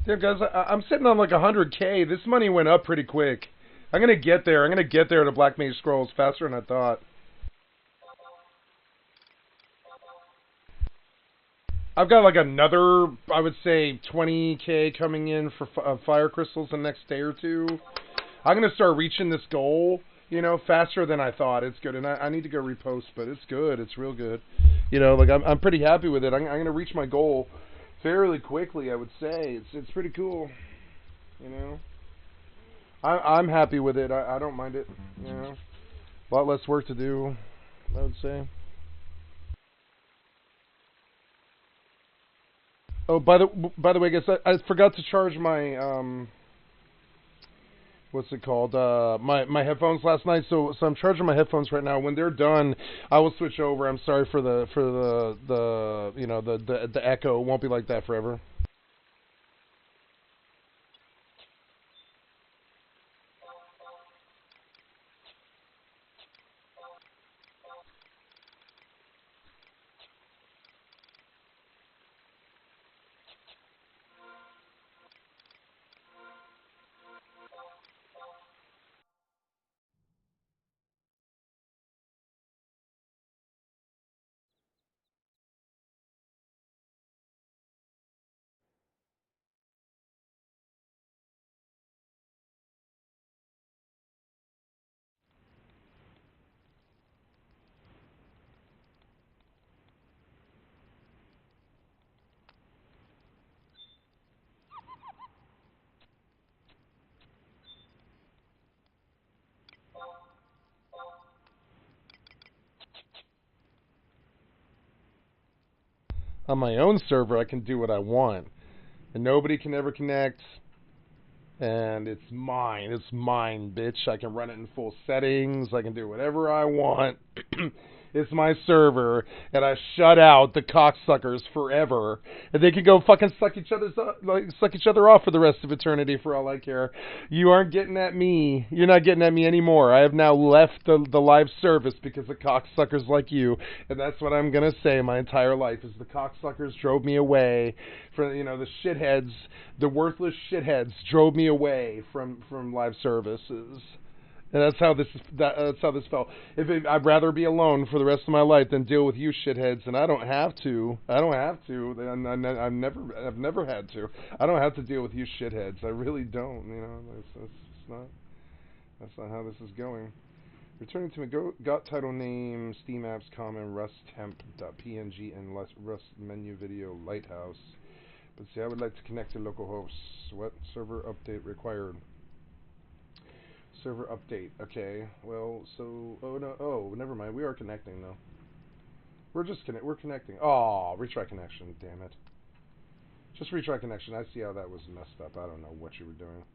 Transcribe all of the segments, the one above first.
Damn, guys, I'm sitting on like 100K. This money went up pretty quick. I'm gonna get there. I'm gonna get there to Black Mage Scrolls faster than I thought. I've got like another, I would say, 20K coming in for fire crystals the next day or two. I'm gonna start reaching this goal, faster than I thought. It's good, and I need to go repost, but it's good. It's real good. Like I'm pretty happy with it. I'm gonna reach my goal fairly quickly. I would say it's pretty cool. You know, I'm happy with it. I don't mind it. A lot less work to do, I would say. Oh, by the way, guys, I forgot to charge my what's it called? My headphones last night. So I'm charging my headphones right now. When they're done, I will switch over. I'm sorry for the echo. It won't be like that forever. On my own server, I can do what I want, and nobody can ever connect. And it's mine. It's mine, bitch. I can run it in full settings. I can do whatever I want. It's my server, and I shut out the cocksuckers forever, and they can go fucking suck each other off for the rest of eternity for all I care. You aren't getting at me. You're not getting at me anymore. I have now left the live service because of cocksuckers like you, and that's what I'm gonna say my entire life is the cocksuckers drove me away from the shitheads, the worthless shitheads drove me away from live services. And that's how this felt. I'd rather be alone for the rest of my life than deal with you shitheads, and I don't have to. I've never had to. I don't have to deal with you shitheads. I really don't. That's not how this is going. Returning to my got title name, Steam apps, common, rusttemp.png, and rust menu video lighthouse. But see, I would like to connect to local hosts. What server update required? Server update. Okay. Well, so never mind. We are connecting though. We're connecting. Oh, retry connection. Damn it. Just retry connection. I see how that was messed up. I don't know what you were doing.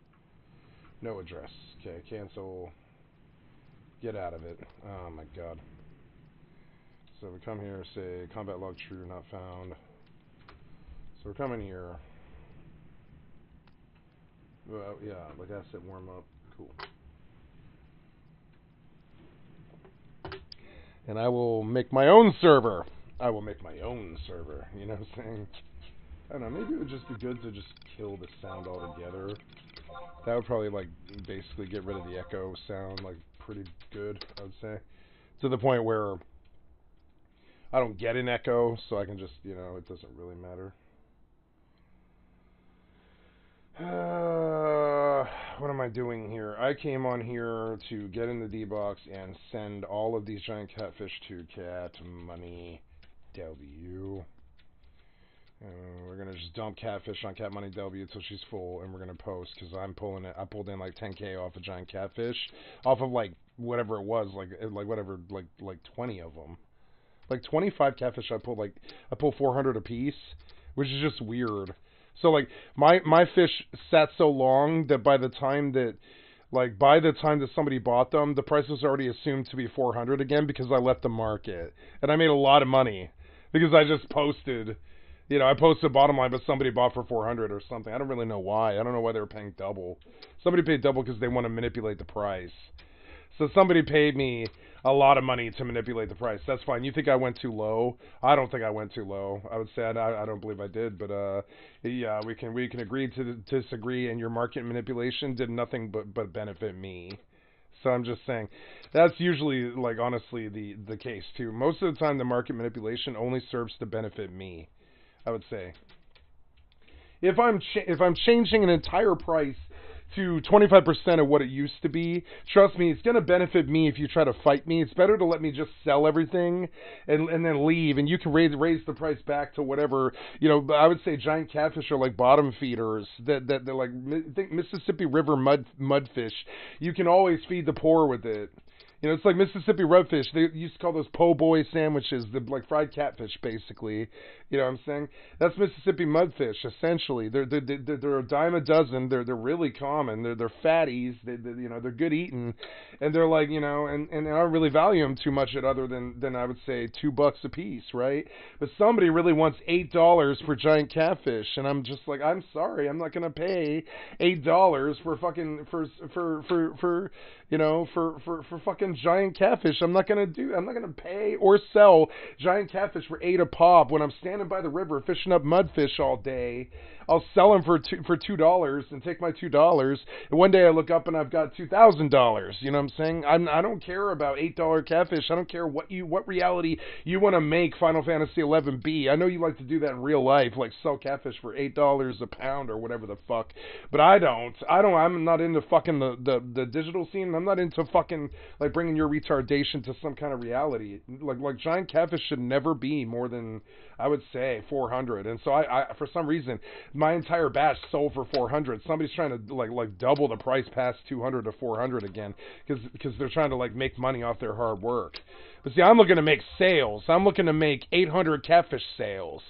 No address. Okay. Cancel. Get out of it. Oh my god. So we come here. Say combat log true not found. So we're coming here. Well, yeah. Like I said, warm up. Cool. And I will make my own server. You know what I'm saying? I don't know, maybe it would just be good to just kill the sound altogether. That would probably, like, basically get rid of the echo sound, like, pretty good, I would say. To the point where I don't get an echo, so I can just, it doesn't really matter. What am I doing here? I came on here to get in the D-Box and send all of these giant catfish to Cat Money W. We're going to just dump catfish on Cat Money W until she's full, and we're going to post, because I pulled in like 10K off a giant catfish, off of like whatever it was, like 20 of them. Like 25 catfish I pulled 400 a piece, which is just weird. So like my fish sat so long that by the time that somebody bought them, the price was already assumed to be 400 again because I left the market, and I made a lot of money because I just posted. I posted bottom line, but somebody bought for 400 or something. I don't really know why. I don't know why they were paying double. Somebody paid double because they want to manipulate the price. So somebody paid me a lot of money to manipulate the price. That's fine. You think I went too low? I don't think I went too low. I would say I don't believe I did, but yeah, we can agree to disagree. And your market manipulation did nothing but benefit me. So I'm just saying that's usually, like, honestly the case too. Most of the time, the market manipulation only serves to benefit me, I would say. If I'm changing an entire price to 25% of what it used to be, trust me, it's going to benefit me if you try to fight me. It's better to let me just sell everything and then leave, and you can raise the price back to whatever. I would say giant catfish are like bottom feeders that they're like, think Mississippi River mudfish. You can always feed the poor with it. It's like Mississippi redfish. They used to call those po' boy sandwiches, like fried catfish, basically. You know what I'm saying? That's Mississippi mudfish, essentially. They're a dime a dozen. They're really common. They're fatties. They're good eating, and they're like, and I don't really value them too much at other than I would say $2 a piece, right? But somebody really wants $8 for giant catfish, and I'm just like, I'm sorry, I'm not gonna pay $8 for fucking for fucking giant catfish. I'm not gonna pay or sell giant catfish for $8 a pop when I'm standing by the river fishing up mudfish all day. I'll sell them for $2 and take my $2. And one day I look up and I've got $2,000. You know what I'm saying? I don't care about $8 catfish. I don't care what reality you want to make Final Fantasy 11B. I know you like to do that in real life, like sell catfish for $8 a pound or whatever the fuck. But I don't. I'm not into fucking the digital scene. I'm not into fucking like bringing your retardation to some kind of reality. Like giant catfish should never be more than, I would say, 400. And so I for some reason, my entire batch sold for 400. Somebody's trying to like double the price past 200 to 400 again because they're trying to like make money off their hard work. But see, I'm looking to make sales. I'm looking to make 800 catfish sales,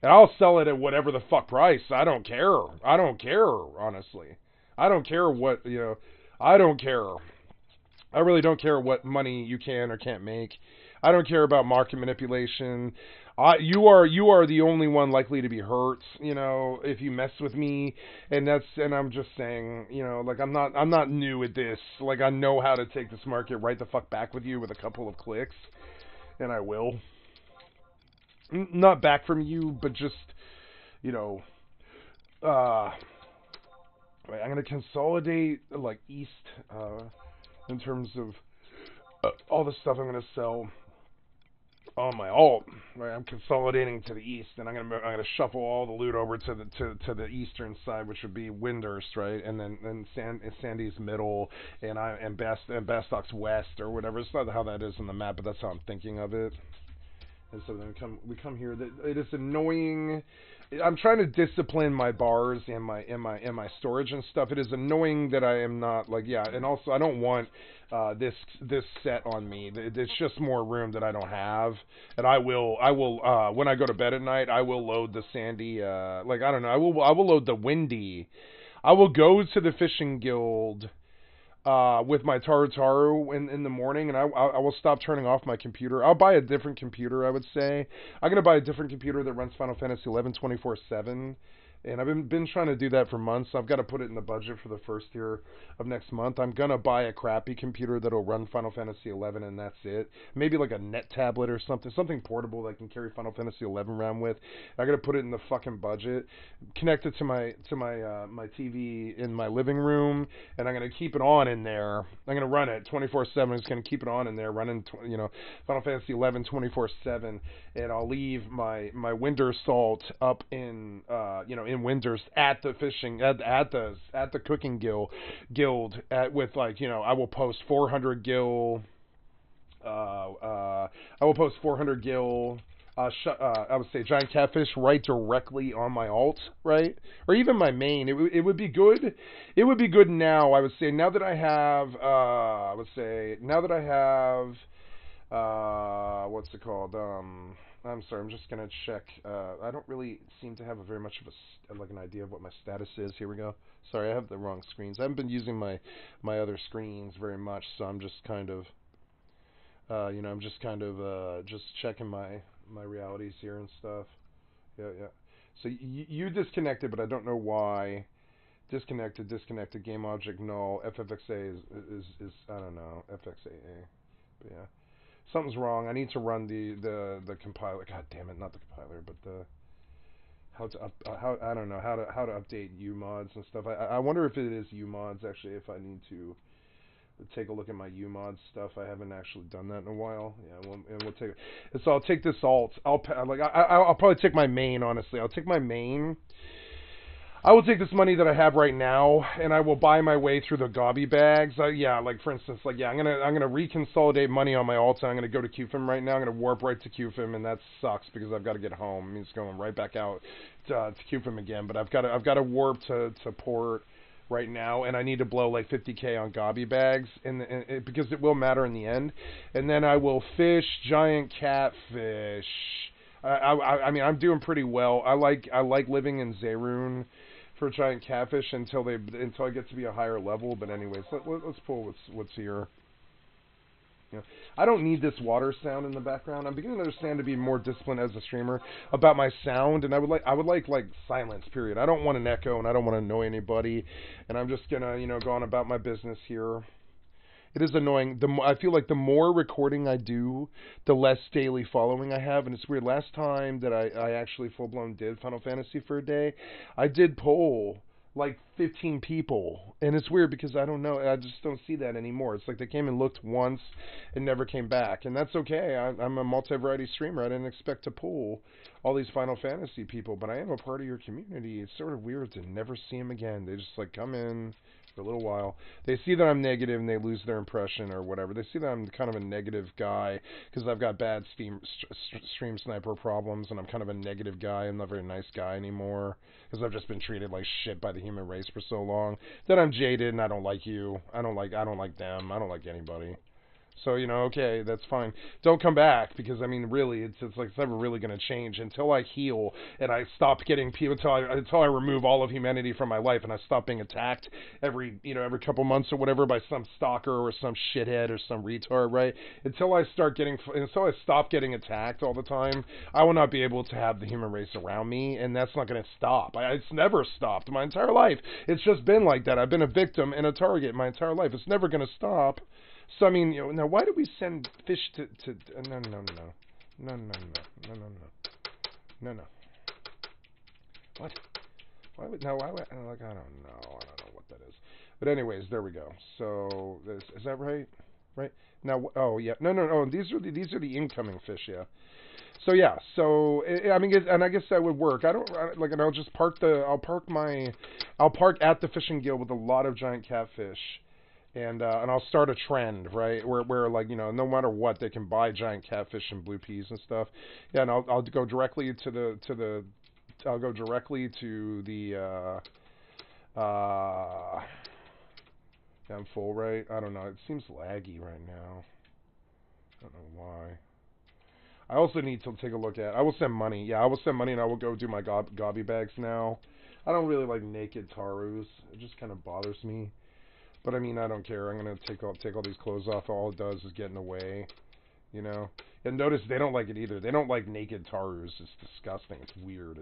and I'll sell it at whatever the fuck price. I don't care. Honestly, I don't care what I don't care. I really don't care what money you can or can't make. I don't care about market manipulation. You are the only one likely to be hurt, if you mess with me, and I'm just saying, like I'm not new at this. Like I know how to take this market right the fuck back with you with a couple of clicks, and I will. Not back from you, but just, you know, uh right, I'm gonna consolidate like east, in terms of all the stuff I'm gonna sell on my alt. Right, I'm consolidating to the east, and I'm gonna shuffle all the loot over to the eastern side, which would be Windurst, right, and then Sandy's middle, and Bastock's west or whatever. It's not how that is on the map, but that's how I'm thinking of it. And so then we come here. It is annoying. I'm trying to discipline my bars and my storage and stuff. It is annoying that I am not like, yeah, and also I don't want this set on me. It's just more room that I don't have. And I will when I go to bed at night, I will load the Sandy, like I don't know, I will load the Windy. I will go to the fishing guild with my Tarutaru in the morning, and I will stop turning off my computer. I'll buy a different computer, I would say. I'm going to buy a different computer that runs Final Fantasy 11 24/7. And I've been trying to do that for months. So I've got to put it in the budget for the first year of next month. I'm going to buy a crappy computer that'll run Final Fantasy 11, and that's it. Maybe like a net tablet or something portable that I can carry Final Fantasy 11 around with. I got to put it in the fucking budget. Connect it to my TV in my living room, and I'm going to keep it on in there. I'm going to run it 24/7. I'm just going to keep it on in there, running Final Fantasy 11 24/7, and I'll leave my Winter Salt up in in Windurst at the fishing at the cooking guild with I will post 400 gil. I will post 400 gil. I would say giant catfish right directly on my alt, right, or even my main. It would be good. It would be good now. I would say now that I have. What's it called? I'm sorry. I'm just gonna check. I don't really seem to have very much of an idea of what my status is. Here we go. Sorry, I have the wrong screens. I haven't been using my other screens very much, so I'm just kind of, just checking my realities here and stuff. Yeah, yeah. So you disconnected, but I don't know why. Disconnected. Game object null. FFXA is I don't know. FXAA. But yeah. Something's wrong. I need to run the compiler. God damn it, not the compiler, but the how I don't know how to update umods and stuff. I wonder if it is umods actually. If I need to take a look at my umods stuff, I haven't actually done that in a while. Yeah, we'll take it. So I'll take this alt. I'll probably take my main. Honestly, I'll take my main. I will take this money that I have right now, and I will buy my way through the gobby bags. Yeah, like for instance, I'm gonna reconsolidate money on my alts, and I'm gonna go to QFIM right now. I'm gonna warp right to QFIM, and that sucks because I've got to get home. It means going right back out to QFIM again. But I've got to warp to port right now, and I need to blow like 50k on gobby bags, because it will matter in the end. And then I will fish giant catfish. I mean, I'm doing pretty well. I like living in Zerun for giant catfish until I get to be a higher level. But anyways, let's pull what's here. I don't need this water sound in the background. I'm beginning to understand to be more disciplined as a streamer about my sound, and I would like silence. Period. I don't want an echo, and I don't want to annoy anybody. And I'm just gonna go on about my business here. It is annoying. I feel like the more recording I do, the less daily following I have. And it's weird. Last time that I actually full-blown did Final Fantasy for a day, I did poll like 15 people. And it's weird because I don't know. I just don't see that anymore. It's like they came and looked once and never came back. And that's okay. I'm a multi-variety streamer. I didn't expect to poll all these Final Fantasy people. But I am a part of your community. It's sort of weird to never see them again. They just come in for a little while. They see that I'm negative and they lose their impression or whatever. They see that I'm kind of a negative guy because I've got bad stream sniper problems, and I'm kind of a negative guy. I'm not a very nice guy anymore because I've just been treated like shit by the human race for so long that I'm jaded and I don't like you. I don't like them. I don't like anybody. So, okay, that's fine. Don't come back because I mean, really, it's like it's never really going to change until I heal and I stop getting people until I remove all of humanity from my life and I stop being attacked every couple months or whatever by some stalker or some shithead or some retard, right? Until I stop getting attacked all the time, I will not be able to have the human race around me, and that's not going to stop. It's never stopped my entire life. It's just been like that. I've been a victim and a target my entire life. It's never going to stop. So I mean, now why do we send fish to no no no no no no no no no no what? Why would like I don't know what that is. But anyways, there we go. So is that right? Right now? Oh yeah, no. These are the incoming fish. Yeah. So yeah. So I mean, and I guess that would work. And I'll just I'll park at the fishing guild with a lot of giant catfish. And I'll start a trend, right, where like no matter what they can buy giant catfish and blue peas and stuff. Yeah, and I'll go directly to the I'll go directly to the I'm full, right? I don't know. It seems laggy right now. I don't know why. I also need to take a look at. I will send money. Yeah, I will send money, and I will go do my gobby bags now. I don't really like naked tarus. It just kind of bothers me. But I mean, I don't care. I'm gonna take all these clothes off. All it does is get in the way, And notice they don't like it either. They don't like naked tarus. It's disgusting. It's weird.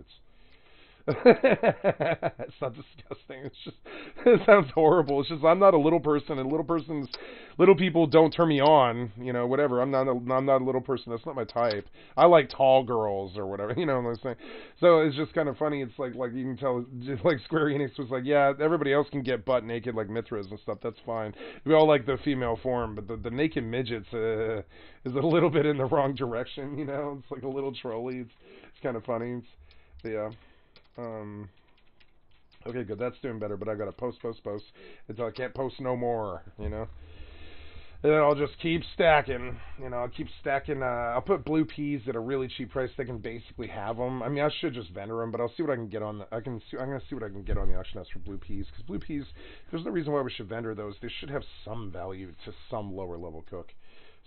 It's not disgusting. It's just it sounds horrible. It's just I'm not a little person, and little people don't turn me on. Whatever. I'm not a little person. That's not my type. I like tall girls or whatever. You know what I'm saying? So it's just kind of funny. It's like you can tell, just like Square Enix was like, yeah, everybody else can get butt naked like Mithras and stuff. That's fine. We all like the female form, but the naked midgets is a little bit in the wrong direction. It's like a little trolly. It's kind of funny. Yeah. Okay, good. That's doing better, but I gotta post until I can't post no more, And then I'll just keep stacking, I'll keep stacking. I'll put blue peas at a really cheap price. They can basically have them. I mean, I should just vendor them, but I'll see what I can get on. I'm gonna see what I can get on the auction house for blue peas, because blue peas, there's no reason why we should vendor those. They should have some value to some lower level cook.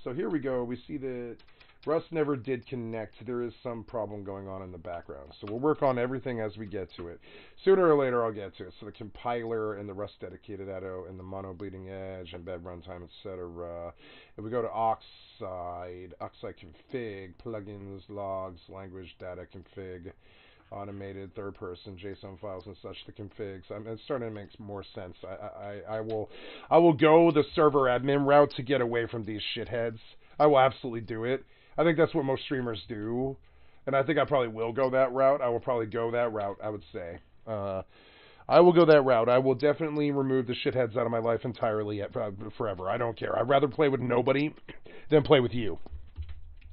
So here we go. We see that Rust never did connect. There is some problem going on in the background. So we'll work on everything as we get to it. Sooner or later, I'll get to it. So the compiler and the Rust dedicated edo and the mono bleeding edge and bed runtime, etc. If we go to Oxide config, plugins, logs, language, data config, automated third person JSON files and such, the configs. It's starting to make more sense. I will go the server admin route to get away from these shitheads. I will absolutely do it. I think that's what most streamers do, and I think I probably will go that route. I will probably go that route, I would say. I will go that route. I will definitely remove the shitheads out of my life entirely forever. I don't care. I'd rather play with nobody than play with you.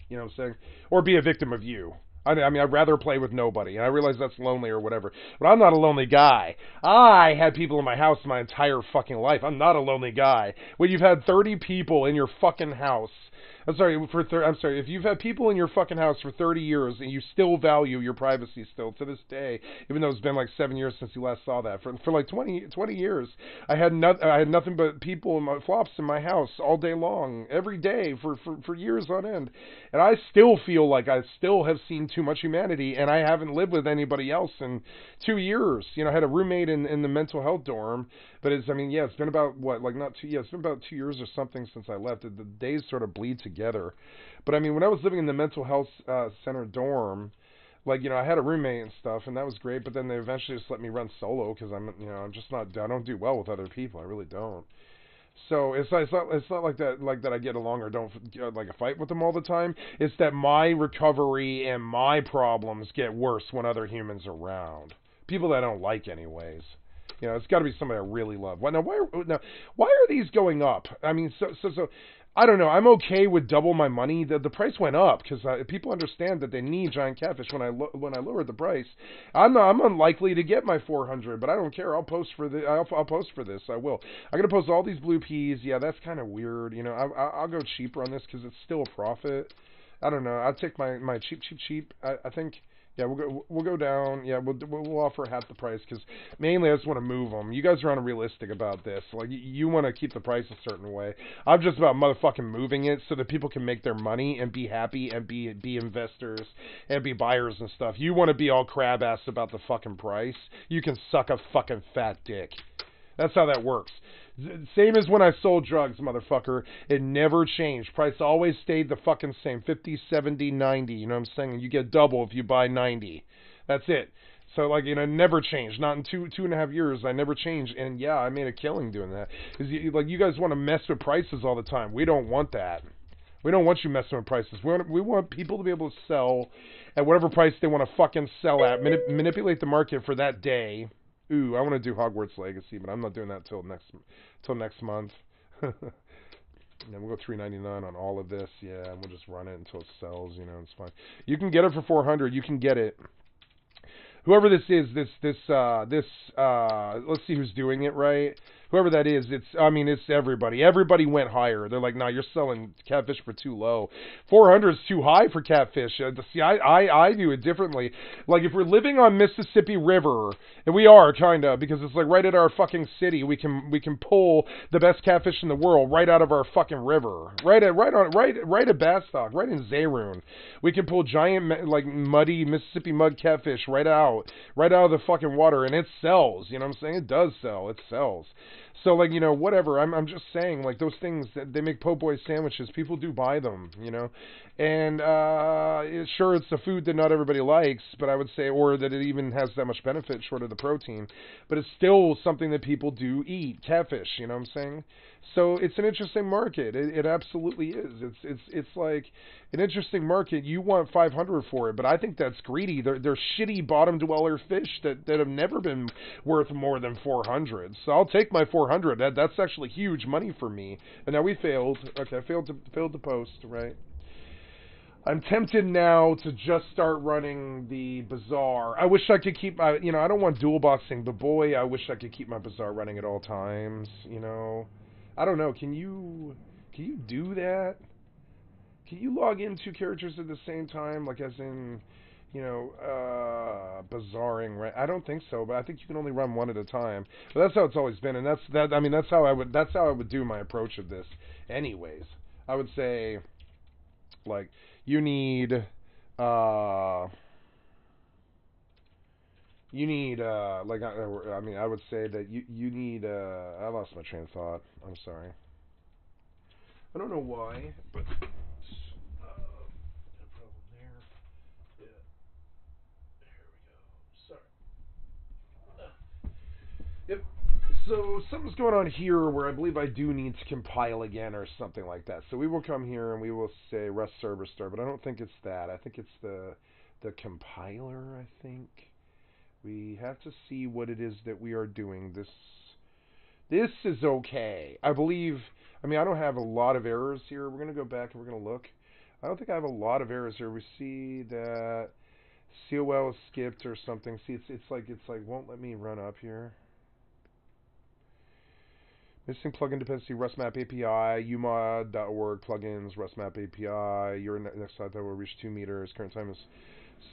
You know what I'm saying? Or be a victim of you. I mean, I'd rather play with nobody. And I realize that's lonely or whatever. But I'm not a lonely guy. I had people in my house my entire fucking life. I'm not a lonely guy. When you've had 30 people in your fucking house, I'm sorry, if you've had people in your fucking house for 30 years and you still value your privacy still to this day, even though it's been like 7 years since you last saw that, for like 20 years, I had nothing but people in my flops in my house all day long, every day for years on end. And I still feel like I still have seen too much humanity, and I haven't lived with anybody else in 2 years. I had a roommate in the mental health dorm, but it's been about it's been about 2 years or something since I left. The days sort of bleed together. But I mean, when I was living in the mental health center dorm, I had a roommate and stuff, and that was great. But then they eventually just let me run solo because I'm just not. I don't do well with other people. I really don't. So it's not like that I get along or don't like a fight with them all the time. It's that my recovery and my problems get worse when other humans are around. People that I don't like, anyways. It's got to be somebody I really love. Why are these going up? I mean, so I don't know. I'm okay with double my money. The price went up because people understand that they need giant catfish. When I lowered the price, I'm unlikely to get my 400, but I don't care. I'll post for I'll post for this. I will. I'm gonna post all these blue peas. Yeah, that's kind of weird. I'll go cheaper on this because it's still a profit. I don't know. I'll take my cheap. I think. Yeah, we'll go down. Yeah, we'll offer half the price because mainly I just want to move them. You guys are unrealistic about this. Like you want to keep the price a certain way. I'm just about motherfucking moving it so that people can make their money and be happy and be investors and be buyers and stuff. You want to be all crab ass about the fucking price. You can suck a fucking fat dick. That's how that works. Same as when I sold drugs, motherfucker. It never changed. Price always stayed the fucking same. 50, 70, 90. You know what I'm saying? You get double if you buy 90. That's it. So, like, never changed. Not in two and a half years. I never changed. And, yeah, I made a killing doing that. Because, you guys want to mess with prices all the time. We don't want that. We don't want you messing with prices. We want people to be able to sell at whatever price they want to fucking sell at. Manipulate the market for that day. Ooh, I want to do Hogwarts Legacy, but I'm not doing that till next month. And then we'll go $3.99 on all of this. Yeah, and we'll just run it until it sells. It's fine. You can get it for $400. You can get it. Whoever this is, let's see who's doing it right. Whoever that is, it's everybody. Everybody went higher. They're like, nah, you're selling catfish for too low. 400 is too high for catfish. See, I view it differently. Like, if we're living on Mississippi River, and we are, kinda, because it's like right at our fucking city, we can pull the best catfish in the world right out of our fucking river. Right at Bastock, right in Zaroon. We can pull giant, like, muddy Mississippi mud catfish right out of the fucking water, and it sells. You know what I'm saying? It does sell. It sells. So, like, whatever. I'm just saying, like, those things, they make po' boy sandwiches. People do buy them, And, sure, it's a food that not everybody likes, but I would say, or that it even has that much benefit short of the protein. But it's still something that people do eat, catfish, you know what I'm saying? So it's an interesting market. It absolutely is. It's like an interesting market. You want 500 for it, but I think that's greedy. They're shitty bottom dweller fish that have never been worth more than 400. So I'll take my 400. That's actually huge money for me. And now we failed. Okay, I failed to post, right? I'm tempted now to just start running the Bazaar. I wish I could keep my, I don't want dual boxing, but boy, I wish I could keep my Bazaar running at all times, I don't know, can you do that? Can you log in two characters at the same time, like as in, Bazaring, right? I don't think so, but I think you can only run one at a time. But that's how it's always been, and that's how I would do my approach of this anyways. I would say, like, you need, like, I would say that you need, I lost my train of thought. I'm sorry. I don't know why, but, no problem there. Yeah. There we go. Sorry. Yep. So something's going on here where I believe I do need to compile again or something like that. So we will come here and we will say rest server start, but I don't think it's that. I think it's the compiler, I think. We have to see what it is that we are doing. This is okay. I believe, I don't have a lot of errors here. We're going to go back and we're going to look. I don't think I have a lot of errors here. We see that COL is skipped or something. See, it's like won't let me run up here. Missing plugin dependency, RustMap API, umod.org, plugins, RustMap API, your next slide that will reach 2 meters. Current time is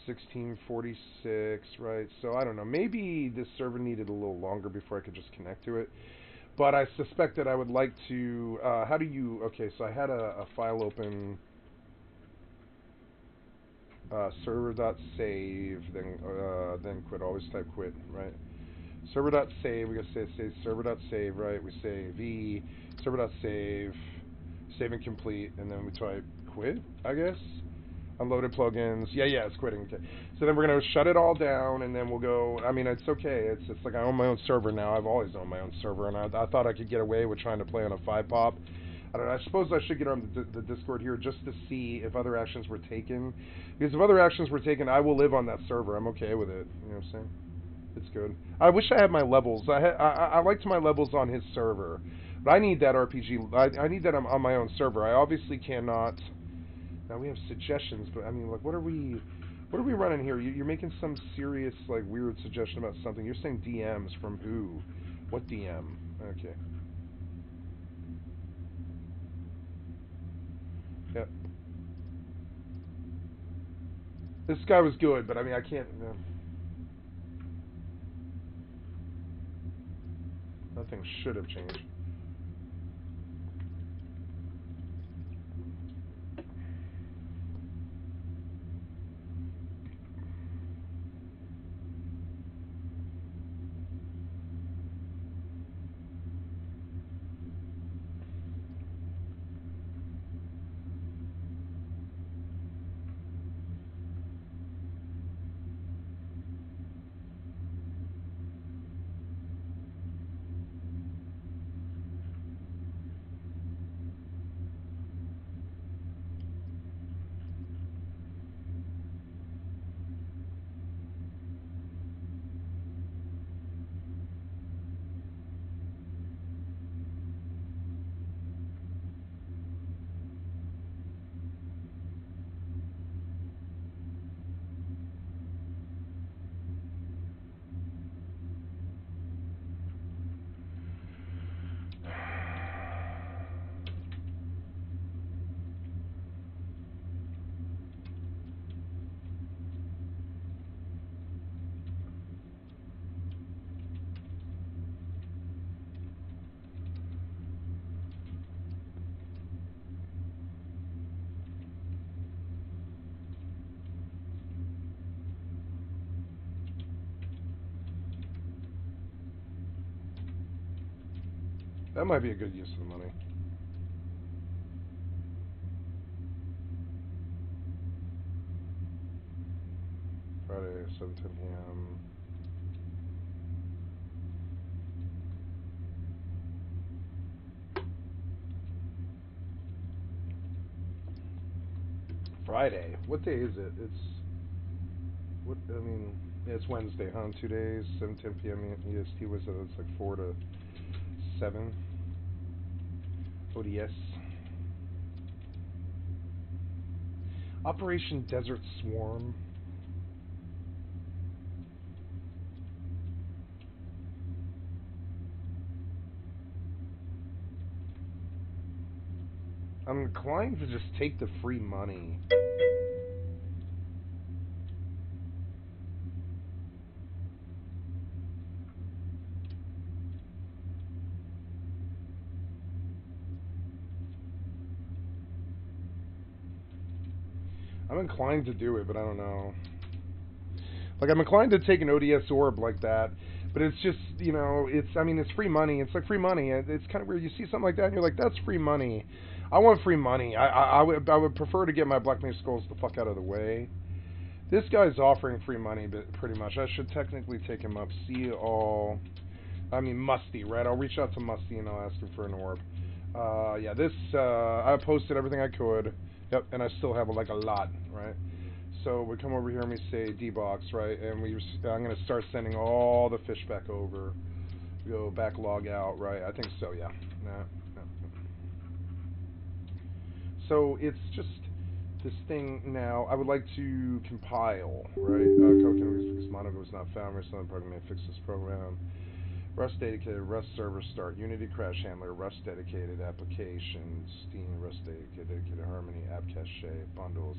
16:46, right? So I don't know. Maybe this server needed a little longer before I could just connect to it. But I suspect that I would like to, okay, so I had a file open, server.save, then quit, always type quit, right? Server.save, we gotta say server.save, right? We say v server.save, save and complete, and then we type quit, I guess. Unloaded plugins. Yeah, it's quitting. Okay. So then we're gonna shut it all down, and then we'll go. It's okay. It's like I own my own server now. I've always owned my own server, and I thought I could get away with trying to play on a 5-pop. I don't know. I suppose I should get on the Discord here just to see if other actions were taken. Because if other actions were taken, I will live on that server. I'm okay with it. You know what I'm saying? It's good. I wish I had my levels. I liked my levels on his server, but I need that RPG. I need that on my own server. I obviously cannot. Now we have suggestions, but like, what are we running here? You're making some serious, like, weird suggestion about something. You're saying DMs from who? What DM? Okay. Yep. This guy was good, but I mean, I can't. Nothing should have changed. That might be a good use of the money. Friday, 7:10 p.m. Friday? What day is it? What, I mean, yeah, it's Wednesday, huh? In 2 days, 7:10 p.m. EST was it's like 4 to 7. ODS. Operation Desert Swarm. I'm inclined to just take the free money. I'm inclined to do it, but I don't know. Like, I'm inclined to take an ODS orb like that, but it's just, you know, I mean, it's free money. It's like free money. It's kind of weird. You see something like that, and you're like, that's free money. I want free money. I would prefer to get my Black Mage Skulls the fuck out of the way. This guy's offering free money, but pretty much. I should technically take him up. See all... I mean, Musty, right? I'll reach out to Musty, and I'll ask him for an orb. Yeah, this, I posted everything I could. Yep, and I still have, like, a lot, right? So we come over here and we say D-Box, right? And I'm going to start sending all the fish back over. We go back, log out, right? I think so, yeah. No. So it's just this thing now. I would like to compile, right? Because Monaco was not found. We're still program may fix this program. Rust dedicated, Rust server start, Unity crash handler, Rust dedicated application, Steam, Rust dedicated Harmony, app cache, bundles.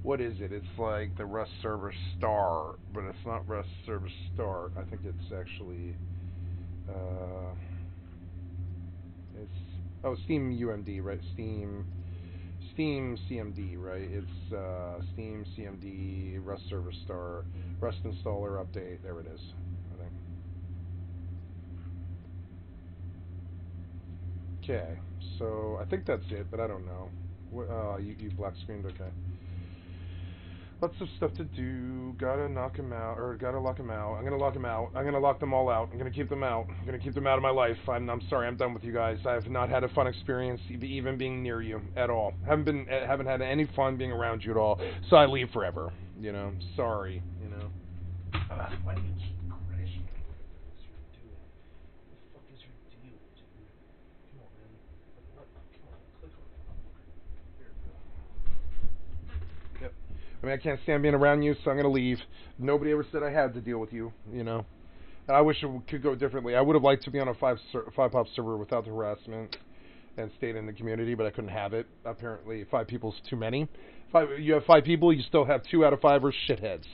What is it? It's like the Rust server start, but it's not Rust server start. I think it's actually, Steam UMD, right? Steam CMD, right? It's Steam CMD, Rust server start, Rust installer update. There it is. I think. Okay, so I think that's it, but I don't know. You black screened, okay. Lots of stuff to do. Gotta knock him out, or gotta lock him out. I'm gonna lock him out. I'm gonna lock them all out. I'm gonna keep them out. I'm gonna keep them out of my life. I'm sorry. I'm done with you guys. I've not had a fun experience even being near you at all. Haven't had any fun being around you at all. So I leave forever. You know. Sorry. You know. Why do you keep crashing? What's your deal? What the fuck is your deal, dude? Come on, man. Come on. Click on it. There we go. Yep. I mean, I can't stand being around you, so I'm going to leave. Nobody ever said I had to deal with you, you know. And I wish it could go differently. I would have liked to be on a 5-pop server without the harassment. and stayed in the community, but I couldn't have it. Apparently, 5 people's too many. You have 5 people, you still have 2 out of 5 are shitheads.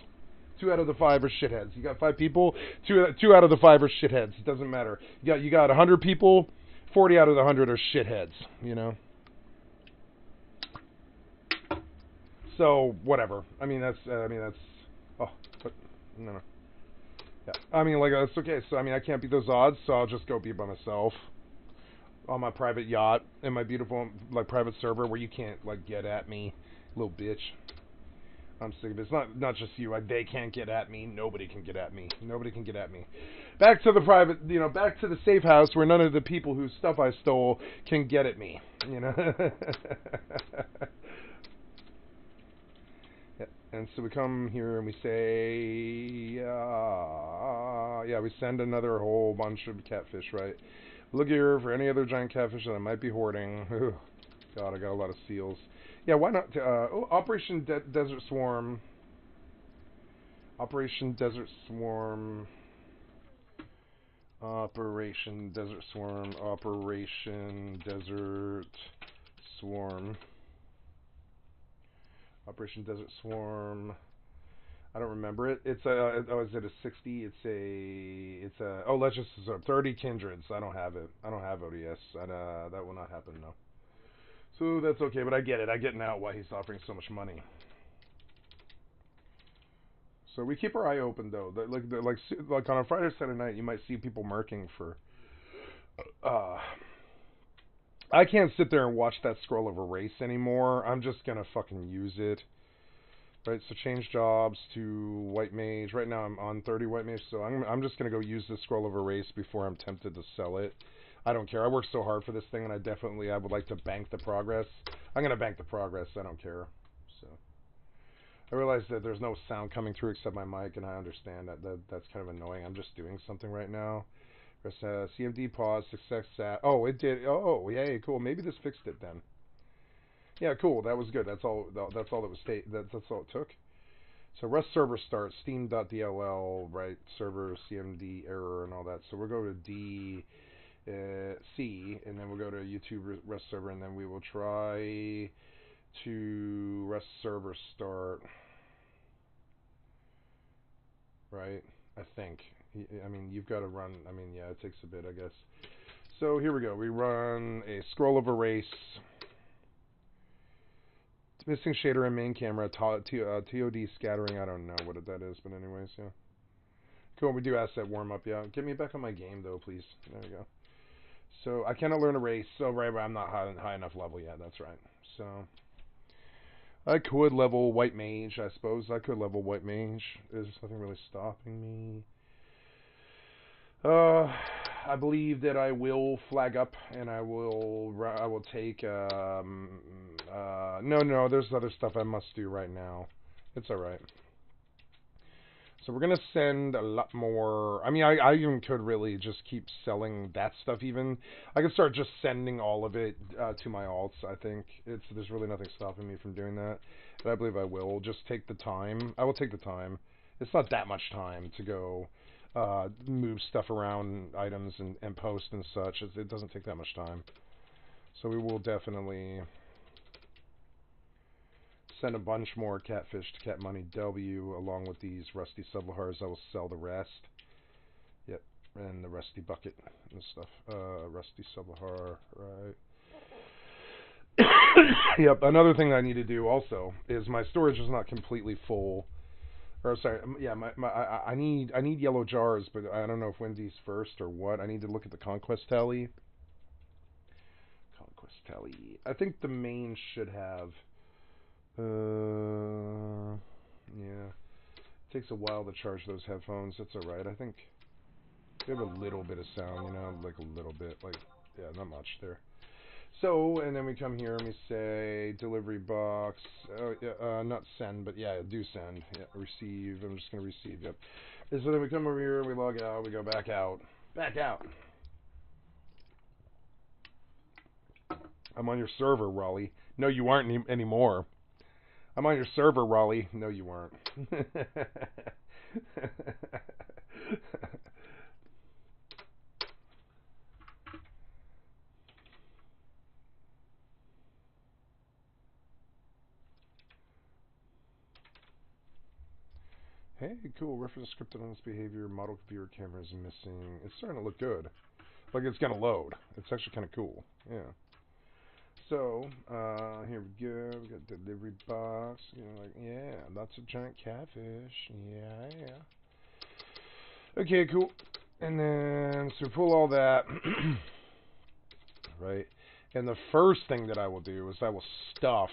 2 out of the 5 are shitheads. You got 5 people, 2 out of the 5 are shitheads. It doesn't matter. You got 100 people, 40 out of the 100 are shitheads. You know. So whatever. I mean that's. Oh, but no. Yeah. I mean like that's okay. So I mean I can't beat those odds. So I'll just go be by myself on my private yacht in my beautiful like private server where you can't like get at me, little bitch. I'm sick of it. It's not just you. They can't get at me. Nobody can get at me. Nobody can get at me. Back to the private, back to the safe house where none of the people whose stuff I stole can get at me. Yeah. And so we come here and we say, yeah, we send another whole bunch of catfish, right? Look here for any other giant catfish that I might be hoarding. God, I got a lot of seals. Yeah, why not? Operation Desert Swarm. Operation Desert Swarm. Operation Desert Swarm. Operation Desert Swarm. Operation Desert Swarm. I don't remember it. It's a. Oh, is it a 60? It's a. Oh, let's just 30 kindreds. I don't have it. I don't have ODS. That will not happen. No. So that's okay, but I get it. I get now why he's offering so much money. So we keep our eye open though. Like on a Friday or Saturday night, you might see people marking for. I can't sit there and watch that scroll of a race anymore. I'm just gonna fucking use it. Right, so change jobs to white mage. Right now I'm on 30 white mage, so I'm just gonna go use the scroll of a race before I'm tempted to sell it. I don't care. I worked so hard for this thing, and I would like to bank the progress. I'm gonna bank the progress. I don't care. So I realize that there's no sound coming through except my mic, and I understand that's kind of annoying. I'm just doing something right now. Press CMD pause success sat. Oh, it did. Oh, yay, cool. Maybe this fixed it then. Yeah, cool. That was good. That's all. That's all that was. That's all it took. So Rust server start steam.dll right server CMD error and all that. So we'll go to D. C, and then we'll go to YouTube Rust server, and then we will try to Rust server start. Right? I think. I mean, you've got to run. I mean, yeah, it takes a bit, I guess. So here we go. We run a scroll of erase. Missing shader and main camera. TOD scattering. I don't know what that is, but anyways, yeah. Cool. We do asset warm up. Yeah. Get me back on my game though, please. There we go. So I cannot learn a race. So right, I'm not high enough level yet. That's right. So I could level white mage. I suppose I could level white mage. There's nothing really stopping me. I believe that I will flag up and I will take. No. There's other stuff I must do right now. It's all right. So we're gonna send a lot more. I mean, I even could really just keep selling that stuff. Even I could start just sending all of it to my alts. I think there's really nothing stopping me from doing that. But I believe I will just take the time. I will take the time. It's not that much time to go move stuff around items and post and such. It doesn't take that much time. So we will definitely send a bunch more catfish to Cat Money W along with these rusty sublahars. I will sell the rest. Yep, and the rusty bucket and stuff. Rusty sublahar, right? Yep. Another thing that I need to do also is my storage is not completely full. Or sorry, yeah, I need yellow jars, but I don't know if Wendy's first or what. I need to look at the conquest tally. Conquest tally. I think the main should have. Yeah. It takes a while to charge those headphones. That's alright. I think they have a little bit of sound, like a little bit. Like, yeah, not much there. So, and then we come here and we say delivery box. Not send, but yeah, do send. Yeah, receive. I'm just going to receive. Yep. And so then we come over here, we log out, we go back out. Back out. I'm on your server, Raleigh. No, you aren't anymore. I'm on your server, Raleigh. No, you weren't. Hey, cool. Reference scripted on this behavior. Model computer camera is missing. It's starting to look good. Like it's gonna load. It's actually kind of cool. Yeah. So, here we go. We got delivery box. You know, like, yeah, lots of giant catfish. Yeah, yeah. Okay, cool. And then, so pull all that. Right? And the first thing that I will do is I will stuff.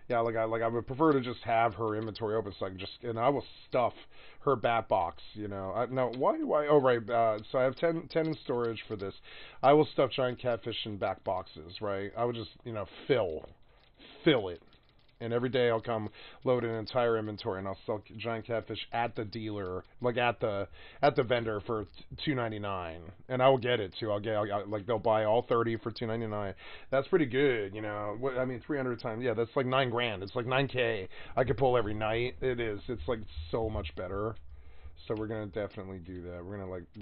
Yeah, I would prefer to just have her inventory open so I can just, and I will stuff her bat box, you know. Now, why do I, oh, right, so I have 10 in storage for this. I will stuff giant catfish in back boxes, right? I would just, you know, fill it. And every day I'll come load an entire inventory and I'll sell giant catfish at the dealer, like at the vendor for $2.99, and I will get it too. Like they'll buy all 30 for $2.99. That's pretty good, you know. I mean, 300 times, yeah, that's like $9 grand. It's like 9K I could pull every night. It is. It's like so much better. So we're gonna definitely do that. We're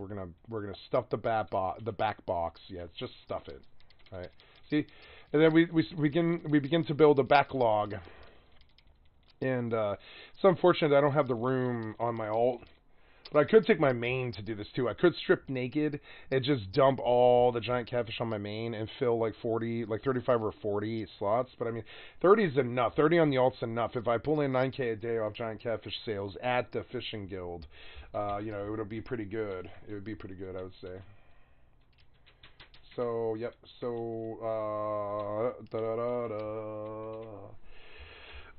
gonna stuff the back box. Yeah, it's just stuff it, right? See. And then we begin to build a backlog, and it's unfortunate I don't have the room on my alt, but I could take my main to do this too. I could strip naked and just dump all the giant catfish on my main and fill like 35 or 40 slots. But I mean, 30 is enough. 30 on the alt's enough. If I pull in 9K a day off giant catfish sales at the fishing guild, you know, it would be pretty good. It would be pretty good, I would say. So, yep, so,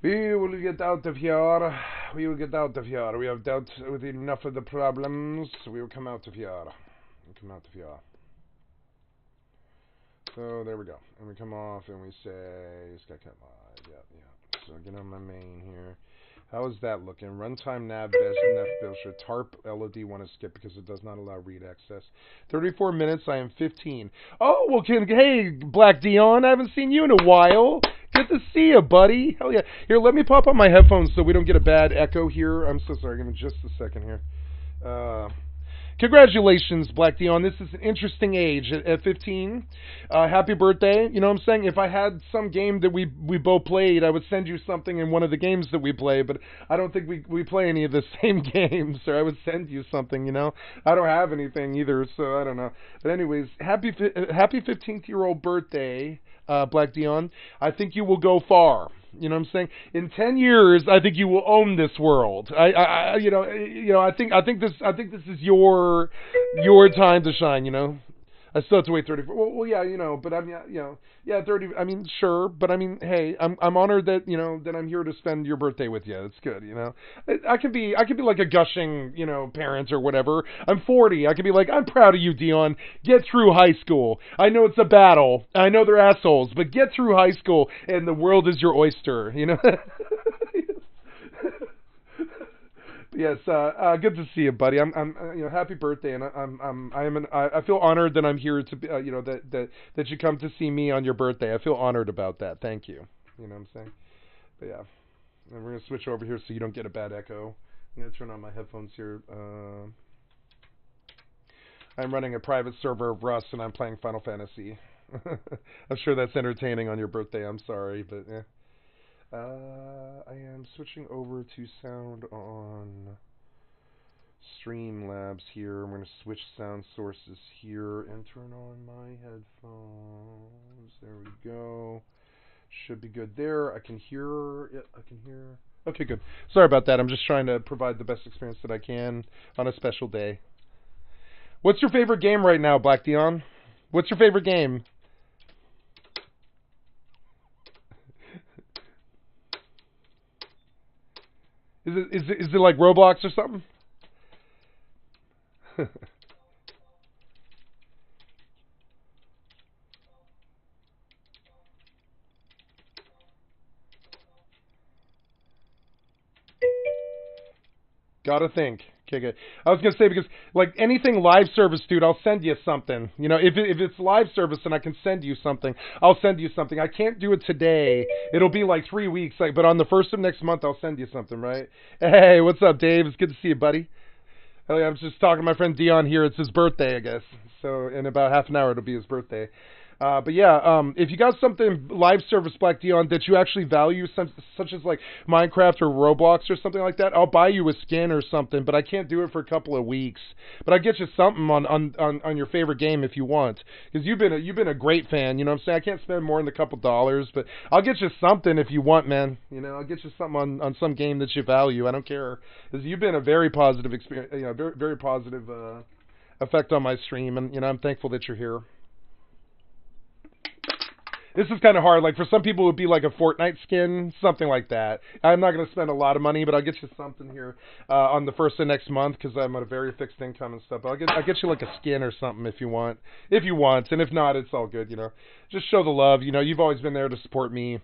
we will get out of here. We will get out of here. We have dealt with enough of the problems. We will come out of here. We'll come out of here. So, there we go. And we come off and we say, SkyCat Live. Yeah. So, get on my main here. How is that looking? Runtime nav best nav builder. TARP LOD want to skip because it does not allow read access. 34 minutes. I am 15. Oh, well, hey, Black Dion. I haven't seen you in a while. Good to see you, buddy. Hell yeah. Here, let me pop on my headphones so we don't get a bad echo here. I'm so sorry. Give me just a second here. Congratulations, Black Dion. This is an interesting age at 15. Happy birthday. You know what I'm saying? If I had some game that we both played, I would send you something in one of the games that we play, but I don't think we play any of the same games, so I would send you something, you know? I don't have anything either, so I don't know. But anyways, happy 15th-year-old birthday, Black Dion. I think you will go far. You know what I'm saying? In 10 years, I think you will own this world. I think this is your time to shine. You know, I still have to wait 34. Well, yeah, you know, but I'm, you know, yeah, 30. I mean, sure, but I mean, hey, I'm honored that you know that I'm here to spend your birthday with you. It's good, you know. I could be like a gushing, you know, parent or whatever. I'm 40. I could be like, I'm proud of you, Dion. Get through high school. I know it's a battle. I know they're assholes, but get through high school, and the world is your oyster. You know. Yes, good to see you, buddy. I'm, you know, happy birthday, and I feel honored that I'm here to, you know, that you come to see me on your birthday. I feel honored about that. Thank you. You know what I'm saying? But yeah, and we're gonna switch over here so you don't get a bad echo. I'm gonna turn on my headphones here. I'm running a private server of Rust, and I'm playing Final Fantasy. I'm sure that's entertaining on your birthday. I'm sorry, but yeah. I am switching over to sound on Streamlabs here. I'm going to switch sound sources here and turn on my headphones. There we go. Should be good there. I can hear. Yeah, I can hear. Okay, good. Sorry about that. I'm just trying to provide the best experience that I can on a special day. What's your favorite game right now, Black Dion? What's your favorite game? Is it like Roblox or something? Gotta think. Okay, good. I was gonna say because like anything live service, dude, I'll send you something. You know, if it's live service and I can send you something, I'll send you something. I can't do it today. It'll be like 3 weeks. Like, but on the 1st of next month, I'll send you something, right? Hey, what's up, Dave? It's good to see you, buddy. Hell yeah, I was just talking to my friend Dion here. It's his birthday, I guess. So in about half an hour, it'll be his birthday. But yeah, if you got something live service, Black Dion, that you actually value, such as like Minecraft or Roblox or something like that, I'll buy you a skin or something. But I can't do it for a couple of weeks. But I'll get you something on your favorite game if you want, because you've been a great fan. You know what I'm saying? I can't spend more than a couple dollars, but I'll get you something if you want, man. You know, I'll get you something on some game that you value. I don't care, because you've been a very positive experience. You know, very positive effect on my stream, and you know, I'm thankful that you're here. This is kind of hard. Like, for some people, it would be like a Fortnite skin, something like that. I'm not going to spend a lot of money, but I'll get you something here on the first of next month, because I'm at a very fixed income and stuff. But I'll get you like a skin or something if you want. If you want, and if not, it's all good, you know. Just show the love. You know, you've always been there to support me.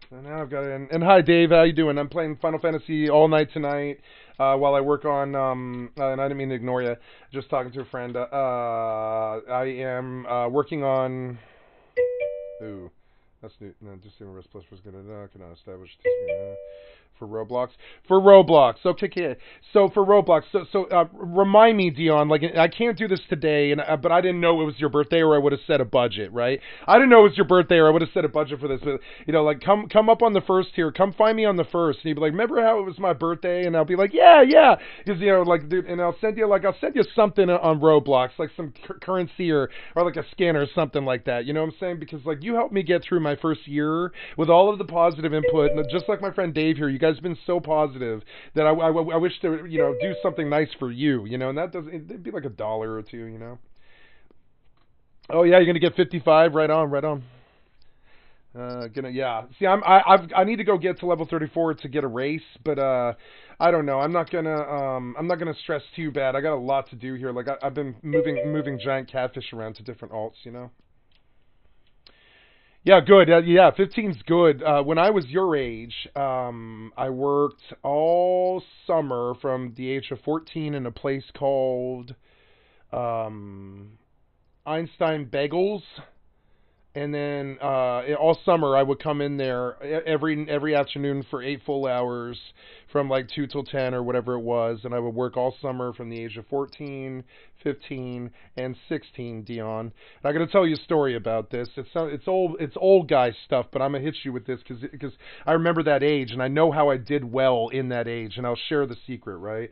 And now I've got it. And hi, Dave. How you doing? I'm playing Final Fantasy all night tonight. While I work on, and I didn't mean to ignore you, just talking to a friend, I am working on, ooh, that's new, no, just the Rest Plus was going to, cannot establish, for Roblox, okay, so for Roblox, remind me, Dion, like, I can't do this today, but I didn't know it was your birthday, or I would have set a budget, right? I didn't know it was your birthday, or I would have set a budget for this, but, you know, like, come up on the first here, come find me on the first, and you'd be like, remember how it was my birthday? And I'll be like, yeah, because, you know, like, dude, and I'll send you something on Roblox, like some currency, or like a skin or something like that, you know what I'm saying? Because, like, you helped me get through my first year with all of the positive input, and just like my friend Dave here, you guys been so positive that I wish to, you know, do something nice for you, you know, and that doesn't, it'd be like $1 or $2, you know. Oh yeah, you're gonna get 55, right on. Yeah. See, I need to go get to level 34 to get a race, but I don't know. I'm not gonna stress too bad. I got a lot to do here. Like I've been moving giant catfish around to different alts, you know. Yeah, good. Yeah, 15's good. When I was your age, I worked all summer from the age of 14 in a place called Einstein Bagels. And then all summer I would come in there every afternoon for 8 full hours from like 2 till 10 or whatever it was, and I would work all summer from the age of 14, 15, and 16, Dion. And I'm going to tell you a story about this. It's old guy stuff, but I'm going to hit you with this because I remember that age, and I know how I did well in that age, and I'll share the secret, right?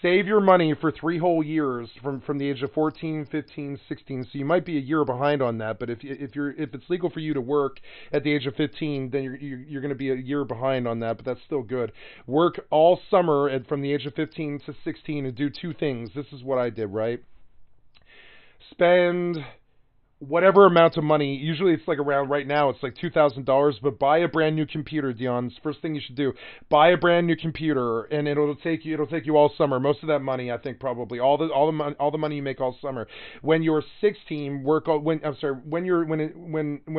Save your money for 3 whole years from the age of 14, 15, 16. So you might be a year behind on that, but if it's legal for you to work at the age of 15, then you're going to be a year behind on that, but that's still good. Work all summer from the age of 15 to 16 and do 2 things. This is what I did, right? Spend whatever amount of money, usually it's like around, right now it's like $2,000, but buy a brand new computer, Dion. It's the first thing you should do. Buy a brand new computer, and it'll take you all summer. Most of that money, I think, probably all the money you make all summer. When you're 16, when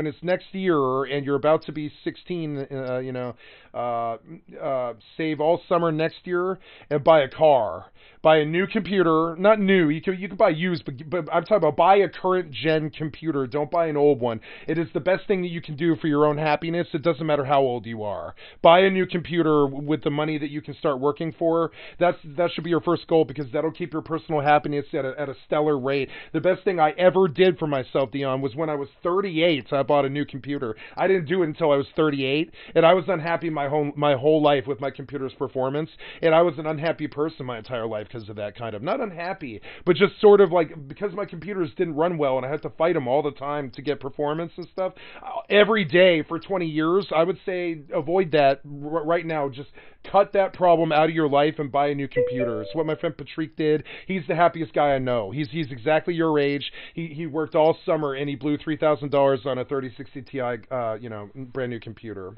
it's next year and you're about to be 16, save all summer next year and buy a car. Buy a new computer, not new. You can buy used, but I'm talking about buy a current gen computer. Don't buy an old one. It is the best thing that you can do for your own happiness. It doesn't matter how old you are. Buy a new computer with the money that you can start working for. That should be your first goal, because that'll keep your personal happiness at a stellar rate. The best thing I ever did for myself, Dion, was when I was 38. I bought a new computer. I didn't do it until I was 38, and I was unhappy my whole life with my computer's performance, and I was an unhappy person my entire life because of that, kind of. Not unhappy, but just sort of like, because my computers didn't run well and I had to fight them all the time to get performance and stuff every day for 20 years. I would say avoid that right now. Just cut that problem out of your life and buy a new computer. It's what my friend Patrick did. He's the happiest guy I know. He's exactly your age. He worked all summer and he blew $3,000 on a 3060 Ti brand new computer.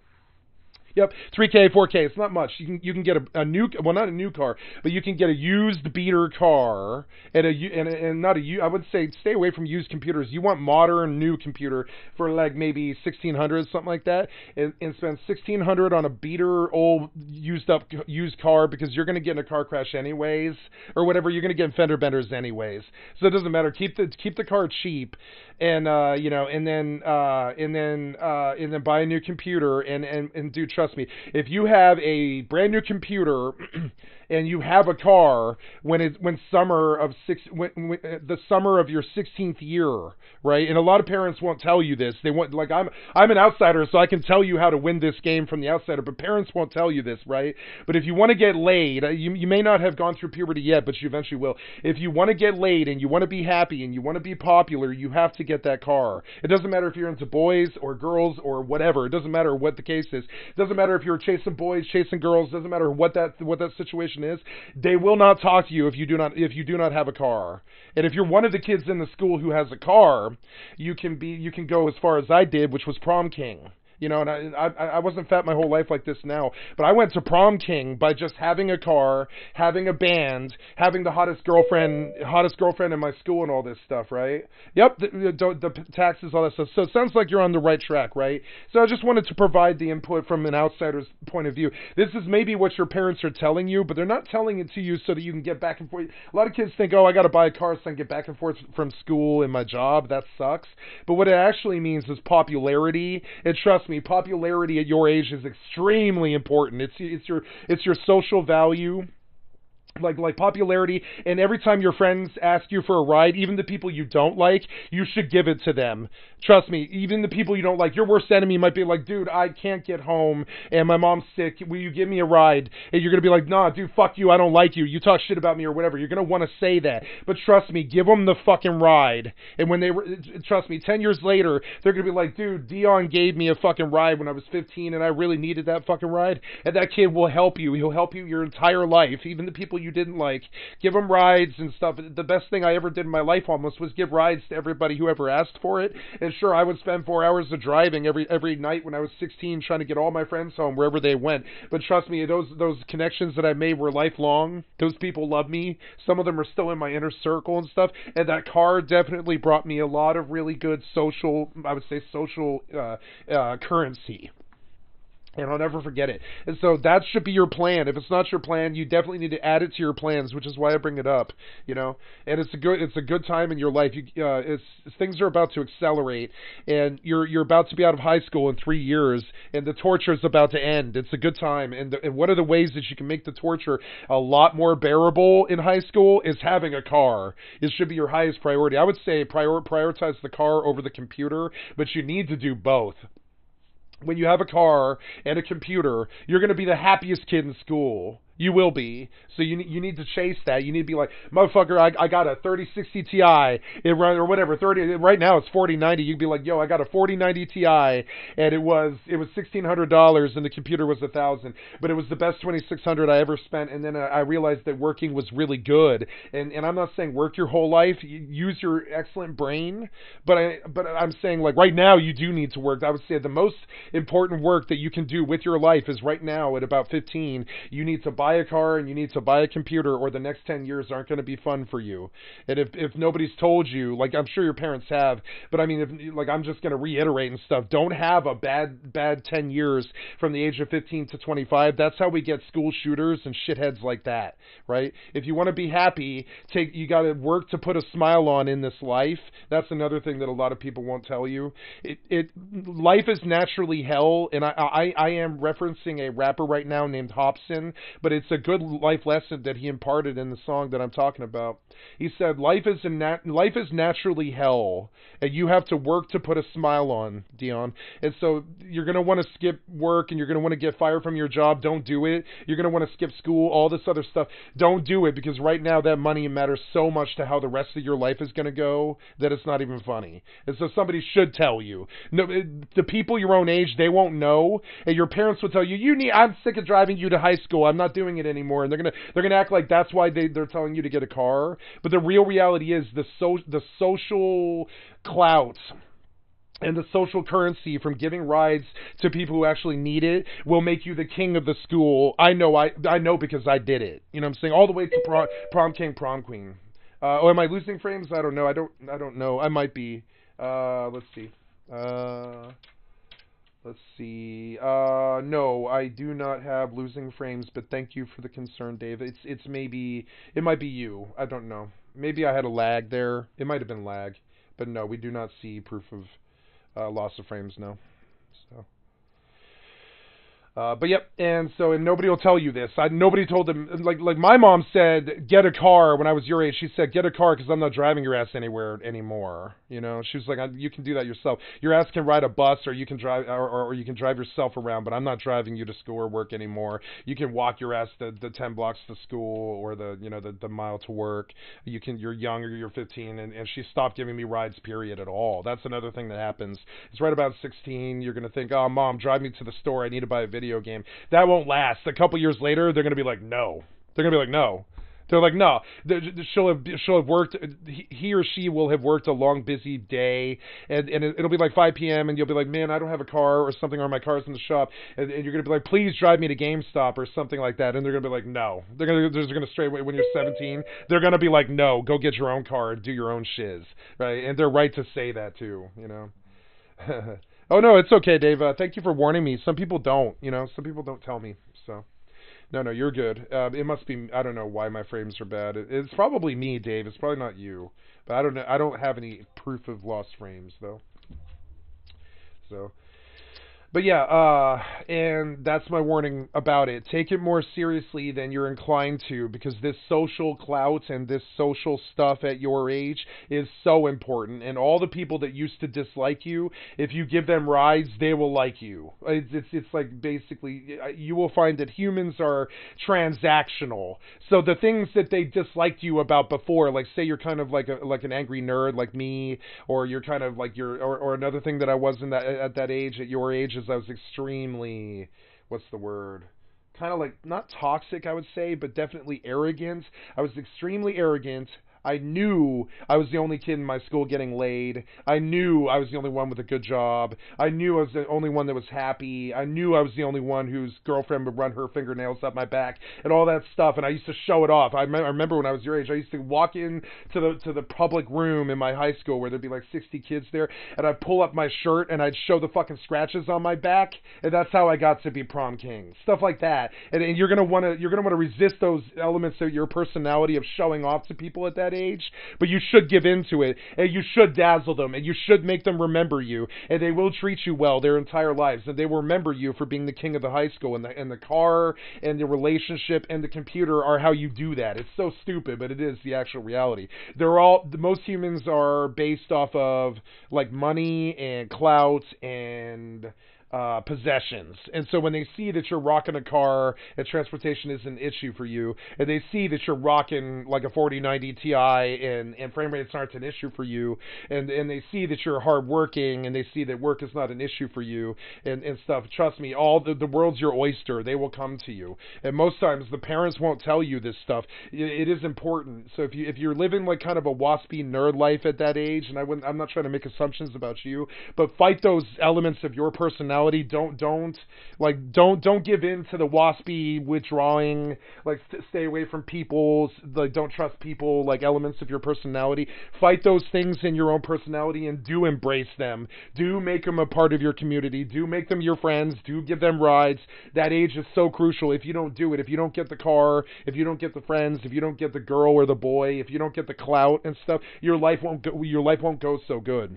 Yep, 3K, 4K. It's not much. You can get a new, well, not a new car, but you can get a used beater car and not a. I would say stay away from used computers. You want modern new computer for like maybe 1,600, something like that, and spend 1,600 on a beater old used car, because you're going to get in a car crash anyways, or whatever. You're going to get in fender benders anyways, so it doesn't matter. Keep the car cheap, and and then buy a new computer and do. Trust me, if you have a brand new computer and you have a car when the summer of your 16th year, right? And a lot of parents won't tell you this. They want, like, I'm an outsider, so I can tell you how to win this game from the outsider, but parents won't tell you this, right? But if you want to get laid, you may not have gone through puberty yet, but you eventually will. If you want to get laid and you want to be happy and you want to be popular, you have to get that car. It doesn't matter if you're into boys or girls or whatever. It doesn't matter what the case is. It doesn't matter if you're chasing boys, chasing girls. It doesn't matter what that situation is. They will not talk to you if you do not have a car. And if you're one of the kids in the school who has a car, you can go as far as I did, which was prom king. You know, and I wasn't fat my whole life like this now, but I went to prom king by just having a car, having a band, having the hottest girlfriend in my school and all this stuff, right? Yep, the taxes, all that stuff. So it sounds like you're on the right track, right? So I just wanted to provide the input from an outsider's point of view. This is maybe what your parents are telling you, but they're not telling it to you so that you can get back and forth. A lot of kids think, oh, I got to buy a car so I can get back and forth from school and my job. That sucks. But what it actually means is popularity. And trust me, popularity at your age is extremely important. It's your social value. Like popularity, and every time your friends ask you for a ride, even the people you don't like, you should give it to them. Trust me, even the people you don't like, your worst enemy might be like, dude, I can't get home, and my mom's sick, will you give me a ride? And you're going to be like, nah, dude, fuck you, I don't like you, you talk shit about me or whatever. You're going to want to say that, but trust me, give them the fucking ride. And when trust me, 10 years later, they're going to be like, dude, Dion gave me a fucking ride when I was 15, and I really needed that fucking ride, and that kid will help you. He'll help you your entire life, even the people you didn't like. Give them rides and stuff. The best thing I ever did in my life almost was give rides to everybody who ever asked for it. And sure, I would spend 4 hours of driving every night when I was 16 trying to get all my friends home wherever they went. But trust me, those connections that I made were lifelong. Those people love me. Some of them are still in my inner circle and stuff. And that car definitely brought me a lot of really good social currency. And I'll never forget it. And so that should be your plan. If it's not your plan, you definitely need to add it to your plans, which is why I bring it up. You know, and it's a good time in your life. Things are about to accelerate, and you're about to be out of high school in 3 years, and the torture is about to end. It's a good time, and what are the ways that you can make the torture a lot more bearable in high school? Is having a car. It should be your highest priority. I would say prioritize the car over the computer, but you need to do both. When you have a car and a computer, you're going to be the happiest kid in school. You will be. So you need to chase that. You need to be like, motherfucker, I got a 3060 Ti, or whatever, 30, right now it's 4090. You'd be like, yo, I got a 4090 Ti, and it was $1,600, and the computer was $1,000, but it was the best 2600 I ever spent, and then I realized that working was really good, and I'm not saying work your whole life, use your excellent brain, but I'm saying, like, right now you do need to work. I would say the most important work that you can do with your life is right now at about 15, you need to buy a car and you need to buy a computer, or the next 10 years aren't going to be fun for you. And if nobody's told you, like, I'm sure your parents have, but I mean, I'm just going to reiterate and stuff, don't have a bad 10 years from the age of 15 to 25. That's how we get school shooters and shitheads like that, right? If you want to be happy, you got to work to put a smile on in this life. That's another thing that a lot of people won't tell you. Life is naturally hell, and I am referencing a rapper right now named Hobson, but it's a good life lesson that he imparted in the song that I'm talking about. He said, life is naturally hell, and you have to work to put a smile on, Dion. And so you're going to want to skip work, and you're going to want to get fired from your job. Don't do it. You're going to want to skip school, all this other stuff. Don't do it, because right now that money matters so much to how the rest of your life is going to go that it's not even funny. And so somebody should tell you. No, the people your own age, they won't know, and your parents will tell you, I'm sick of driving you to high school. I'm not doing it anymore, and they're gonna act like that's why they're telling you to get a car. But the real reality is the social clout and the social currency from giving rides to people who actually need it will make you the king of the school. I know because I did it. You know what I'm saying? All the way to prom king, prom queen. Am I losing frames? I don't know. I don't know. I might be. Let's see. No, I do not have losing frames, but thank you for the concern, Dave. It might be you. I don't know. Maybe I had a lag there. It might have been lag. But no, we do not see proof of loss of frames, no. So But yep, and nobody will tell you this. Nobody told them. Like my mom said, get a car when I was your age. She said, get a car because I'm not driving your ass anywhere anymore. You know, she was like, you can do that yourself. Your ass can ride a bus, or you can drive, or you can drive yourself around. But I'm not driving you to school or work anymore. You can walk your ass the 10 blocks to school, or the mile to work. You're young, or you're 15, and she stopped giving me rides. Period at all. That's another thing that happens. It's right about 16. You're gonna think, oh, mom, drive me to the store. I need to buy a video game. That won't last. A couple years later, they're going to be like, no. They're going to be like, no. They're like, no. She'll have worked. He or she will have worked a long, busy day, and it'll be like 5 p.m. and you'll be like, man, I don't have a car or something, or my car's in the shop, and you're going to be like, please drive me to GameStop or something like that, and they're going to be like, no. They're going to straight away when you're 17. They're going to be like, no, go get your own car and do your own shiz, right? And they're right to say that too, you know. Oh, no, it's okay, Dave. Thank you for warning me. Some people don't, some people don't tell me, so. No, you're good. It must be, I don't know why my frames are bad. It's probably me, Dave. It's probably not you. But I don't know. I don't have any proof of lost frames, though. So. But yeah, and that's my warning about it. Take it more seriously than you're inclined to, because this social clout and this social stuff at your age is so important. And all the people that used to dislike you, if you give them rides, they will like you. It's like basically, you will find that humans are transactional. So the things that they disliked you about before, like say you're kind of like an angry nerd like me, or you're kind of like or another thing that I was at that age, at your age, is I was extremely, what's the word? Kind of like, not toxic, I would say, but definitely arrogant. I was extremely arrogant. I knew I was the only kid in my school getting laid. I knew I was the only one with a good job. I knew I was the only one that was happy. I knew I was the only one whose girlfriend would run her fingernails up my back and all that stuff. And I used to show it off. I remember when I was your age, I used to walk in to the public room in my high school where there'd be like 60 kids there, and I'd pull up my shirt and I'd show the fucking scratches on my back, and that's how I got to be prom king. Stuff like that. And you're gonna want to resist those elements of your personality of showing off to people at that age, but you should give into it, and you should dazzle them, and you should make them remember you, and they will treat you well their entire lives, and they will remember you for being the king of the high school, and the car and the relationship and the computer are how you do that. It's so stupid, but it is the actual reality. Most humans are based off of like money and clout and possessions. And so when they see that you're rocking a car and transportation is an issue for you, and they see that you're rocking like a 4090 Ti and frame rates aren't an issue for you, and they see that you're hardworking, and they see that work is not an issue for you, and stuff, trust me, all the world's your oyster. They will come to you. And most times the parents won't tell you this stuff. It is important. So if you're living like kind of a waspy nerd life at that age, and I'm not trying to make assumptions about you, but fight those elements of your personality. Don't give in to the waspy withdrawing, like stay away from people, like don't trust people, like elements of your personality. Fight those things in your own personality and do embrace them. Do make them a part of your community. Do make them your friends. Do give them rides. That age is so crucial. If you don't do it, if you don't get the car, if you don't get the friends, if you don't get the girl or the boy, if you don't get the clout and stuff, your life won't go so good.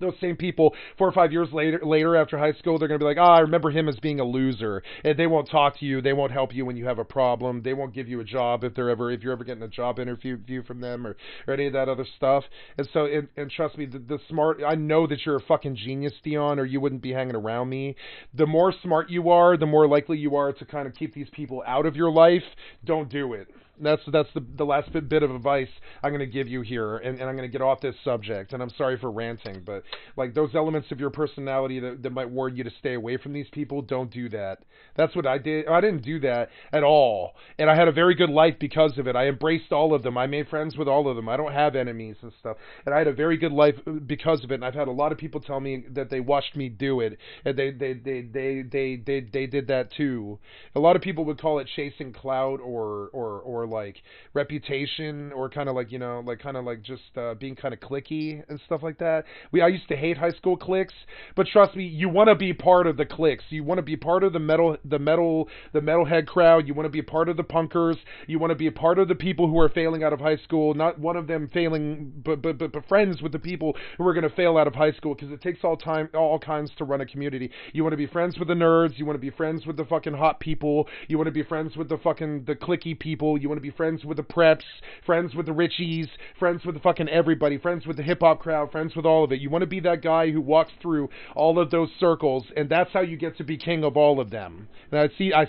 Those same people 4 or 5 years later after high school, they're going to be like, I remember him as being a loser. And they won't talk to you. They won't help you when you have a problem. They won't give you a job if you're ever getting a job interview from them or any of that other stuff. And so, and trust me, the smart, I know that you're a fucking genius, Dion, or you wouldn't be hanging around me. The more smart you are, the more likely you are to kind of keep these people out of your life. Don't do it. That's the last bit of advice I'm going to give you here, and I'm going to get off this subject, and I'm sorry for ranting, but like those elements of your personality that might warn you to stay away from these people, don't do that. That's what I did. I didn't do that at all, and I had a very good life because of it. I embraced all of them. I made friends with all of them. I don't have enemies and stuff, and I had a very good life because of it, and I've had a lot of people tell me that they watched me do it, and they did that too. A lot of people would call it chasing clout or like reputation or kind of like, like kind of like just being kind of cliquey and stuff like that. I used to hate high school cliques, but trust me, you want to be part of the cliques. You want to be part of the metalhead crowd. You want to be a part of the punkers. You want to be a part of the people who are failing out of high school, not one of them failing, but friends with the people who are going to fail out of high school, because it takes all kinds to run a community. You want to be friends with the nerds. You want to be friends with the fucking hot people. You want to be friends with the cliquey people. You want to be friends with the preps, friends with the richies, friends with the fucking everybody, friends with the hip hop crowd, friends with all of it. You want to be that guy who walks through all of those circles, and that's how you get to be king of all of them. And I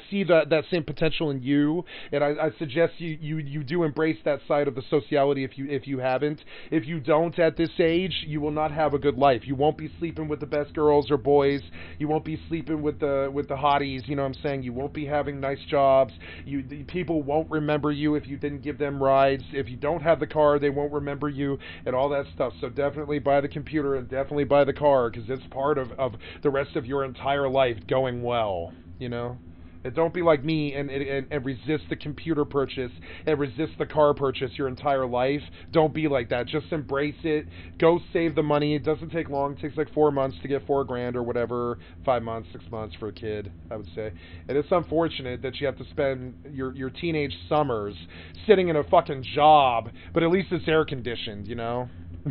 see that same potential in you, and I suggest you do embrace that side of the sociality if you haven't. If you don't at this age, you will not have a good life. You won't be sleeping with the best girls or boys. You won't be sleeping with the hotties. You know what I'm saying? You won't be having nice jobs. People won't remember you if you didn't give them rides. If you don't have the car, they won't remember you and all that stuff. So definitely buy the computer and definitely buy the car, because it's part of the rest of your entire life going well, And don't be like me and resist the computer purchase and resist the car purchase your entire life. Don't be like that. Just embrace it. Go save the money. It doesn't take long. It takes like 4 months to get $4,000 or whatever. 5 months, 6 months for a kid, I would say. And it's unfortunate that you have to spend your teenage summers sitting in a fucking job, but at least it's air conditioned,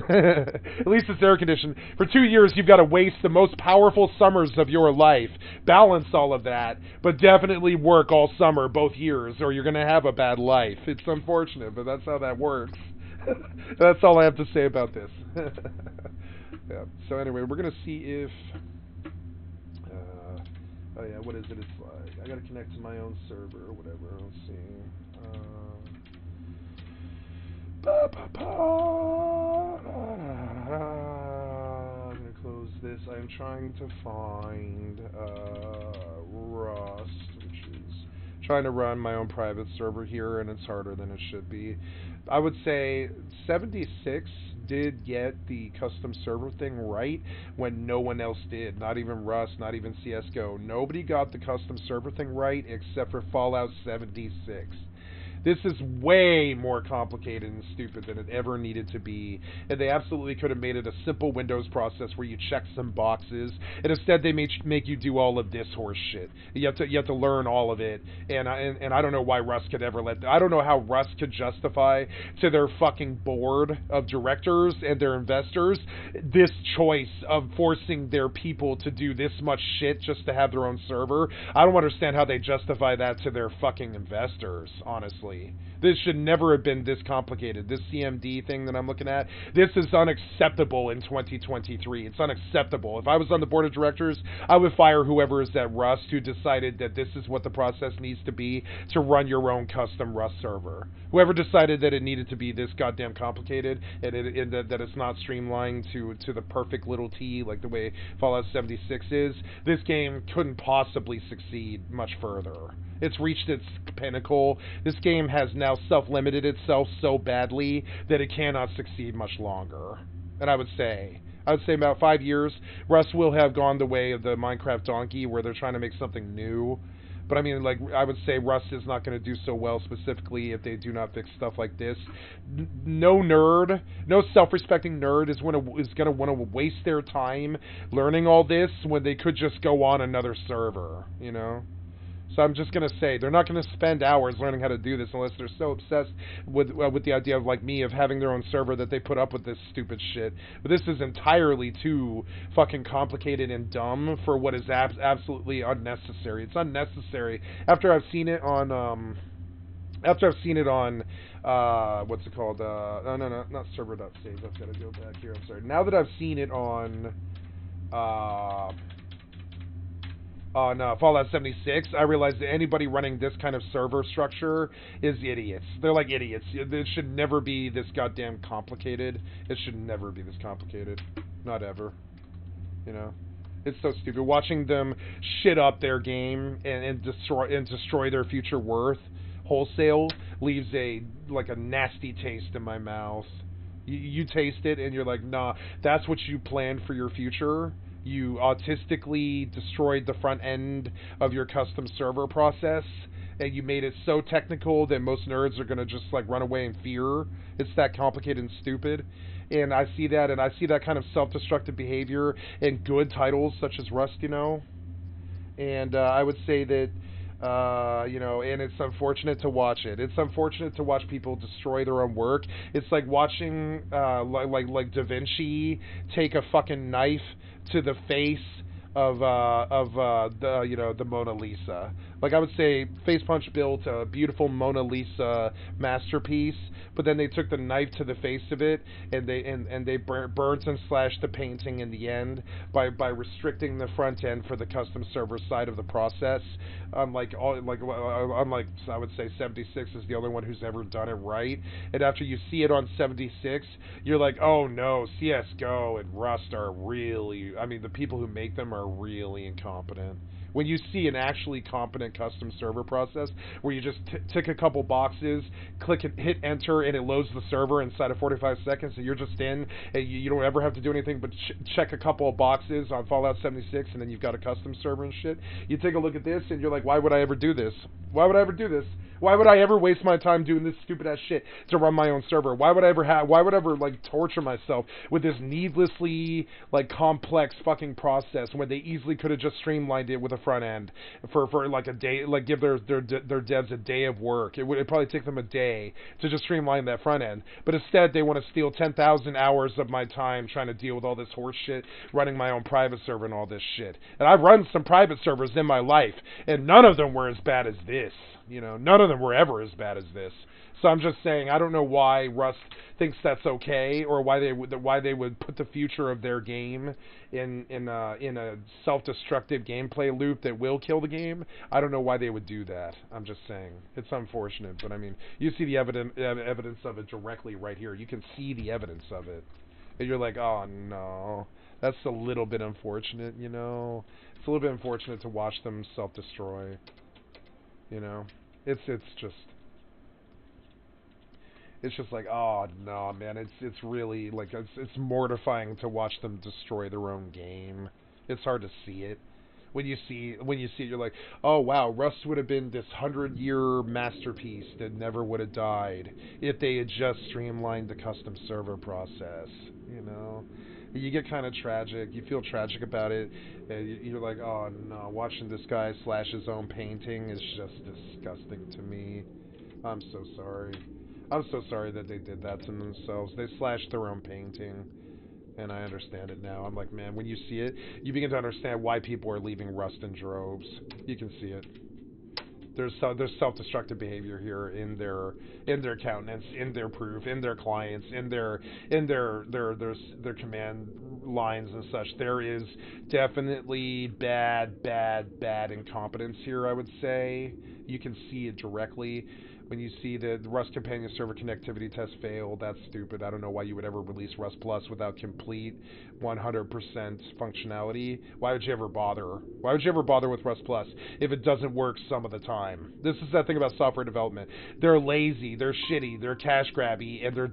At least it's air conditioned. For 2 years, you've got to waste the most powerful summers of your life. Balance all of that, but definitely work all summer, both years, or you're going to have a bad life. It's unfortunate, but that's how that works. That's all I have to say about this. Yeah. So anyway, we're going to see if... oh yeah, what is it? It's like... I got to connect to my own server or whatever. Let's see. I'm going to close this. I'm trying to find Rust, which is trying to run my own private server here, and it's harder than it should be. I would say 76 did get the custom server thing right when no one else did. Not even Rust, not even CSGO. Nobody got the custom server thing right except for Fallout 76. This is way more complicated and stupid than it ever needed to be, and they absolutely could have made it a simple Windows process where you check some boxes, and instead they make you do all of this horse shit. You have to learn all of it, and I don't know why Rust could ever I don't know how Rust could justify to their fucking board of directors and their investors this choice of forcing their people to do this much shit just to have their own server. I don't understand how they justify that to their fucking investors, honestly. This should never have been this complicated. This CMD thing that I'm looking at, this is unacceptable in 2023. It's unacceptable. If I was on the board of directors, I would fire whoever is at Rust who decided that this is what the process needs to be to run your own custom Rust server. Whoever decided that it needed to be this goddamn complicated and that it's not streamlined to the perfect little T like the way Fallout 76 is, this game couldn't possibly succeed much further. It's reached its pinnacle. This game has now self-limited itself so badly that it cannot succeed much longer. And I would say about 5 years, Rust will have gone the way of the Minecraft donkey, where they're trying to make something new. But I mean, like, I would say Rust is not going to do so well specifically if they do not fix stuff like this. No self-respecting nerd is going to want to waste their time learning all this when they could just go on another server, So I'm just going to say, they're not going to spend hours learning how to do this unless they're so obsessed with the idea of, like me, of having their own server that they put up with this stupid shit. But this is entirely too fucking complicated and dumb for what is absolutely unnecessary. It's unnecessary. After I've seen it on, what's it called? No, not server.save. I've got to go back here. I'm sorry. Now that I've seen it on, on Fallout 76, I realized that anybody running this kind of server structure is idiots. They're like idiots. It should never be this goddamn complicated. It should never be this complicated. Not ever. It's so stupid. Watching them shit up their game and destroy their future worth wholesale leaves a nasty taste in my mouth. You taste it and you're like, nah, that's what you planned for your future? You autistically destroyed the front end of your custom server process, and you made it so technical that most nerds are gonna just like run away in fear. It's that complicated and stupid. And I see that, and I see that kind of self-destructive behavior in good titles such as Rust, you know. And I would say that, you know, and it's unfortunate to watch it. It's unfortunate to watch people destroy their own work. It's like watching, like Da Vinci take a fucking knife to the face of the, you know, the Mona Lisa. Like, I would say Face Punch built a beautiful Mona Lisa masterpiece, but then they took the knife to the face of it, and they burnt and slashed the painting in the end by restricting the front end for the custom server side of the process. Unlike I would say 76 is the only one who's ever done it right. And after you see it on 76, you're like, oh no, CS:GO and Rust are really, I mean, the people who make them are really incompetent. When you see an actually competent custom server process where you just tick a couple boxes, click and hit enter, and it loads the server inside of 45 seconds, and you're just in, and you don't ever have to do anything but check a couple of boxes on Fallout 76, and then you've got a custom server and shit. You take a look at this, and you're like, why would I ever do this? Why would I ever do this? Why would I ever waste my time doing this stupid ass shit to run my own server? Why would I ever like torture myself with this needlessly like complex fucking process when they easily could have just streamlined it with a front end for like a day, like give their devs a day of work. It'd probably take them a day to just streamline that front end. But instead they want to steal 10,000 hours of my time trying to deal with all this horse shit, running my own private server and all this shit. And I've run some private servers in my life, and none of them were as bad as this. You know, none of them were ever as bad as this. So I'm just saying, I don't know why Rust thinks that's okay, or why they would put the future of their game in a self-destructive gameplay loop that will kill the game. I don't know why they would do that. I'm just saying, it's unfortunate, but I mean, you see the evidence of it directly right here. You can see the evidence of it, and you're like, oh no, that's a little bit unfortunate. You know, it's a little bit unfortunate to watch them self-destroy. You know, it's just like, oh no, man, it's really like it's mortifying to watch them destroy their own game. It's hard to see it. When you see it, you're like, oh wow, Rust would have been this 100-year masterpiece that never would have died if they had just streamlined the custom server process. You know, you get kind of tragic. You feel tragic about it. You're like, oh no, watching this guy slash his own painting is just disgusting to me. I'm so sorry. I'm so sorry that they did that to themselves. They slashed their own painting, and I understand it now. I'm like, man, when you see it, you begin to understand why people are leaving Rust in droves. You can see it. There's self-destructive behavior here in their countenance, in their proof, in their clients, in their command lines and such. There is definitely bad incompetence here, I would say. You can see it directly. When you see the Rust Companion server connectivity test failed, that's stupid. I don't know why you would ever release Rust Plus without complete 100% functionality. Why would you ever bother? Why would you ever bother with Rust Plus if it doesn't work some of the time? This is that thing about software development. They're lazy, they're shitty, they're cash grabby, and they'll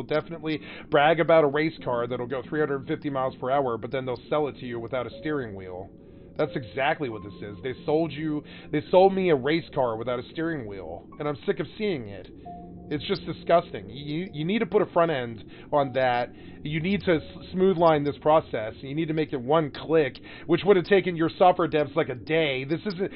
definitely brag about a race car that'll go 350 miles per hour, but then they'll sell it to you without a steering wheel. That's exactly what this is. They sold me a race car without a steering wheel, and I'm sick of seeing it. It's just disgusting. You need to put a front end on that. You need to smooth line this process. You need to make it one click, which would have taken your software devs like a day. This isn't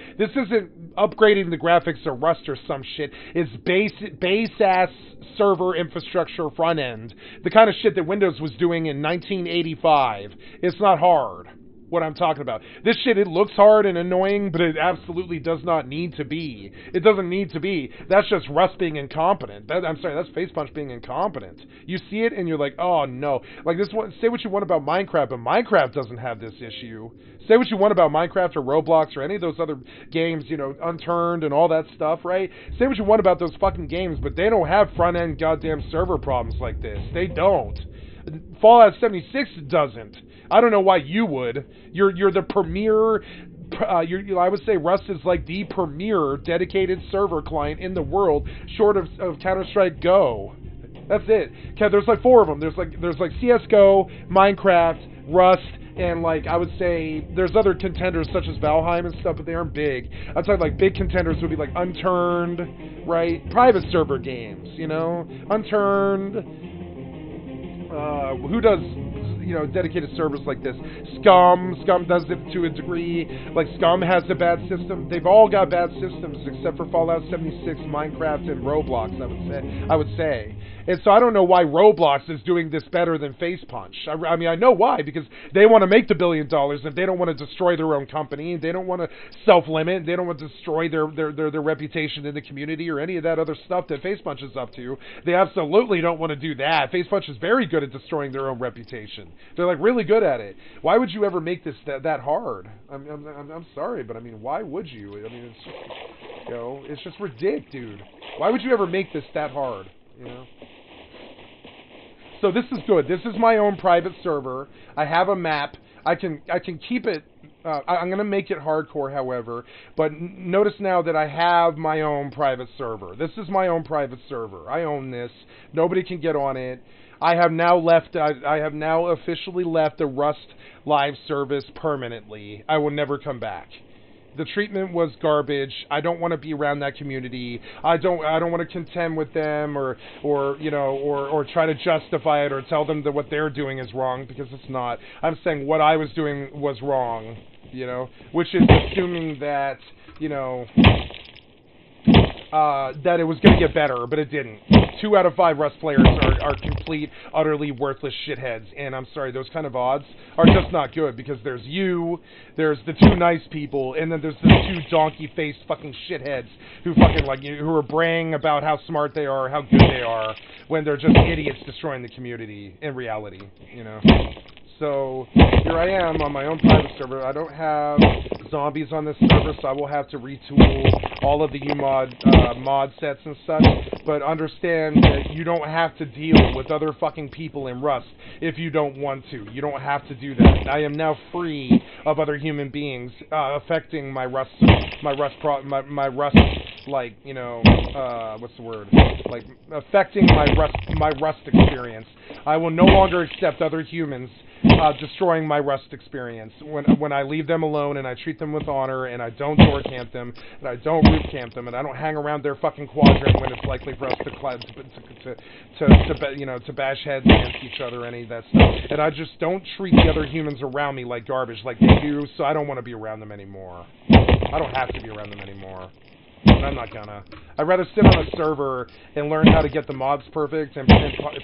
upgrading the graphics or Rust or some shit. It's base ass server infrastructure front end. The kind of shit that Windows was doing in 1985. It's not hard. What I'm talking about. This shit, it looks hard and annoying, but it absolutely does not need to be. It doesn't need to be. That's just Rust being incompetent. I'm sorry, that's Face Punch being incompetent. You see it and you're like, oh no. Like this one, say what you want about Minecraft, but Minecraft doesn't have this issue. Say what you want about Minecraft or Roblox or any of those other games, you know, Unturned and all that stuff, right? Say what you want about those fucking games, but they don't have front-end goddamn server problems like this. They don't. Fallout 76 doesn't. I don't know why you would. You're the premier. I would say Rust is like the premier dedicated server client in the world, short of Counter-Strike Go. That's it. Okay, there's like 4 of them. There's like CS:GO, Minecraft, Rust, and like I would say there's other contenders such as Valheim and stuff, but they aren't big. I'm talking like big contenders would be like Unturned, right? Private server games, you know, Unturned. Who does, you know, dedicated servers like this? Scum does it to a degree. Like Scum has a bad system. They've all got bad systems except for Fallout 76, Minecraft, and Roblox. I would say. And so I don't know why Roblox is doing this better than Facepunch. I mean, I know why, because they want to make the $1 billion, and they don't want to destroy their own company. They don't want to self-limit. They don't want to destroy their reputation in the community or any of that other stuff that Facepunch is up to. They absolutely don't want to do that. Facepunch is very good at destroying their own reputation. They're like really good at it. Why would you ever make this that hard? I'm sorry, but I mean, why would you? I mean, it's just, you know, it's just ridiculous, dude. Why would you ever make this that hard? You know. So this is good. This is my own private server. I have a map. I can keep it. I'm going to make it hardcore, however. But notice now that I have my own private server. This is my own private server. I own this. Nobody can get on it. I have now left. I have now officially left the Rust live service permanently. I will never come back. The treatment was garbage. I don't want to be around that community. I don't want to contend with them or you know or try to justify it or tell them that what they're doing is wrong, because it's not. I'm saying what I was doing was wrong, you know, which is assuming that, you know, that it was going to get better, but it didn't. 2 out of 5 Rust players are complete, utterly worthless shitheads, and I'm sorry, those kind of odds are just not good, because there's you, there's the 2 nice people, and then there's the 2 donkey-faced fucking shitheads who fucking, like, who are braying about how smart they are, how good they are, when they're just idiots destroying the community in reality, you know. So here I am on my own private server. I don't have zombies on this server, so I will have to retool all of the UMod mod sets and such. But understand that you don't have to deal with other fucking people in Rust if you don't want to. You don't have to do that. I am now free of other human beings affecting my Rust, my Rust, like, you know, what's the word? Like affecting my Rust experience. I will no longer accept other humans destroying my Rust experience. When I leave them alone and I treat them with honor and I don't door camp them and I don't root camp them and I don't hang around their fucking quadrant when it's likely for us to bash heads against each other or any of that stuff. And I just don't treat the other humans around me like garbage like they do, so I don't want to be around them anymore. I don't have to be around them anymore. But I'm not gonna. I'd rather sit on a server and learn how to get the mods perfect and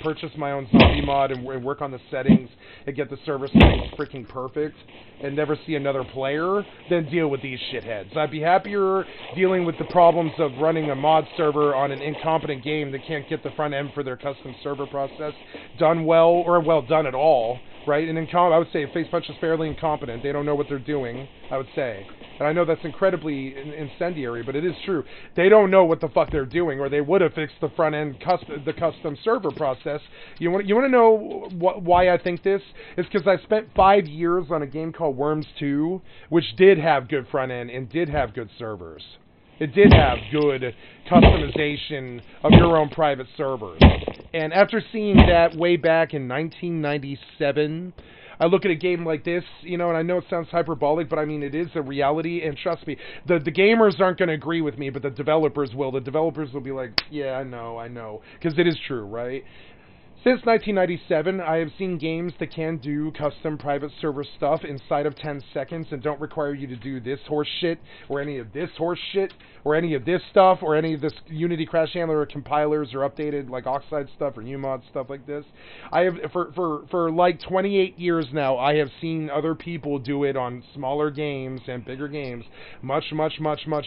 purchase my own zombie mod and work on the settings and get the server settings freaking perfect and never see another player than deal with these shitheads. I'd be happier dealing with the problems of running a mod server on an incompetent game that can't get the front end for their custom server process done well or well done at all, right? And I would say Facepunch is fairly incompetent. They don't know what they're doing, I would say. And I know that's incredibly incendiary, but it is true. They don't know what the fuck they're doing, or they would have fixed the front end, the custom server process. You want to know why I think this? It's because I spent 5 years on a game called Worms 2, which did have good front end and did have good servers. It did have good customization of your own private servers. And after seeing that way back in 1997, I look at a game like this, you know, and I know it sounds hyperbolic, but I mean, it is a reality, and trust me, the gamers aren't going to agree with me, but the developers will. The developers will be like, yeah, I know, because it is true, right? Since 1997, I have seen games that can do custom private server stuff inside of 10 seconds and don't require you to do this horse shit, or any of this horse shit, or any of this stuff, or any of this Unity Crash Handler or compilers or updated like Oxide stuff or UMod stuff like this. I have, for like 28 years now, I have seen other people do it on smaller games and bigger games much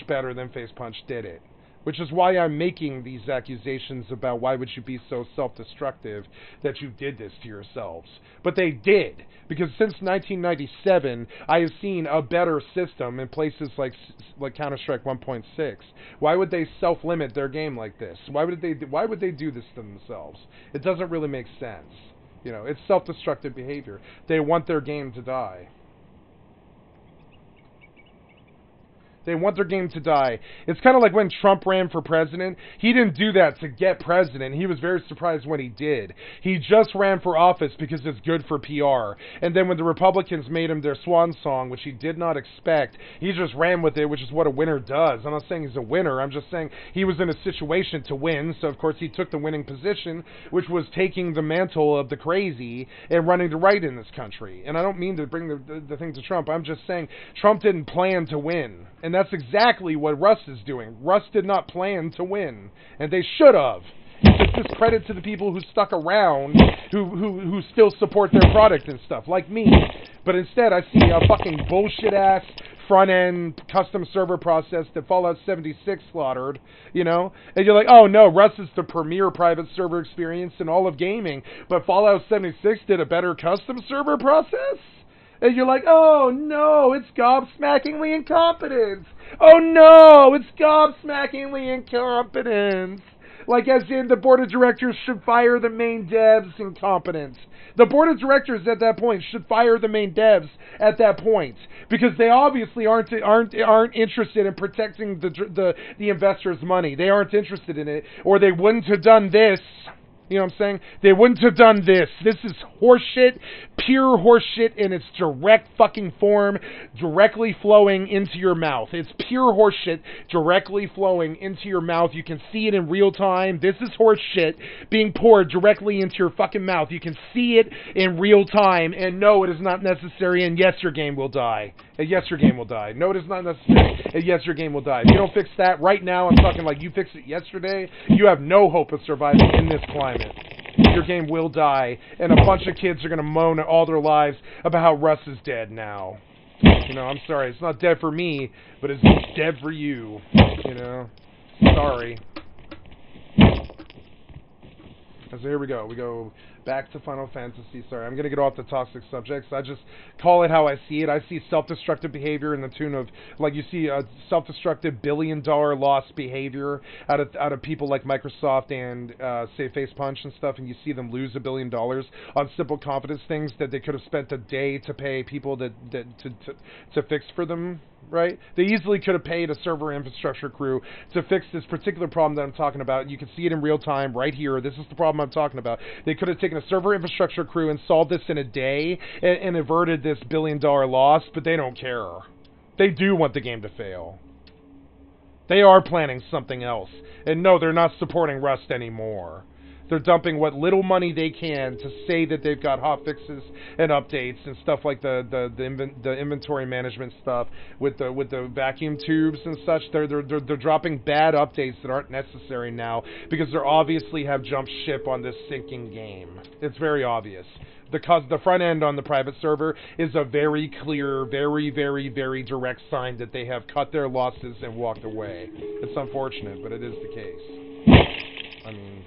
better than Facepunch did it. Which is why I'm making these accusations about why would you be so self-destructive that you did this to yourselves. But they did, because since 1997, I have seen a better system in places like Counter-Strike 1.6. Why would they self-limit their game like this? Why would they do this to themselves? It doesn't really make sense. You know, it's self-destructive behavior. They want their game to die. They want their game to die. It's kind of like when Trump ran for president. He didn't do that to get president. He was very surprised when he did. He just ran for office because it's good for PR. And then when the Republicans made him their swan song, which he did not expect, he just ran with it, which is what a winner does. I'm not saying he's a winner. I'm just saying he was in a situation to win. So, of course, he took the winning position, which was taking the mantle of the crazy and running the right in this country. And I don't mean to bring the thing to Trump. I'm just saying Trump didn't plan to win. And that's exactly what Russ is doing. Russ did not plan to win, and they should have. It's a discredit to the people who stuck around, who still support their product and stuff, like me. But instead, I see a fucking bullshit-ass front-end custom server process that Fallout 76 slaughtered, you know? And you're like, oh no, Russ is the premier private server experience in all of gaming, but Fallout 76 did a better custom server process? And you're like, oh no, it's gobsmackingly incompetence. Oh no, it's gobsmackingly incompetence. Like as in the board of directors should fire the main devs incompetence. The board of directors at that point should fire the main devs at that point because they obviously aren't interested in protecting the investors' money. They aren't interested in it, or they wouldn't have done this. You know what I'm saying? They wouldn't have done this. This is horseshit, pure horseshit in its direct fucking form, directly flowing into your mouth. It's pure horseshit directly flowing into your mouth. You can see it in real time. This is horseshit being poured directly into your fucking mouth. You can see it in real time, and no, it is not necessary, and yes, your game will die. And yes, your game will die. No, it is not necessary, and yes, your game will die. If you don't fix that right now, I'm talking like you fixed it yesterday, you have no hope of surviving in this climate. Your game will die, and a bunch of kids are going to moan all their lives about how Russ is dead now. You know, I'm sorry, it's not dead for me, but it's dead for you. You know, sorry. So here we go. We go back to Final Fantasy. Sorry, I'm going to get off the toxic subjects. I just call it how I see it. I see self-destructive behavior in the tune of, like you see a self-destructive billion-dollar loss behavior out of people like Microsoft and, say, Face Punch and stuff, and you see them lose $1 billion on simple confidence things that they could have spent a day to pay people to fix for them. Right? They easily could have paid a server infrastructure crew to fix this particular problem that I'm talking about. You can see it in real time right here. This is the problem I'm talking about. They could have taken a server infrastructure crew and solved this in a day and averted this $1 billion loss, but they don't care. They do want the game to fail. They are planning something else. And no, they're not supporting Rust anymore. They're dumping what little money they can to say that they've got hotfixes and updates and stuff like the inventory management stuff with the vacuum tubes and such. They're dropping bad updates that aren't necessary now because they obviously have jumped ship on this sinking game. It's very obvious. Because the front end on the private server is a very clear, very, very, very direct sign that they have cut their losses and walked away. It's unfortunate, but it is the case. I mean,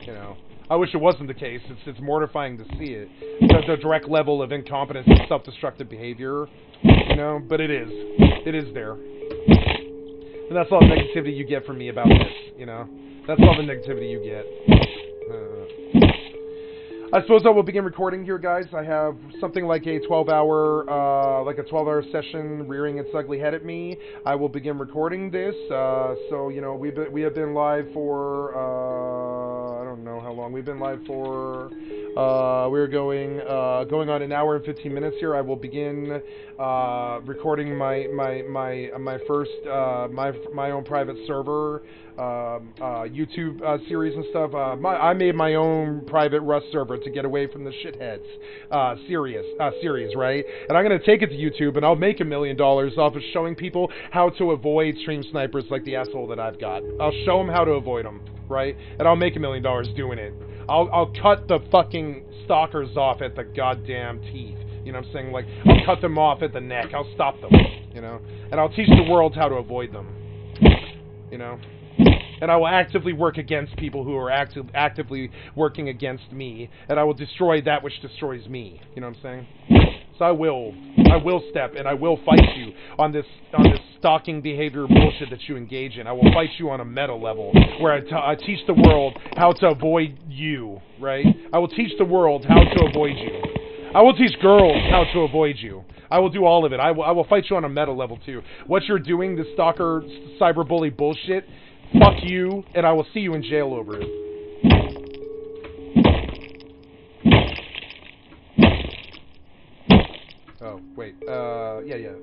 you know, I wish it wasn't the case. It's mortifying to see it. The direct level of incompetence and self-destructive behavior, you know, but it is. It is there. And that's all the negativity you get from me about this, you know. That's all the negativity you get. I suppose I will begin recording here, guys. I have something like a 12-hour session rearing its ugly head at me. I will begin recording this. So you know, we have been live for I don't know how long we've been live for. We're going on an hour and 15 minutes here. I will begin recording my first my own private server. YouTube series and stuff. I made my own private Rust server to get away from the shitheads series, right? And I'm going to take it to YouTube, and I'll make $1 million off of showing people how to avoid stream snipers like the asshole that I've got. I'll show them how to avoid them, right? And I'll make $1 million doing it. I'll cut the fucking stalkers off at the goddamn teeth. You know what I'm saying? Like, I'll cut them off at the neck. I'll stop them, you know? And I'll teach the world how to avoid them, you know? And I will actively work against people who are actively working against me, and I will destroy that which destroys me. You know what I'm saying? So I will step and I will fight you on this stalking behavior bullshit that you engage in. I will fight you on a meta level where I teach the world how to avoid you, right? I will teach the world how to avoid you. I will teach girls how to avoid you. I will do all of it. I will fight you on a meta level too. What you're doing, this stalker cyberbully bullshit, fuck you, and I will see you in jail over it. Oh, wait. Yeah.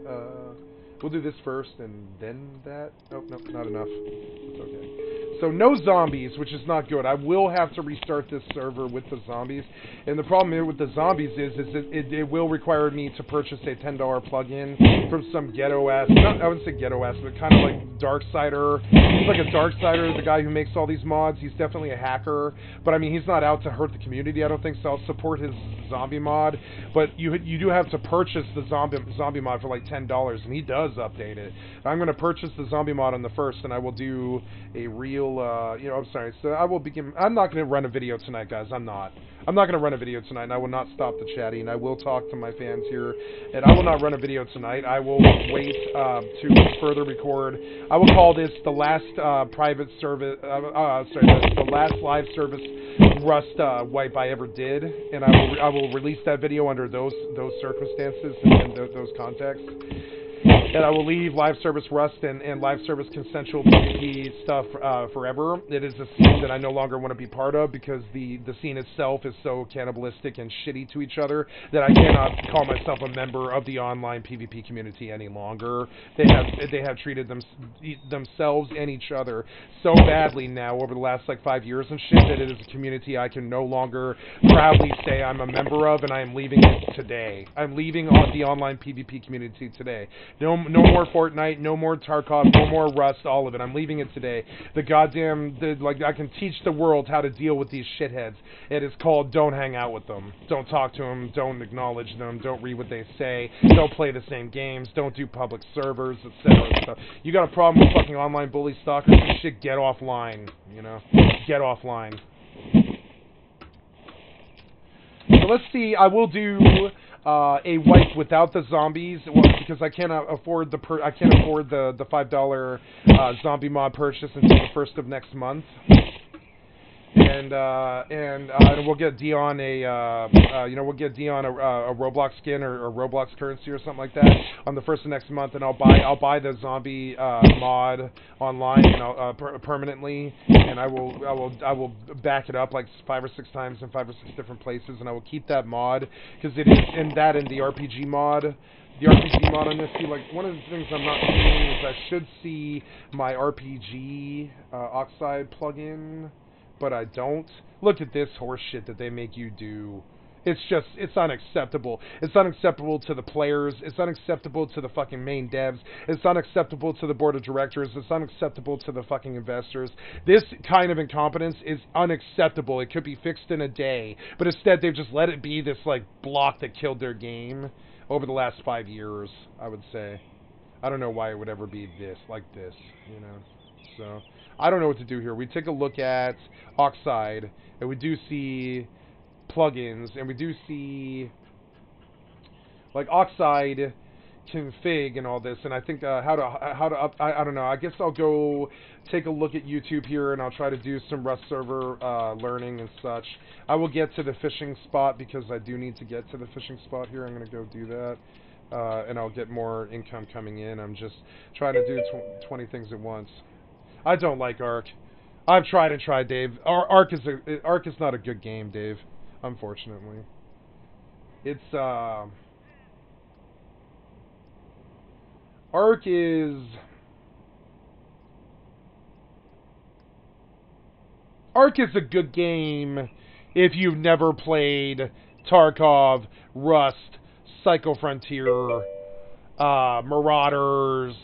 We'll do this first and then that. Oh, no, not enough. It's okay. So no zombies, which is not good. I will have to restart this server with the zombies. And the problem here with the zombies is it will require me to purchase a $10 plugin from some ghetto-ass, I wouldn't say ghetto-ass, but kind of like Darksider. He's like a Darksider, the guy who makes all these mods. He's definitely a hacker. But I mean, he's not out to hurt the community, I don't think, so I'll support his zombie mod. But you do have to purchase the zombie mod for like $10, and he does update it. I'm going to purchase the zombie mod on the 1st, and I will do a real, I'm sorry, so I will begin, I'm not going to run a video tonight, guys, I'm not going to run a video tonight, and I will not stop the chatting. I will talk to my fans here, and I will not run a video tonight. I will wait to further record. I will call this the last private service, the last live service Rust wipe I ever did, and I will release that video under those circumstances and those contexts. And I will leave live service Rust and live service consensual PvP stuff forever. It is a scene that I no longer want to be part of because the scene itself is so cannibalistic and shitty to each other that I cannot call myself a member of the online PvP community any longer. They have treated themselves and each other so badly now over the last like 5 years and shit that it is a community I can no longer proudly say I'm a member of, and I am leaving it today. I'm leaving the online PvP community today. No more Fortnite, no more Tarkov, no more Rust, all of it. I'm leaving it today. I can teach the world how to deal with these shitheads. It is called don't hang out with them. Don't talk to them. Don't acknowledge them. Don't read what they say. Don't play the same games. Don't do public servers, etc. You got a problem with fucking online bully stalkers and shit, get offline, Get offline. So let's see, I will do a wipe without the zombies, because I cannot afford the $5 zombie mod purchase until the 1st of next month. And we'll get Dion a Roblox skin or Roblox currency or something like that on the 1st of next month, and I'll buy the zombie mod online and permanently, and I will back it up like 5 or 6 times in 5 or 6 different places, and I will keep that mod because it is in the RPG mod. The RPG mod on this, one of the things I'm not seeing is I should see my RPG Oxide plugin, but I don't. Look at this horse shit that they make you do. It's unacceptable. It's unacceptable to the players. It's unacceptable to the fucking main devs. It's unacceptable to the board of directors. It's unacceptable to the fucking investors. This kind of incompetence is unacceptable. It could be fixed in a day, but instead they've just let it be this, block that killed their game over the last 5 years, I would say. I don't know why it would ever be like this, So, I don't know what to do here. We take a look at Oxide, and we do see plugins, and we do see Oxide config and all this, and I think I don't know. I guess I'll go take a look at YouTube here, and I'll try to do some Rust server learning and such. I will get to the fishing spot because I do need to get to the fishing spot here. I'm going to go do that. And I'll get more income coming in. I'm just trying to do 20 things at once. I don't like Ark. I've tried and tried, Dave. Ark is not a good game, Dave. Unfortunately, it's Ark is a good game if you've never played Tarkov, Rust, Psycho Frontier, Marauders,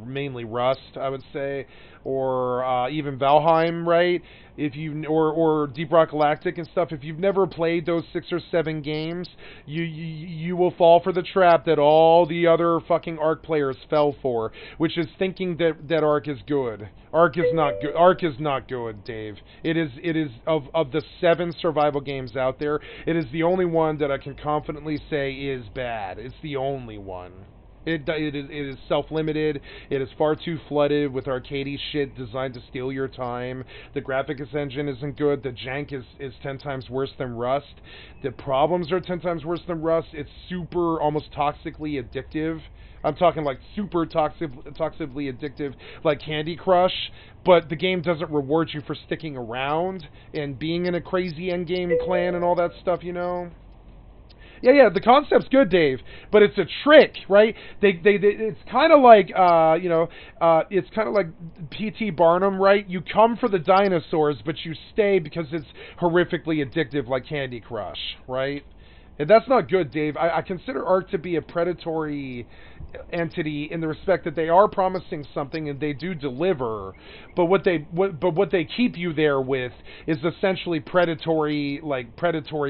mainly Rust, I would say, or even Valheim, right? If you or Deep Rock Galactic and stuff, if you've never played those 6 or 7 games, you will fall for the trap that all the other fucking Ark players fell for, which is thinking that Ark is good. Ark is not good. Ark is not good, Dave. It is of the 7 survival games out there, it is the only one that I can confidently say is bad. It's the only one. It is self-limited. It is far too flooded with arcadey shit designed to steal your time. The graphics engine isn't good. The jank is 10 times worse than Rust. The problems are 10 times worse than Rust. It's super, almost toxically addictive. I'm talking like super toxically addictive, like Candy Crush, but the game doesn't reward you for sticking around and being in a crazy endgame clan and all that stuff, you know? Yeah, the concept's good, Dave, but it's a trick, right? It's kind of like, it's kind of like P.T. Barnum, right? You come for the dinosaurs, but you stay because it's horrifically addictive, like Candy Crush, right? And that's not good, Dave. I consider Ark to be a predatory entity in the respect that they are promising something and they do deliver, but what they keep you there with is essentially predatory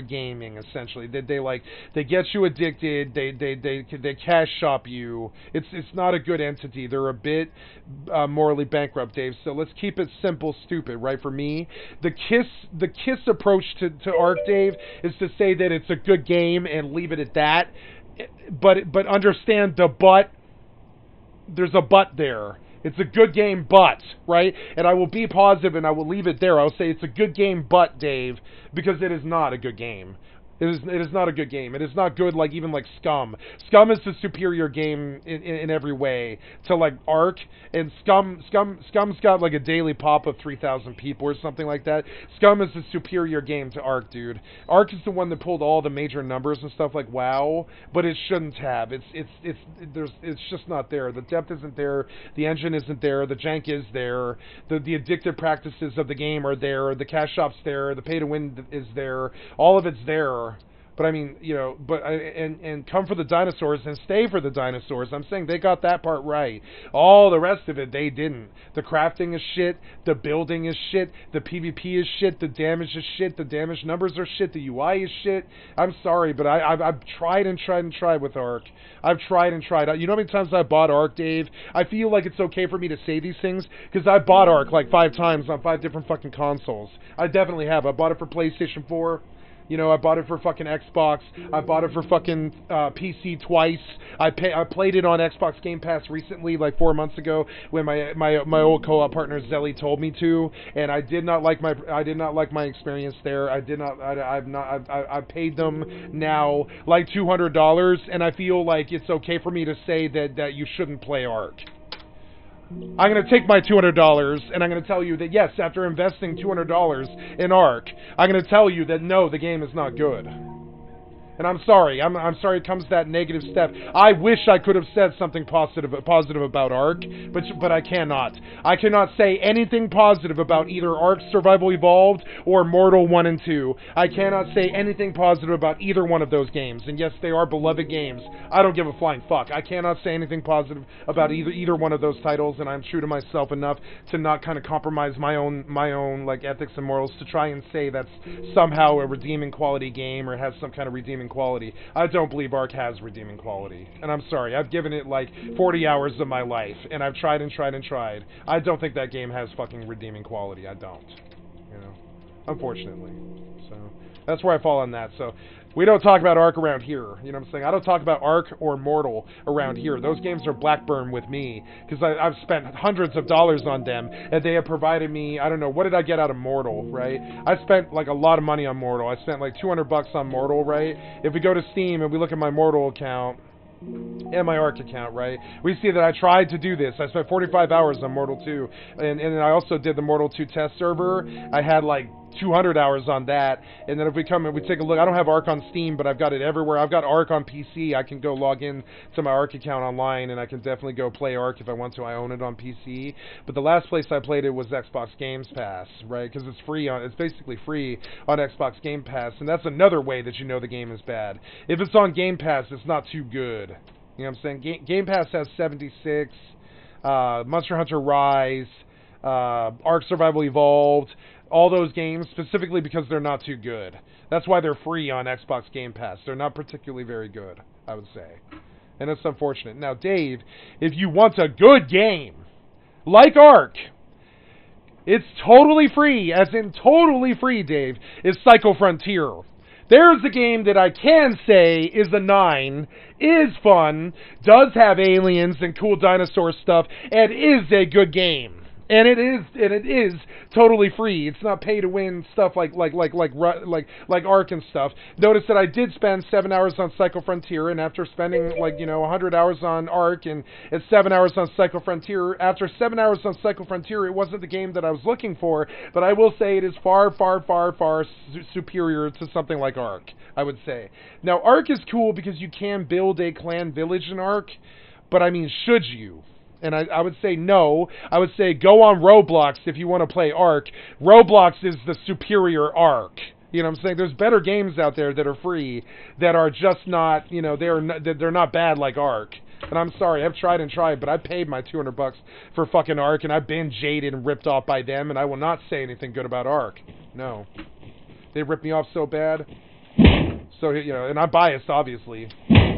gaming. Essentially, they get you addicted. They cash shop you. It's not a good entity. They're a bit morally bankrupt, Dave. So let's keep it simple, stupid, right? For me, the KISS approach to Ark, Dave, is to say that it's a good game and leave it at that. But understand the but. There's a but there. It's a good game, but, right? And I will be positive and I will leave it there. I'll say it's a good game, but, Dave, because it is not a good game. It is not a good game. It is not good like even like Scum. Scum is the superior game in every way to like Ark, and Scum's got like a daily pop of 3,000 people or something like that. Scum is the superior game to Ark, dude. Ark is the one that pulled all the major numbers and stuff like WoW, but it shouldn't have. It's just not there. The depth isn't there. The engine isn't there. The jank is there. The addictive practices of the game are there. The cash shop's there. The pay to win is there. All of it's there. But I mean, and come for the dinosaurs and stay for the dinosaurs. I'm saying they got that part right. All the rest of it, they didn't. The crafting is shit. The building is shit. The PvP is shit. The damage is shit. The damage numbers are shit. The UI is shit. I'm sorry, but I've tried and tried and tried with Ark. I've tried and tried. You know how many times I bought Ark, Dave? I feel like it's okay for me to say these things because I bought Ark like 5 times on 5 different fucking consoles. I definitely have. I bought it for PlayStation 4. I bought it for fucking Xbox. I bought it for fucking PC twice. I played it on Xbox Game Pass recently, like 4 months ago, when my old co-op partner Zelly told me to, and I did not like my experience there. I've paid them now like $200, and I feel like it's okay for me to say that you shouldn't play Ark. I'm going to take my $200 and I'm going to tell you that yes, after investing $200 in Ark, I'm going to tell you that no, the game is not good. And I'm sorry. I'm sorry it comes to that negative step. I wish I could have said something positive about Ark, but I cannot. I cannot say anything positive about either Ark Survival Evolved or Mortal 1 and 2. I cannot say anything positive about either one of those games. And yes, they are beloved games. I don't give a flying fuck. I cannot say anything positive about either one of those titles, and I'm true to myself enough to not kind of compromise my own like ethics and morals to try and say that's somehow a redeeming quality game or has some kind of redeeming quality. I don't believe Ark has redeeming quality. And I'm sorry, I've given it like 40 hours of my life, and I've tried and tried and tried. I don't think that game has fucking redeeming quality. I don't. Unfortunately. So, that's where I fall on that. So, we don't talk about Ark around here. You know what I'm saying? I don't talk about Ark or Mortal around here. Those games are Blackburn with me, because I've spent hundreds of dollars on them, and they have provided me, I don't know, what did I get out of Mortal, right? I spent like a lot of money on Mortal. I spent like $200 on Mortal, right? If we go to Steam and we look at my Mortal account, and my Ark account, right? We see that I tried to do this. I spent 45 hours on Mortal 2, and I also did the Mortal 2 test server. I had like 200 hours on that, and then if we come and we take a look, I don't have Ark on Steam, but I've got it everywhere. I've got Ark on PC. I can go log in to my Ark account online, and I can definitely go play Ark if I want to. I own it on PC, but the last place I played it was Xbox Game Pass, right? Because it's basically free on Xbox Game Pass, and that's another way that you know the game is bad. If it's on Game Pass, it's not too good. You know what I'm saying? Game Pass has 76, Monster Hunter Rise, Ark Survival Evolved, all those games, specifically because they're not too good. That's why they're free on Xbox Game Pass. They're not particularly very good, I would say. And it's unfortunate. Now, Dave, if you want a good game, like Ark, it's totally free, as in totally free, Dave, is Psycho Frontier. There's a game that I can say is a 9, is fun, does have aliens and cool dinosaur stuff, and is a good game. And it is totally free. It's not pay to win stuff like Ark and stuff. Notice that I did spend 7 hours on Psycho Frontier, and after spending 100 hours on Ark and 7 hours on Psycho Frontier, after 7 hours on Psycho Frontier, it wasn't the game that I was looking for. But I will say it is far, far, far, far superior to something like Ark, I would say. Now Ark is cool because you can build a clan village in Ark, but I mean, should you? And I would say no. I would say go on Roblox if you want to play Ark. Roblox is the superior Ark. You know what I'm saying? There's better games out there that are free that are just not, they're not bad like Ark. And I'm sorry, I've tried and tried, but I paid my $200 for fucking Ark, and I've been jaded and ripped off by them, and I will not say anything good about Ark. No. They ripped me off so bad. So, and I'm biased, obviously.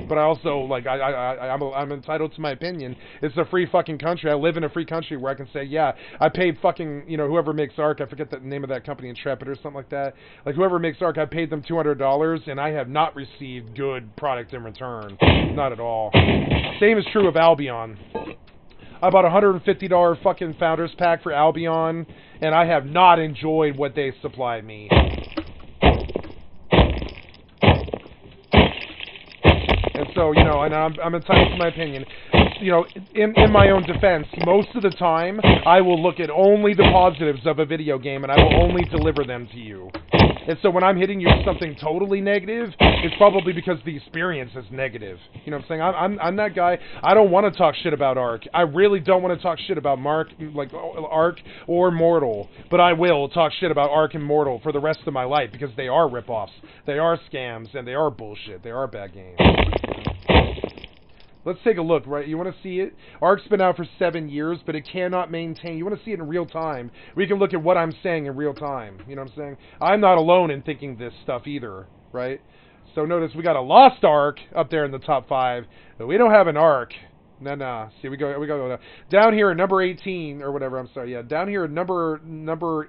But I also, I'm entitled to my opinion. It's a free fucking country. I live in a free country where I can say, yeah, I paid fucking, whoever makes Ark, I forget the name of that company, Intrepid or something like that. Like, whoever makes Ark, I paid them $200, and I have not received good product in return. Not at all. Same is true of Albion. I bought a $150 fucking Founders Pack for Albion, and I have not enjoyed what they supplied me. And so, and I'm entitled to my opinion. In my own defense, most of the time, I will look at only the positives of a video game, and I will only deliver them to you. And so when I'm hitting you with something totally negative, it's probably because the experience is negative. You know what I'm saying? I'm that guy. I don't want to talk shit about Ark. I really don't want to talk shit about Ark or Mortal. But I will talk shit about Ark and Mortal for the rest of my life because they are ripoffs. They are scams, and they are bullshit. They are bad games. Let's take a look, right? You want to see it? Ark's been out for 7 years, but it cannot maintain. You want to see it in real time. We can look at what I'm saying in real time. You know what I'm saying? I'm not alone in thinking this stuff either, right? So notice we got a Lost Ark up there in the top 5, but we don't have an Ark. No. See, we go down here at number 18 or whatever. I'm sorry. Yeah, down here at number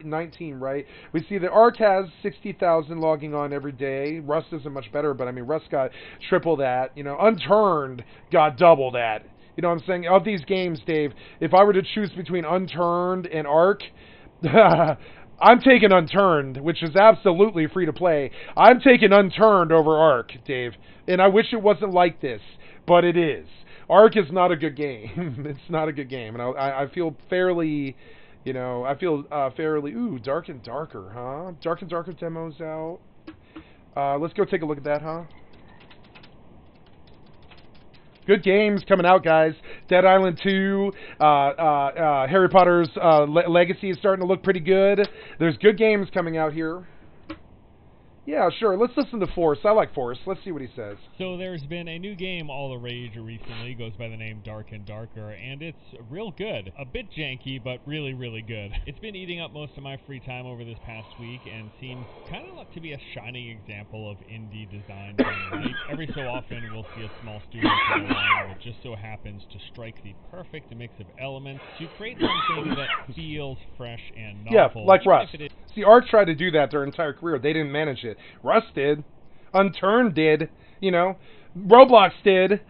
19, right? We see that Ark has 60,000 logging on every day. Rust isn't much better, but I mean, Rust got triple that. Unturned got double that. You know what I'm saying? Of these games, Dave, if I were to choose between Unturned and Ark, I'm taking Unturned, which is absolutely free to play. I'm taking Unturned over Ark, Dave, and I wish it wasn't like this, but it is. Ark is not a good game. It's not a good game. And I feel fairly, ooh, Dark and Darker, huh? Dark and Darker demo's out. Let's go take a look at that, huh? Good games coming out, guys. Dead Island 2, Harry Potter's Legacy is starting to look pretty good. There's good games coming out here. Yeah, sure. Let's listen to Forrest. I like Forrest. Let's see what he says. So there's been a new game all the rage recently. It goes by the name Dark and Darker, and it's real good. A bit janky, but really, really good. It's been eating up most of my free time over this past week and seems kind of to be a shining example of indie design done right. Every so often we'll see a small studio come along that just so happens to strike the perfect mix of elements to create something that feels fresh and novel. Yeah, like Rust. See, Ark tried to do that their entire career. They didn't manage it. Rust did. Unturned did. Roblox did.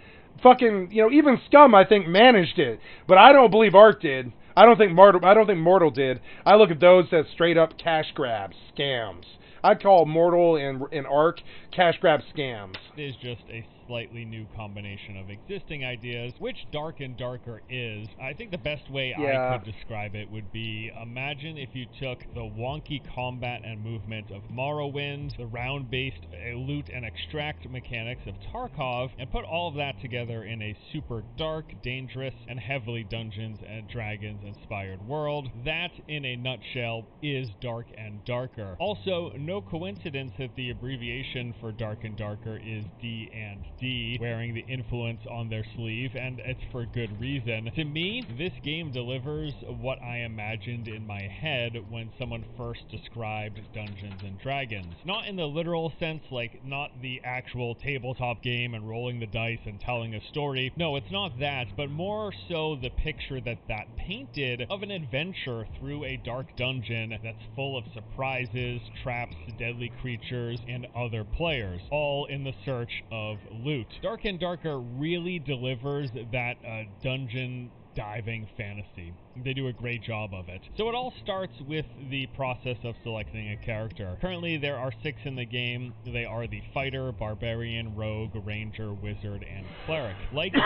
Fucking, even Scum, I think, managed it. But I don't believe Ark did. I don't think Mortal did. I look at those as straight up cash grabs, scams. I call Mortal and Ark cash grab scams. It is just a slightly new combination of existing ideas, which Dark and Darker is. I think the best way I could describe it would be, imagine if you took the wonky combat and movement of Morrowind, the round-based loot and extract mechanics of Tarkov, and put all of that together in a super dark, dangerous, and heavily Dungeons and Dragons inspired world. That, in a nutshell, is Dark and Darker. Also, no coincidence that the abbreviation for Dark and Darker is D and D wearing the influence on their sleeve, and it's for good reason. To me, this game delivers what I imagined in my head when someone first described Dungeons and Dragons. Not in the literal sense, like not the actual tabletop game and rolling the dice and telling a story. No, it's not that, but more so the picture that painted of an adventure through a dark dungeon that's full of surprises, traps, deadly creatures, and other players, all in the search of loot. Dark and Darker really delivers that dungeon diving fantasy. They do a great job of it. So it all starts with the process of selecting a character. Currently, there are 6 in the game. They are the Fighter, Barbarian, Rogue, Ranger, Wizard, and Cleric. Like D,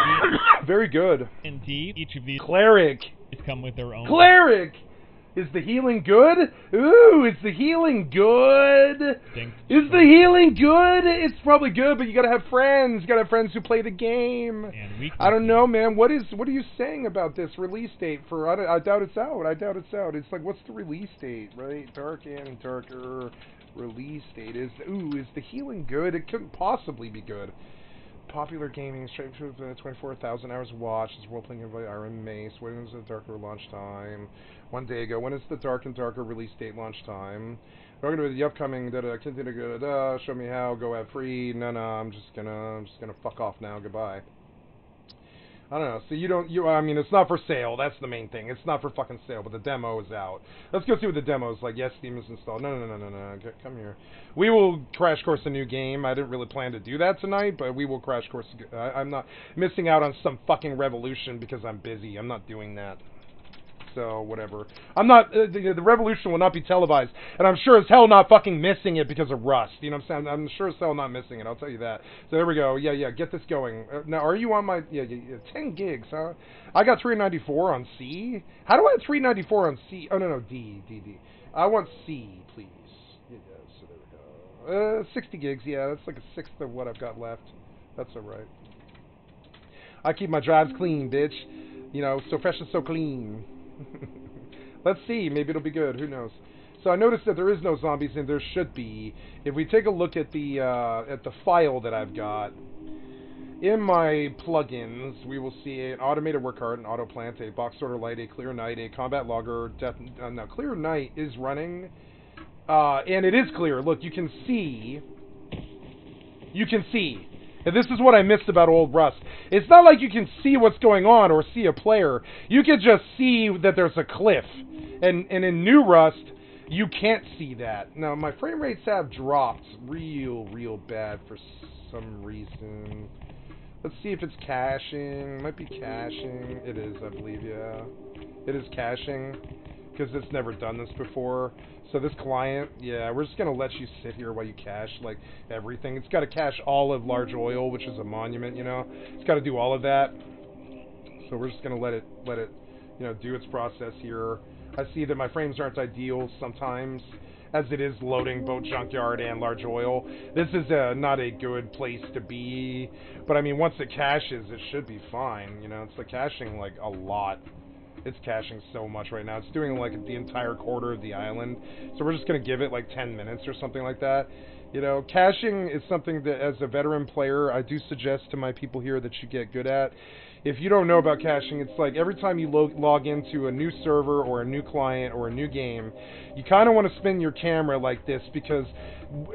very good. Indeed, each of these Cleric come with their own. Cleric! Is the healing good? Ooh, is the healing good? Is the healing good? It's probably good, but you gotta have friends. You gotta have friends who play the game. I don't know, man. What are you saying about this release date for? I doubt it's out. I doubt it's out. It's like, what's the release date, right? Dark and Darker release date is. Ooh, is the healing good? It couldn't possibly be good. Popular gaming, straight to 24,000 hours watched. It's role-playing by Iron Mace. When is the Darker launch time? 1 day ago. When is the Dark and Darker release date launch time? We're gonna do the upcoming show me how, go ad free. No, I'm just gonna fuck off now. Goodbye. I don't know. So I mean, it's not for sale. That's the main thing. It's not for fucking sale, but the demo is out. Let's go see what the demo is like. Yes, Steam is installed. No. Come here. We will crash course a new game. I didn't really plan to do that tonight, but we will crash course. I'm not missing out on some fucking revolution because I'm busy. I'm not doing that. So, whatever. I'm not, the revolution will not be televised, and I'm sure as hell not fucking missing it because of Rust. You know what I'm saying? I'm sure as hell not missing it, I'll tell you that. So there we go. Yeah, get this going. Now, are you on my, 10 gigs, huh? I got 394 on C? How do I have 394 on C? Oh, no, D. I want C, please. Yeah, so there we go. 60 gigs, yeah, that's like a sixth of what I've got left. That's alright. I keep my drives clean, bitch. You know, so fresh and so clean. Let's see, maybe it'll be good, who knows. So I noticed that there is no zombies and there should be. If we take a look at the file that I've got in my plugins, we will see an automated work card, an auto plant, a box order light, a clear night, a combat logger. Now clear night is running, and it is clear. Look, you can see. And this is what I missed about old Rust. It's not like you can see what's going on or see a player. You can just see that there's a cliff. And in new Rust, you can't see that. Now, my frame rates have dropped real bad for some reason. Let's see if it's caching. Might be caching. It is, I believe, yeah. It is caching, because it's never done this before. So this client, yeah, we're just going to let you sit here while you cache, like, everything. It's got to cache all of Large Oil, which is a monument, you know. It's got to do all of that. So we're just going to let it, you know, do its process here. I see that my frames aren't ideal sometimes, as it is loading both Junkyard and Large Oil. This is not a good place to be. But, I mean, once it caches, it should be fine. You know, it's like caching, like, a lot. It's caching so much right now. It's doing like the entire quarter of the island. So we're just going to give it like 10 minutes or something like that. You know, caching is something that as a veteran player, I do suggest to my people here that you get good at. If you don't know about caching, it's like every time you log into a new server or a new client or a new game, you kind of want to spin your camera like this because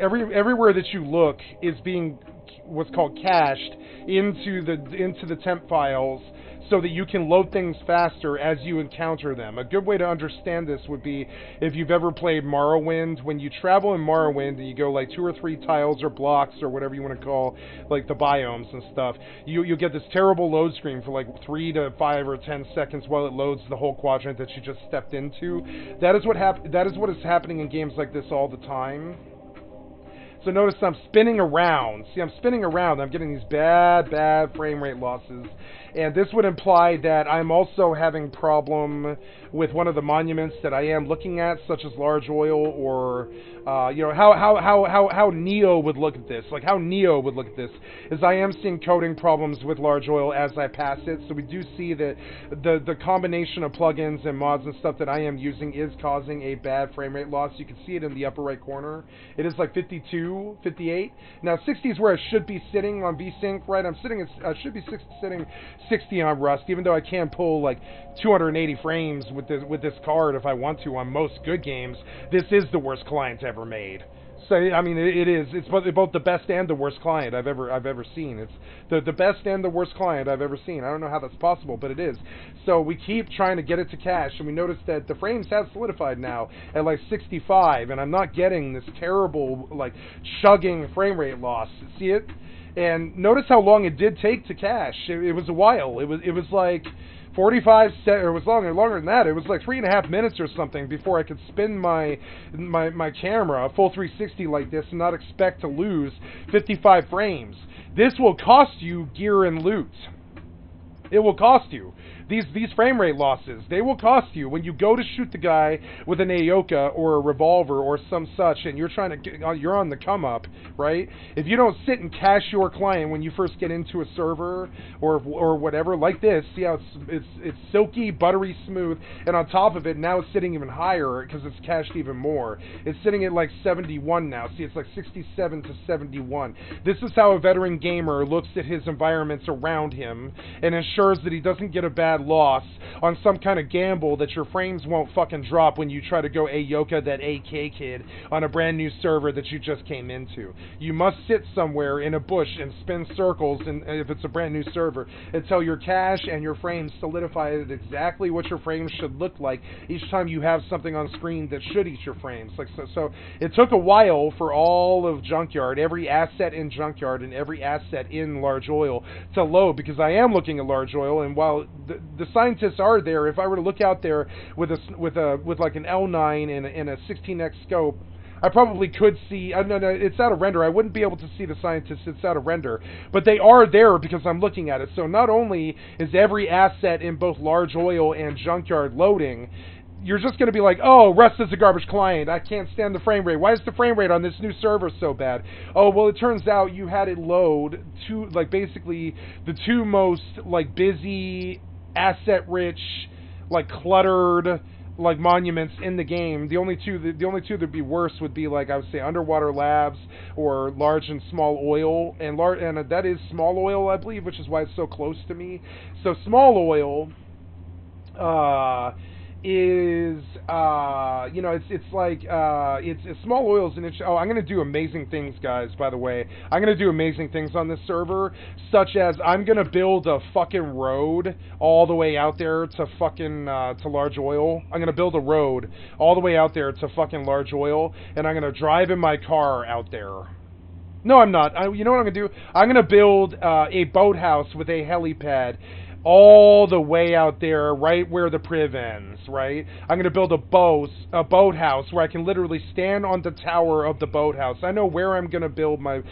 everywhere that you look is being what's called cached into the temp files, so that you can load things faster as you encounter them. A good way to understand this would be if you've ever played Morrowind. When you travel in Morrowind and you go like 2 or 3 tiles or blocks or whatever you want to call like the biomes and stuff, you get this terrible load screen for like 3 to 5 or 10 seconds while it loads the whole quadrant that you just stepped into. That is what is happening in games like this all the time. So notice I'm spinning around. See, I'm spinning around. I'm getting these bad frame rate losses. And this would imply that I'm also having problem with one of the monuments that I am looking at, such as large oil, or you know, how Neo would look at this. Like how Neo would look at this is I am seeing coding problems with large oil as I pass it. So we do see that the combination of plugins and mods and stuff that I am using is causing a bad frame rate loss. You can see it in the upper right corner. It is like 52, 58. Now 60 is where I should be sitting on VSync, right? I should be sitting 60 on Rust, even though I can pull like 280 frames with this card if I want to on most good games. This is the worst client ever made. So I mean, it is. It's both the best and the worst client I've ever seen. It's the best and the worst client I've ever seen. I don't know how that's possible, but it is. So we keep trying to get it to cache, and we notice that the frames have solidified now at like 65, and I'm not getting this terrible like chugging frame rate loss. See it? And notice how long it did take to cache. It was a while. It was like 45 or it was longer than that. It was like 3.5 minutes or something before I could spin my camera a full 360 like this and not expect to lose 55 frames. This will cost you gear and loot. It will cost you. These frame rate losses, they will cost you when you go to shoot the guy with an Aoka or a revolver or some such, and you're on the come up, right? If you don't sit and cache your client when you first get into a server or whatever like this, see how it's silky, buttery smooth, and on top of it now it's sitting even higher because it's cached even more. It's sitting at like 71 now. See, it's like 67 to 71. This is how a veteran gamer looks at his environments around him and ensures that he doesn't get a bad loss on some kind of gamble that your frames won't fucking drop when you try to go Aoka that AK kid on a brand new server that you just came into. You must sit somewhere in a bush and spin circles, and if it's a brand new server, until your cache and your frames solidify at exactly what your frames should look like each time you have something on screen that should eat your frames. Like so it took a while for all of Junkyard, every asset in Junkyard and every asset in Large Oil to load, because I am looking at Large Oil, and while the scientists are there, if I were to look out there with like an L9 and a 16x scope, I probably could see. No, it's out of render. I wouldn't be able to see the scientists. It's out of render, but they are there because I'm looking at it. So not only is every asset in both Large Oil and Junkyard loading, you're just going to be like, oh, Rust is a garbage client. I can't stand the frame rate. Why is the frame rate on this new server so bad? Oh, well, it turns out you had it load basically the two most busy, asset-rich, cluttered, monuments in the game. The only two that'd be worse would be I would say Underwater Labs or Large and Small Oil, and that is Small Oil, I believe, which is why it's so close to me. So Small Oil is it's Small Oil's an interesting. Oh, I'm gonna do amazing things, guys. By the way, I'm gonna do amazing things on this server, such as I'm gonna build a fucking road all the way out there to fucking to Large Oil. I'm gonna build a road all the way out there to fucking Large Oil, and I'm gonna drive in my car out there. No, I'm not. You know what I'm gonna do? I'm gonna build a boathouse with a helipad all the way out there, right where the priv ends, right? I'm going to build a boathouse where I can literally stand on the tower of the boathouse. I know where I'm going to build my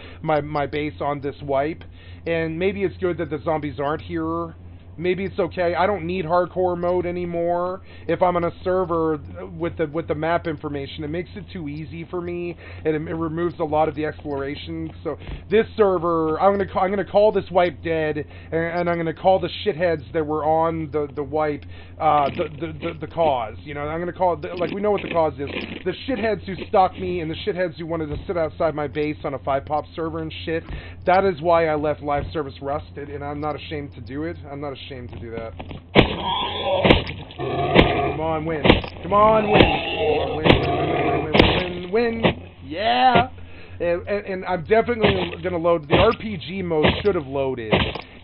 base on this wipe, and maybe it's good that the zombies aren't here. Maybe it's okay. I don't need hardcore mode anymore. If I'm on a server with the map information, it makes it too easy for me, and it removes a lot of the exploration. So this server, I'm gonna call this wipe dead, and I'm gonna call the shitheads that were on the wipe the cause. You know, I'm gonna call it, we know what the cause is. The shitheads who stalked me and the shitheads who wanted to sit outside my base on a 5-pop server and shit. That is why I left live service Rust, and I'm not ashamed to do it. I'm not ashamed to do that. Come on, win. Come on, win. Win. Yeah! And I'm definitely going to load. The RPG mode should have loaded,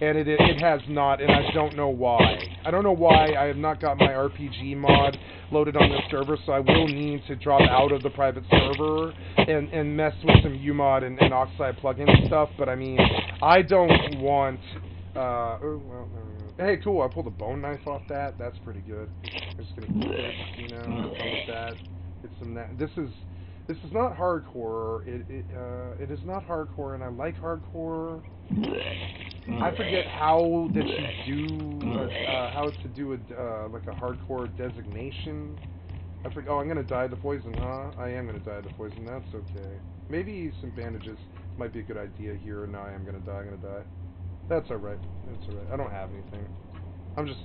and it has not, and I don't know why. I don't know why I have not got my RPG mod loaded on this server, so I will need to drop out of the private server and mess with some UMod and Oxide plugin stuff, but I mean, I don't want... hey, cool, I pulled a bone knife off that. That's pretty good. I'm just gonna keep it, you know, done with that. It's some this is not hardcore. It is not hardcore, and I like hardcore. I forget how that you do, how it's to do a, like a hardcore designation. I forget. Oh, I'm gonna die of the poison, huh? I am gonna die of the poison. That's okay. Maybe some bandages might be a good idea here. No, I am gonna die. I'm gonna die. That's alright. That's alright. I don't have anything. I'm just,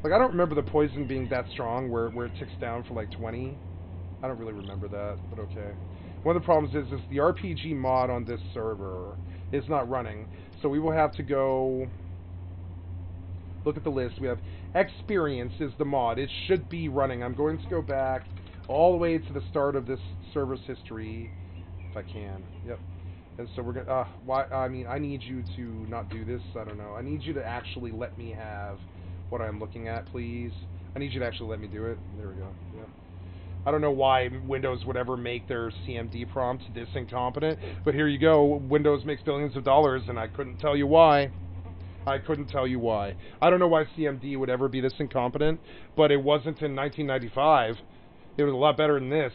like, I don't remember the poison being that strong where it ticks down for like 20. I don't really remember that, but okay. One of the problems is the RPG mod on this server is not running, so we will have to go look at the list. We have Experience is the mod. It should be running. I'm going to go back all the way to the start of this server's history, if I can. Yep. And so we're gonna. Why? I mean, I need you to not do this. I don't know. I need you to actually let me have what I'm looking at, please. I need you to actually let me do it. There we go. Yep. I don't know why Windows would ever make their CMD prompt this incompetent, but here you go. Windows makes billions of dollars, and I couldn't tell you why. I couldn't tell you why. I don't know why CMD would ever be this incompetent, but it wasn't in 1995. It was a lot better than this.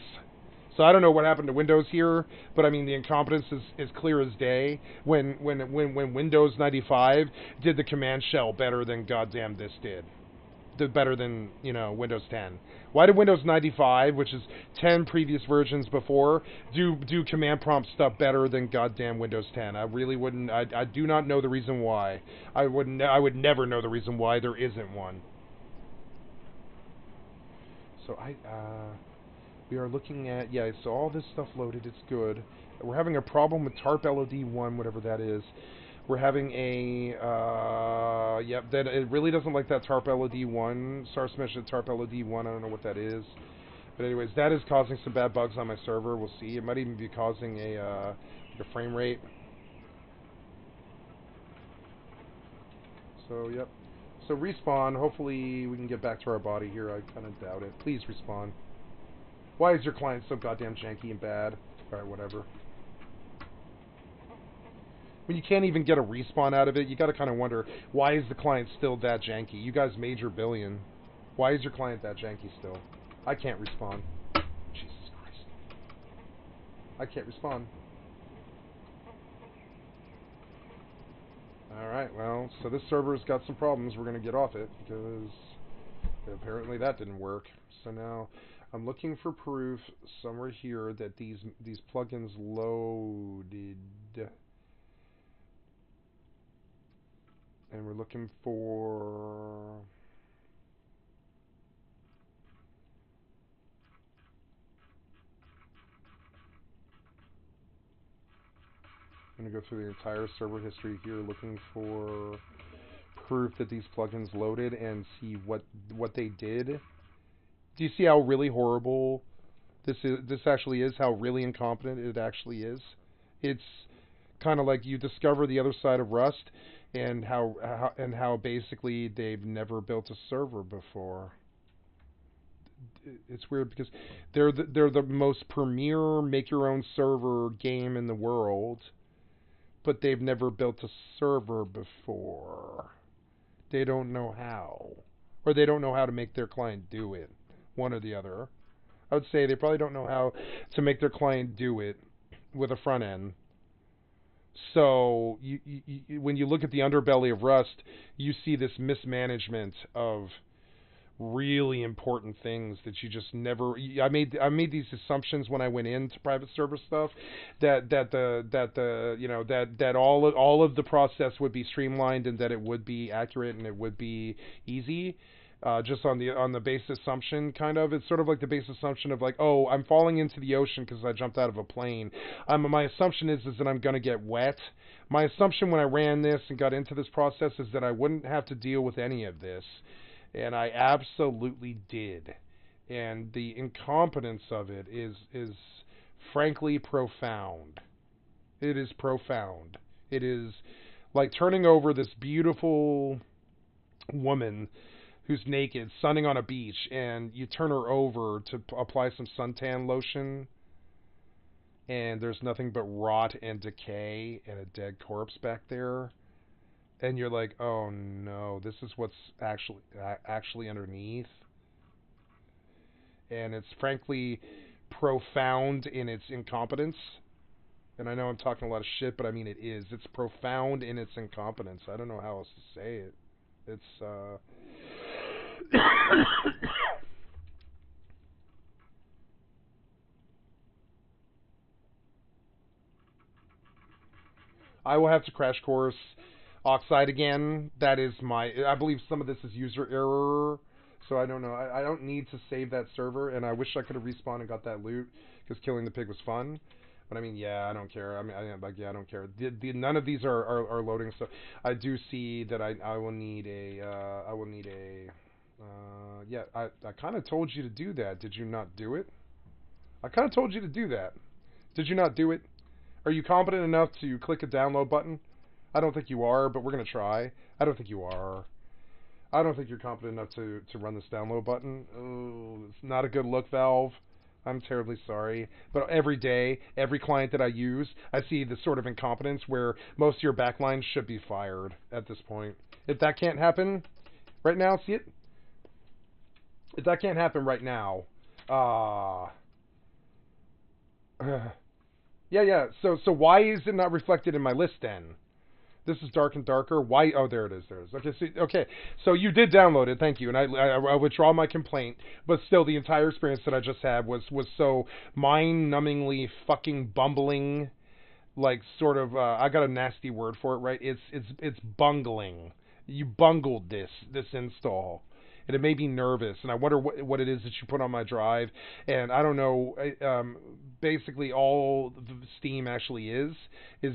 So I don't know what happened to Windows here, but I mean the incompetence is clear as day. When Windows 95 did the command shell better than goddamn this did better than, you know, Windows 10. Why did Windows 95, which is 10 previous versions before, do command prompt stuff better than goddamn Windows 10? I really wouldn't. I do not know the reason why. I would never know the reason why there isn't one. So we are looking at, yeah, so all this stuff loaded, it's good. We're having a problem with TARP LOD1, whatever that is. We're having a, yep, that it really doesn't like that TARP LOD1. Star Smash at TARP LOD1, I don't know what that is. But anyways, that is causing some bad bugs on my server, we'll see. It might even be causing a frame rate. So, yep. So respawn, hopefully we can get back to our body here, I kind of doubt it. Please respawn. Why is your client so goddamn janky and bad? Alright, whatever. When you can't even get a respawn out of it, you gotta kind of wonder, why is the client still that janky? You guys made your billion. Why is your client that janky still? I can't respawn. Jesus Christ. I can't respawn. Alright, well, so this server's got some problems. We're gonna get off it, because apparently that didn't work. So now, I'm looking for proof somewhere here that these plugins loaded. And we're looking for... I'm going to go through the entire server history here looking for proof that these plugins loaded and see what they did. Do you see how really horrible this actually is? How really incompetent it actually is? It's kind of like you discover the other side of Rust and how basically they've never built a server before. It's weird because they're the most premier make your own server game in the world, but they've never built a server before. They don't know how, or they don't know how to make their client do it. One or the other. I would say they probably don't know how to make their client do it with a front end. So when you look at the underbelly of Rust, you see this mismanagement of really important things that you just never. I made these assumptions when I went into private server stuff that all of the process would be streamlined and that it would be accurate and it would be easy. Just on the base assumption, kind of. It's sort of like the base assumption of like, oh, I'm falling into the ocean because I jumped out of a plane. My assumption is that I'm going to get wet. My assumption when I ran this and got into this process is that I wouldn't have to deal with any of this. And I absolutely did. And the incompetence of it is frankly profound. It is profound. It is like turning over this beautiful woman who's naked, sunning on a beach, and you turn her over to apply some suntan lotion, and there's nothing but rot and decay and a dead corpse back there, and you're like, oh no, this is what's actually underneath. And it's frankly profound in its incompetence. And I know I'm talking a lot of shit, but I mean it is. It's profound in its incompetence. I don't know how else to say it. It's I will have to crash course Oxide again. That is my. I believe some of this is user error, so I don't know. I don't need to save that server, and I wish I could have respawned and got that loot because killing the pig was fun. But I mean, yeah, I don't care. I mean, I don't care. None of these are loading, so I do see that I will need a yeah. I kind of told you to do that. Did you not do it? I kind of told you to do that. Did you not do it? Are you competent enough to click a download button? I don't think you are, but we're going to try. I don't think you are. I don't think you're competent enough to run this download button. Oh, it's not a good look, Valve. I'm terribly sorry. But every day, every client that I use, I see this sort of incompetence where most of your backlines should be fired at this point. If that can't happen right now, see it? If that can't happen right now, yeah. So why is it not reflected in my list then? This is Dark and Darker. Why? Oh, there it is. There it is. Okay. So you did download it. Thank you. And I withdraw my complaint. But still, the entire experience that I just had was so mind-numbingly fucking bumbling. Like sort of. I got a nasty word for it, right? It's bungling. You bungled this install. And it made me nervous, and I wonder what it is that you put on my drive. And I don't know. Basically, all the Steam actually is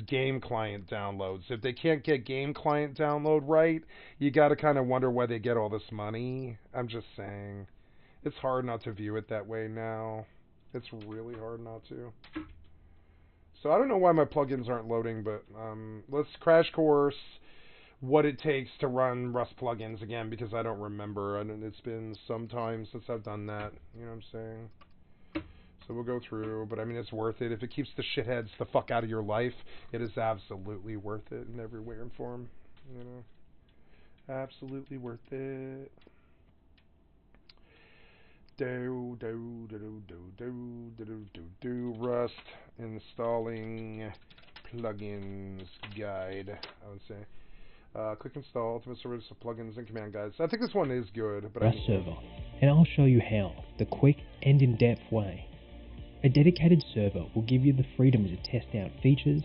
game client downloads. If they can't get game client download right, you got to kind of wonder why they get all this money. I'm just saying, it's hard not to view it that way now. It's really hard not to. So I don't know why my plugins aren't loading, but let's crash course what it takes to run Rust plugins again, because I don't remember, and it's been some time since I've done that. You know what I'm saying? So we'll go through, but I mean, it's worth it. If it keeps the shitheads the fuck out of your life, it is absolutely worth it in every way and form. You know, absolutely worth it. Rust installing plugins guide, I would say. Click install Ultimate Service of plugins and command guides. I think this one is good, but Rust server, and I'll show you how, the quick and in-depth way. A dedicated server will give you the freedom to test out features,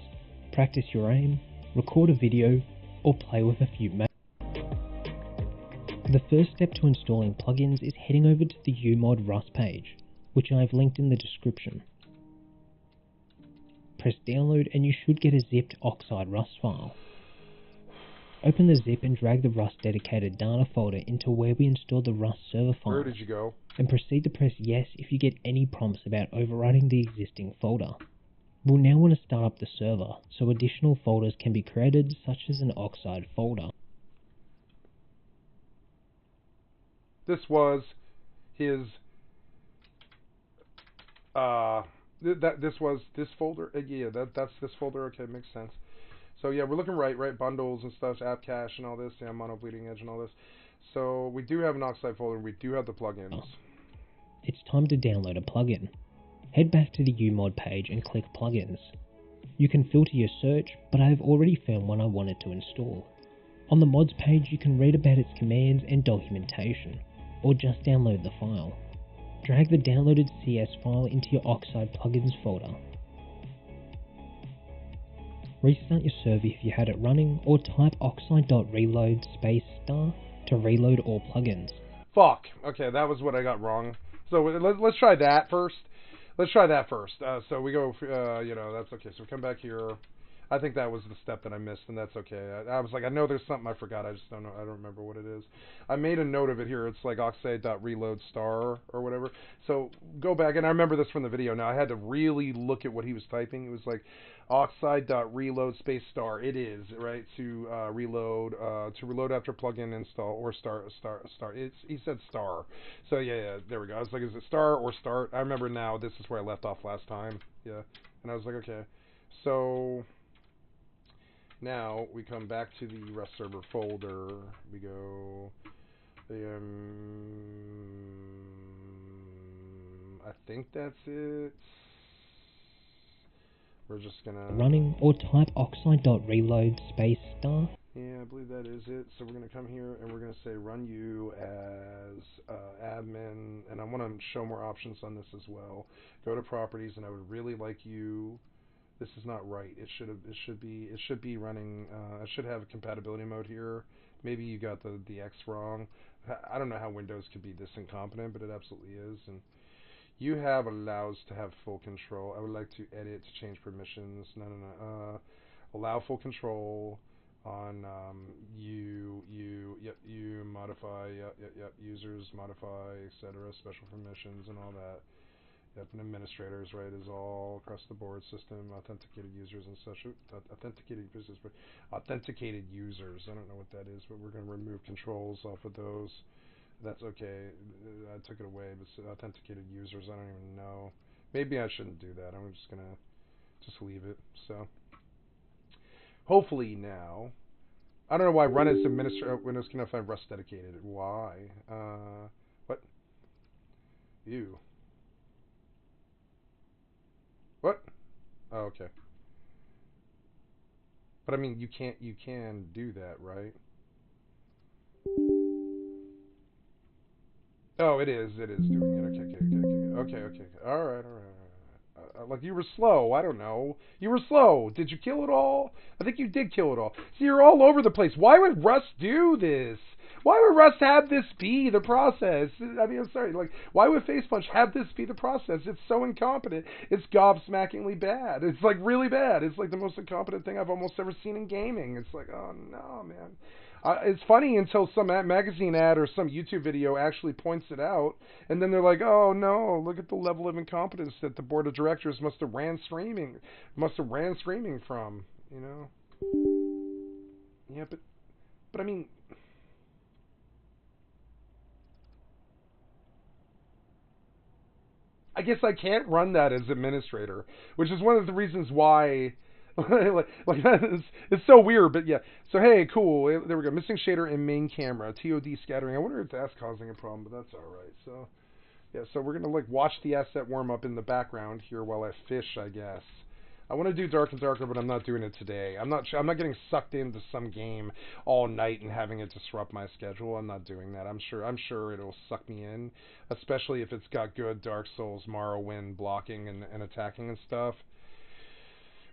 practice your aim, record a video, or play with a few mates. The first step to installing plugins is heading over to the UMod Rust page, which I have linked in the description. Press download and you should get a zipped Oxide Rust file. Open the zip and drag the Rust dedicated data folder into where we installed the Rust server file. Where did you go? And proceed to press yes if you get any prompts about overwriting the existing folder. We'll now want to start up the server, so additional folders can be created, such as an Oxide folder. This was his this was this folder. Yeah, that's this folder. Okay, makes sense. So yeah, we're looking right bundles and stuff, app cache and all this, yeah, mono bleeding edge and all this. So we do have an Oxide folder. We do have the plugins. It's time to download a plugin. Head back to the UMod page and click plugins. You can filter your search, but I have already found one I wanted to install. On the mods page, you can read about its commands and documentation, or just download the file. Drag the downloaded CS file into your Oxide plugins folder. Restart your server if you had it running, or type oxide.reload ** to reload all plugins. Fuck. Okay, that was what I got wrong. So let's try that first. So we go, you know, that's okay. So we come back here. I think that was the step that I missed, and that's okay. I was like, I know there's something I forgot. I just don't know. I don't remember what it is. I made a note of it here. It's like oxide.reload * or whatever. So go back, and I remember this from the video. Now I had to really look at what he was typing. It was like oxide.reload *. It is right to reload after plugin install or start. He said star. So yeah, there we go. I was like, is it star or start? I remember now. This is where I left off last time. Yeah, and I was like, okay, so. Now we come back to the Rust server folder. We go. I think that's it. We're just gonna running, or type oxide.reload space star. Yeah, I believe that is it. So we're going to come here and we're going to say run you as admin, and I want to show more options on this as well. Go to properties, and I would really like you. This is not right. It should be running. I should have a compatibility mode here. Maybe you got the X wrong. I don't know how Windows could be this incompetent, but it absolutely is. And you have allows to have full control. I would like to edit to change permissions. No. Allow full control. On you modify users modify etc. special permissions and all that. Yep, and administrators, right, is all across the board. System authenticated users and such. Authenticated users, but authenticated users. I don't know what that is, but we're going to remove controls off of those. That's okay. I took it away, but authenticated users, I don't even know. Maybe I shouldn't do that. I'm just gonna leave it. So. Hopefully now, I don't know why run as administrator Windows cannot find Rust dedicated. Why? What? You. What? Oh, okay. But I mean, you can do that, right? Oh, it is doing it. Okay. All right. Like you were slow. I don't know. You were slow. Did you kill it all? I think you did kill it all. See, you're all over the place. Why would Rust do this? Why would Rust have this be the process? I mean, I'm sorry. Like, why would Facepunch have this be the process? It's so incompetent. It's gobsmackingly bad. It's like really bad. It's like the most incompetent thing I've almost ever seen in gaming. It's like, oh no, man. It's funny until some magazine ad or some YouTube video actually points it out, and then they're like, "Oh no, look at the level of incompetence that the board of directors must have ran screaming from." You know? Yeah, but I mean, I guess I can't run that as administrator, which is one of the reasons why. like it's so weird, but yeah. So hey, cool. There we go. Missing shader in main camera. TOD scattering. I wonder if that's causing a problem, but that's all right. So yeah. So we're gonna like watch the asset warm up in the background here while I fish, I guess. I want to do Dark and Darker, but I'm not doing it today. I'm not getting sucked into some game all night and having it disrupt my schedule. I'm not doing that. I'm sure it'll suck me in, especially if it's got good Dark Souls, Morrowind blocking and attacking and stuff.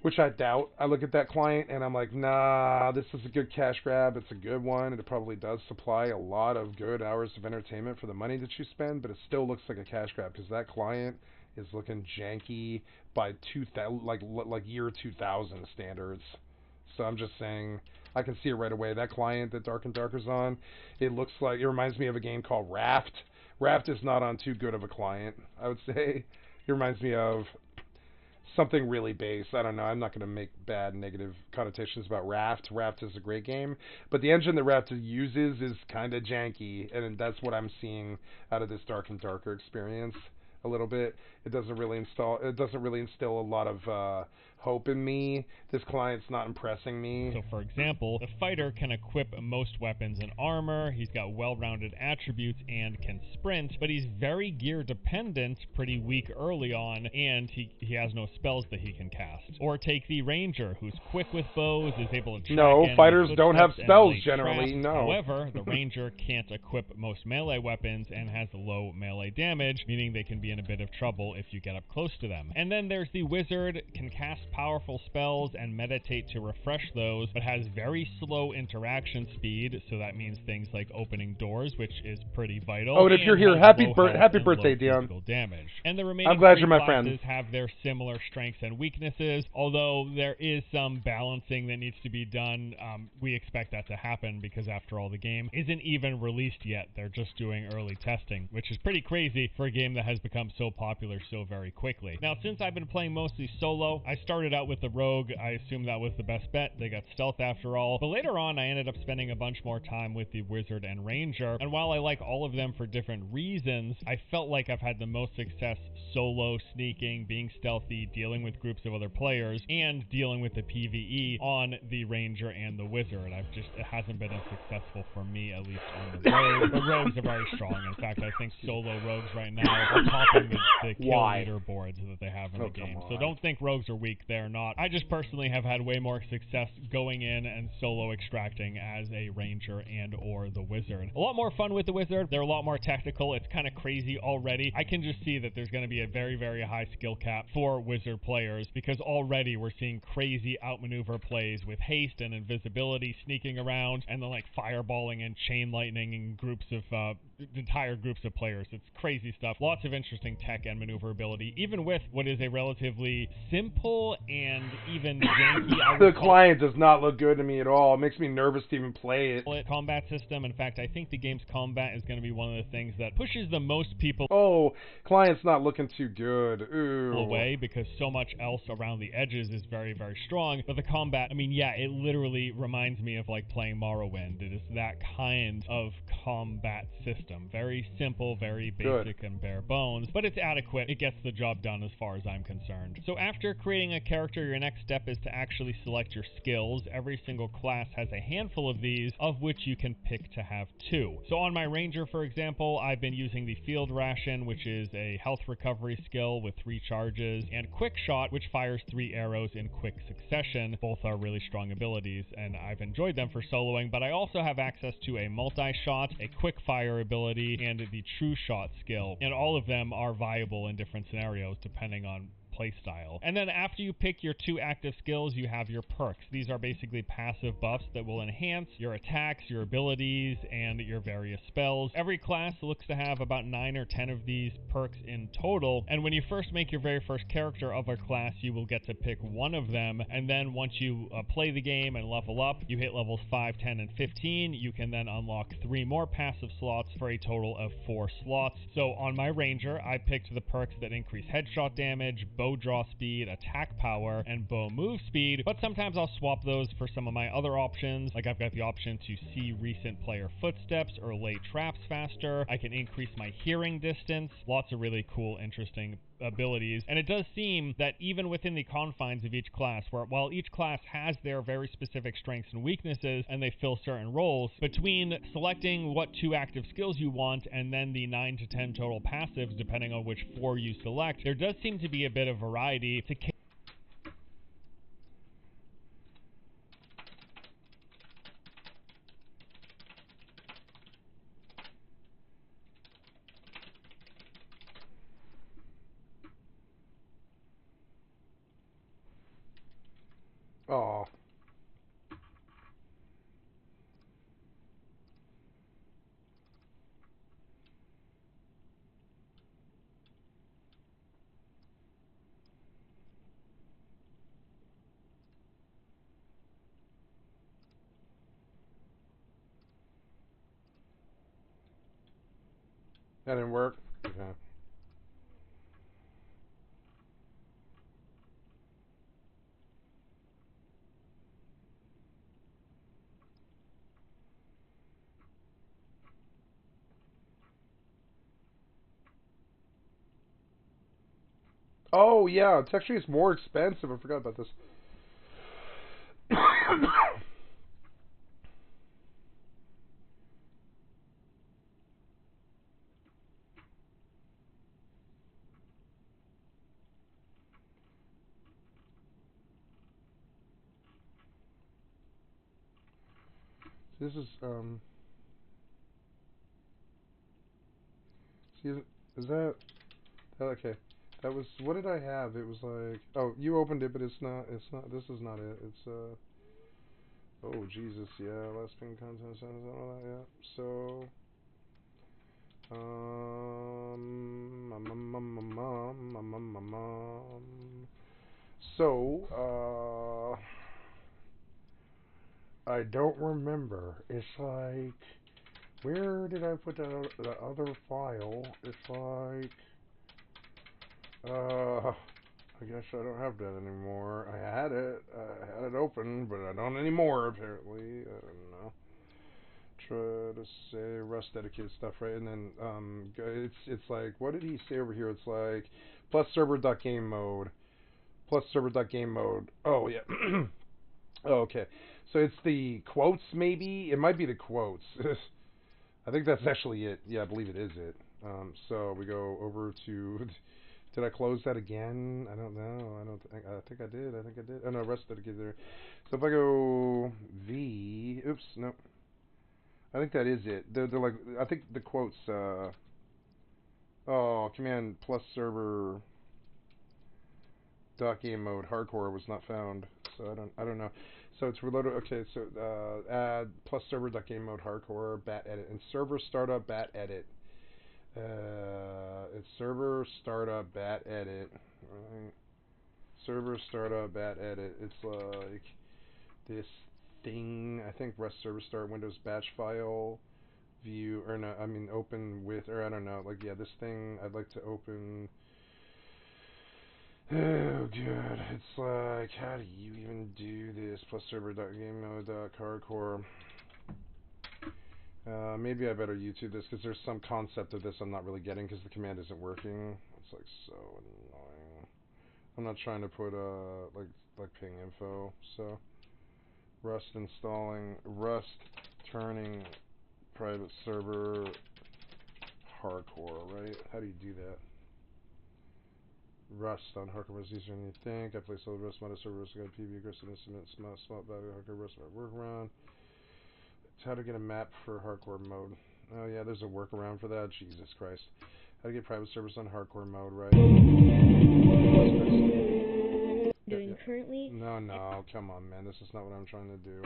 Which I doubt. I look at that client and I'm like, nah, this is a good cash grab. It's a good one. It probably does supply a lot of good hours of entertainment for the money that you spend, but it still looks like a cash grab because that client is looking janky by like year 2000 standards. So I'm just saying, I can see it right away. That client that Dark and Darker's on, it reminds me of a game called Raft. Raft is not on too good of a client, I would say. It reminds me of something really base. I don't know. I'm not going to make bad negative connotations about Raft. Raft is a great game, but the engine that Raft uses is kind of janky, and that's what I'm seeing out of this Dark and Darker experience a little bit. It doesn't really instill a lot of hope in me. This client's not impressing me. So for example, the fighter can equip most weapons and armor, he's got well-rounded attributes and can sprint, but he's very gear dependent, pretty weak early on, and he has no spells that he can cast. Or take the ranger, who's quick with bows, is able to track No, fighters don't have spells generally, traps. no. However, the ranger can't equip most melee weapons and has low melee damage, meaning they can be in a bit of trouble if you get up close to them. And then there's the wizard, can cast powerful spells and meditate to refresh those, but has very slow interaction speed, so that means things like opening doors, which is pretty vital. Oh, and if you're here, happy birthday, Dion. Damage. And the remaining I'm glad you're my classes friend. have their similar strengths and weaknesses, although there is some balancing that needs to be done. We expect that to happen because after all, the game isn't even released yet. They're just doing early testing, which is pretty crazy for a game that has become so popular so very quickly. Now, since I've been playing mostly solo, I started out with the rogue. I assumed that was the best bet. They got stealth after all. But later on, I ended up spending a bunch more time with the wizard and ranger. And while I like all of them for different reasons, I felt like I've had the most success solo, sneaking, being stealthy, dealing with groups of other players, and dealing with the PvE on the ranger and the wizard. It hasn't been as successful for me, at least on the rogue. The rogues are very strong. In fact, I think solo rogues right now are topping the kill leaderboards that they have in the game. So don't think rogues are weak. they're not. I just personally have had way more success going in and solo extracting as a ranger and or the wizard. A lot more fun with the wizard. They're a lot more technical. It's kind of crazy already. I can just see that there's going to be a very, very high skill cap for wizard players because already we're seeing crazy outmaneuver plays with haste and invisibility, sneaking around, and then like fireballing and chain lightning in groups of entire groups of players. It's crazy stuff. Lots of interesting tech and maneuverability, even with what is a relatively simple and even janky. The client does not look good to me at all. It makes me nervous to even play it. Combat system. In fact, I think the game's combat is going to be one of the things that pushes the most people client's not looking too good. Ooh. Away because so much else around the edges is very, very strong. But the combat, I mean, yeah, it literally reminds me of like playing Morrowind. It is that kind of combat system. Very simple, very basic and bare bones, but it's adequate. It gets the job done as far as I'm concerned. So after creating a character, your next step is to actually select your skills. Every single class has a handful of these, of which you can pick to have 2. So on my ranger, for example, I've been using the field ration, which is a health recovery skill with 3 charges, and quick shot, which fires 3 arrows in quick succession. Both are really strong abilities, and I've enjoyed them for soloing, but I also have access to a multi-shot, a quick fire ability, and the true shot skill, and all of them are viable in different scenarios depending on playstyle. And then after you pick your 2 active skills, you have your perks. These are basically passive buffs that will enhance your attacks, your abilities, and your various spells. Every class looks to have about 9 or 10 of these perks in total, and when you first make your very first character of a class, you will get to pick one of them, and then once you play the game and level up, you hit levels 5, 10, and 15, you can then unlock 3 more passive slots for a total of 4 slots. So on my ranger, I picked the perks that increase headshot damage, bow draw speed, attack power, and bow move speed, but sometimes I'll swap those for some of my other options. Like I've got the option to see recent player footsteps or lay traps faster. I can increase my hearing distance. Lots of really cool, interesting abilities. And it does seem that even within the confines of each class, where while each class has their very specific strengths and weaknesses and they fill certain roles, between selecting what 2 active skills you want and then the 9 to 10 total passives depending on which 4 you select, there does seem to be a bit of variety to Oh. That didn't work? Okay. Oh, yeah, it's more expensive. I forgot about this. This is, see, is that, okay. That was, what did I have? It was like, oh, you opened it, but it's not, this is not it. It's, oh, Jesus, yeah, last pin content, all that, yeah. So, so, I don't remember. It's like, where did I put that other file? It's like, I guess I don't have that anymore. I had it open, but I don't anymore, apparently. I don't know. Try to say Rust dedicated stuff, right? And then, it's like, what did he say over here? It's like, plus server.game mode. Plus server.game mode. Oh, yeah. Oh, okay. So it's the quotes, maybe? It might be the quotes. I think that's actually it. Yeah, I believe it is it. So we go over to Did I close that again? I don't know. I think I did. Oh no, rest dedicated there. So if I go V, oops, no. I think that is it. They're like, I think the quotes, oh, command plus server dot game mode hardcore was not found. So I don't know. So it's reloaded. Okay, so add plus server dot game mode hardcore bat edit and server startup bat edit. It's server startup bat edit. Right. Server startup bat edit. It's like this thing. I think rest server start Windows batch file view, or no, I mean open with, or I don't know. Like, yeah, this thing I'd like to open. Oh god, it's like, how do you even do this? Plus server dot game mode dot hardcore. Maybe I better YouTube this because there's some concept of this I'm not really getting because the command isn't working. It's like so annoying. I'm not trying to put like ping info. So Rust installing, Rust turning private server hardcore, right? How do you do that? Rust on hardcore is easier than you think. I play solid Rust mod server, Rust got PB aggressive instrument, smart value hardcore Rust workaround. It's how to get a map for hardcore mode. Oh yeah, there's a workaround for that. Jesus Christ. How to get private servers on hardcore mode, right? Doing currently? No, come on, man. This is not what I'm trying to do.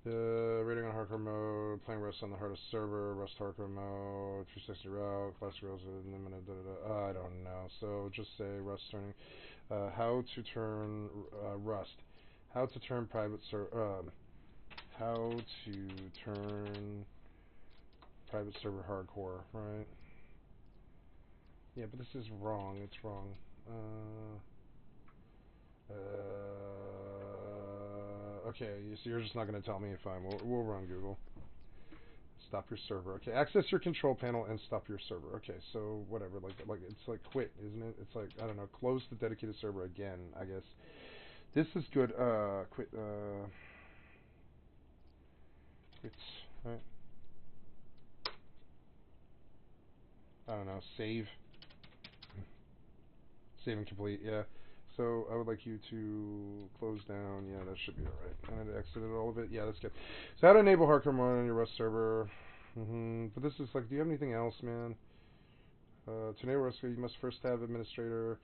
Rating on hardcore mode, playing Rust on the hardest server, Rust hardcore mode, 360 route, classic rails, I don't know. So just say Rust turning. How to turn Rust. How to turn private server. How to turn private server hardcore, right? Yeah, but this is wrong. It's wrong. Okay, so you're just not going to tell me. Fine, we'll run Google. Stop your server. Okay, access your control panel and stop your server. Okay, so whatever. Like it's like quit, isn't it? It's like, I don't know. Close the dedicated server again, I guess. This is good. Quit. Quit. Right. I don't know. Save. Save and complete. Yeah. So I would like you to close down. Yeah, that should be alright. And I exited all of it. Yeah, that's good. So how to enable hardcore mode on your Rust server. But this is like, do you have anything else, man? To enable Rust, you must first have administrator.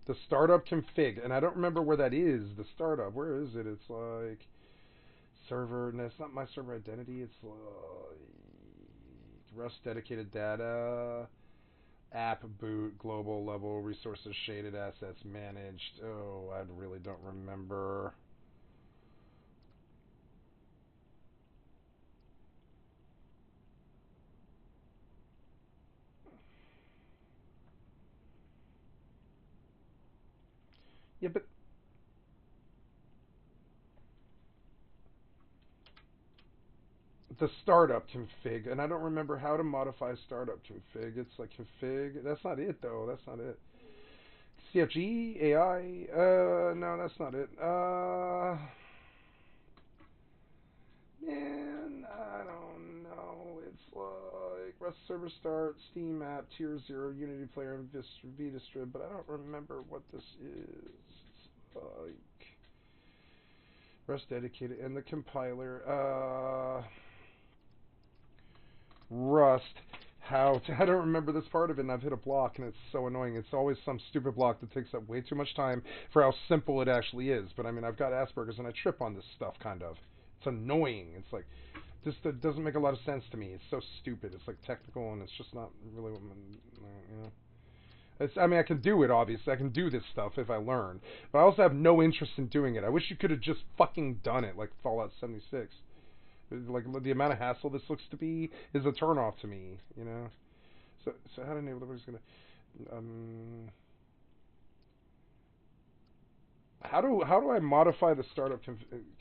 The startup config, and I don't remember where that is. The startup, where is it? It's like server. No, it's not my server identity. It's Rust dedicated data, app boot, global level, resources, shaded assets, managed. Oh, I really don't remember. Yeah, but the startup config, and I don't remember how to modify startup config. It's like config. That's not it, though. That's not it. CFG, AI, no, that's not it. Man, I don't know. It's like Rust server start, Steam app, tier 0, Unity player, and vdistrib, but I don't remember what this is. It's like Rust dedicated, and the compiler, Rust. I don't remember this part of it, and I've hit a block, and it's so annoying. It's always some stupid block that takes up way too much time for how simple it actually is. But I mean, I've got Asperger's, and I trip on this stuff, kind of. It's annoying. It's like, just it doesn't make a lot of sense to me. It's so stupid. It's like technical, and it's just not really what you know. I mean, I can do it, obviously. I can do this stuff if I learn. But I also have no interest in doing it. I wish you could have just fucking done it, like Fallout 76. Like, the amount of hassle this looks to be is a turnoff to me, you know? So how to enable everybody's gonna... How do I modify the startup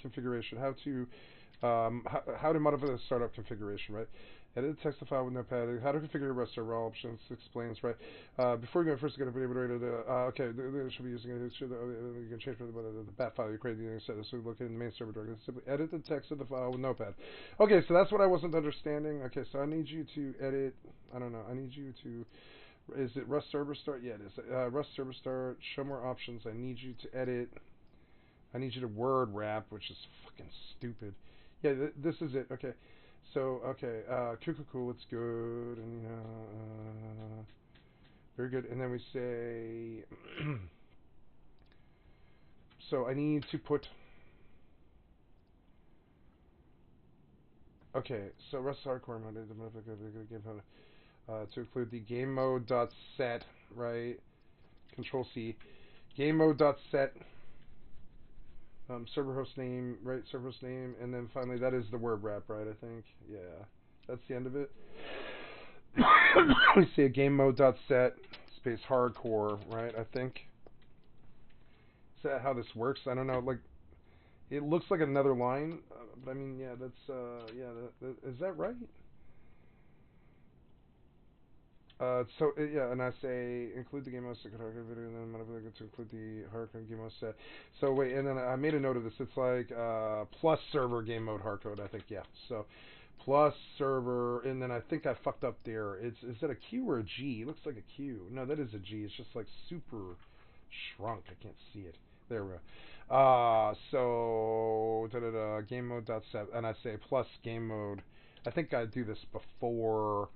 configuration? How to How to modify the startup configuration, right? Edit the text file with Notepad. How to configure rest server options explains, right? Before you go first, you're going to be able to, okay, they should be using it. You can change the bat file you created using set this located in the main server directory. Simply edit the text of the file with Notepad. Okay, so that's what I wasn't understanding. Okay, so I need you to edit, I don't know, I need you to, is it Rust server start? Yeah, it is. Rust server start, show more options. I need you to edit, I need you to word wrap, which is fucking stupid. Yeah, this is it. Okay. So, okay, cool, it's good, and, very good, and then we say, so I need to put, okay, so Rust Hardcore mode, to include the game mode dot set, right, Control C, game mode dot set, server host name, right, server host name, and then finally that is the word wrap, right, I think, yeah, that's the end of it. We say a game mode dot set space hardcore, right, I think. Is that how this works? I don't know, like, it looks like another line, but I mean, yeah, that's, yeah, is that right? So yeah, and I say include the game mode set hardcore video, and then I'm gonna to include the hardcore game mode set. So wait, and then I made a note of this. It's like plus server game mode hardcode. I think, yeah. So plus server, and then I think I fucked up there. Is it a Q or a G? It looks like a Q. No, that is a G. It's just like super shrunk. I can't see it. There we go. So game mode dot set, and I say plus game mode. I think I do this before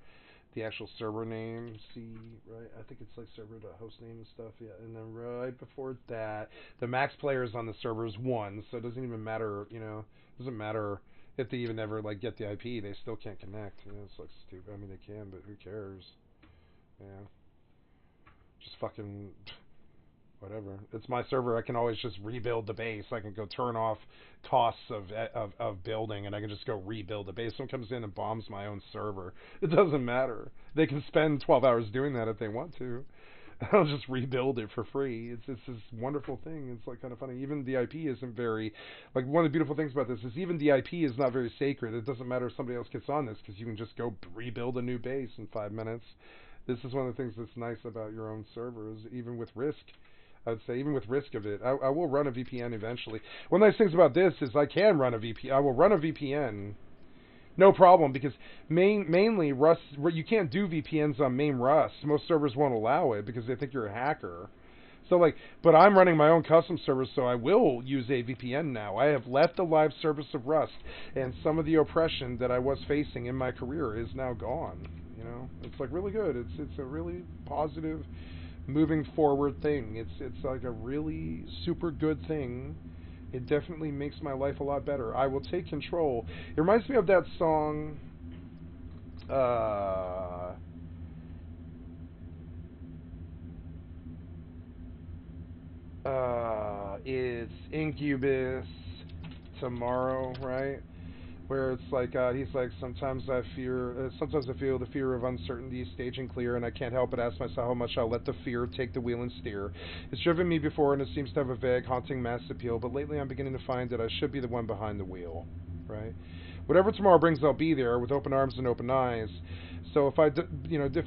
the actual server name, right? I think it's like server.hostname and stuff, yeah. And then right before that, the max players on the server is 1, so it doesn't even matter, you know, it doesn't matter if they even ever, like, get the IP, they still can't connect. You know, it's like stupid. I mean, they can, but who cares? Yeah. Just fucking whatever. It's my server. I can always just rebuild the base. I can go turn off costs of building, and I can just go rebuild the base. Someone comes in and bombs my own server. It doesn't matter. They can spend 12 hours doing that if they want to. I'll just rebuild it for free. It's this wonderful thing. It's like kind of funny. Even the IP isn't very, like, one of the beautiful things about this is even the IP is not very sacred. It doesn't matter if somebody else gets on this because you can just go rebuild a new base in 5 minutes. This is one of the things that's nice about your own servers, even with Risk. I'd say even with risk of it, I will run a VPN eventually. One of the nice things about this is I can run a VPN. I will run a VPN, no problem, because mainly Rust, you can't do VPNs on main Rust. Most servers won't allow it because they think you're a hacker. So like, but I'm running my own custom server, so I will use a VPN now. I have left the live service of Rust, and some of the oppression that I was facing in my career is now gone. You know, it's like really good. It's a really positive, moving forward thing. It's like a really super good thing. It definitely makes my life a lot better. I will take control. It reminds me of that song, it's Incubus, Tomorrow, right? Where it's like, he's like, sometimes I feel the fear of uncertainty staging clear, and I can't help but ask myself how much I'll let the fear take the wheel and steer. It's driven me before, and it seems to have a vague, haunting mass appeal, but lately I'm beginning to find that I should be the one behind the wheel, right? Whatever tomorrow brings, I'll be there, with open arms and open eyes. So if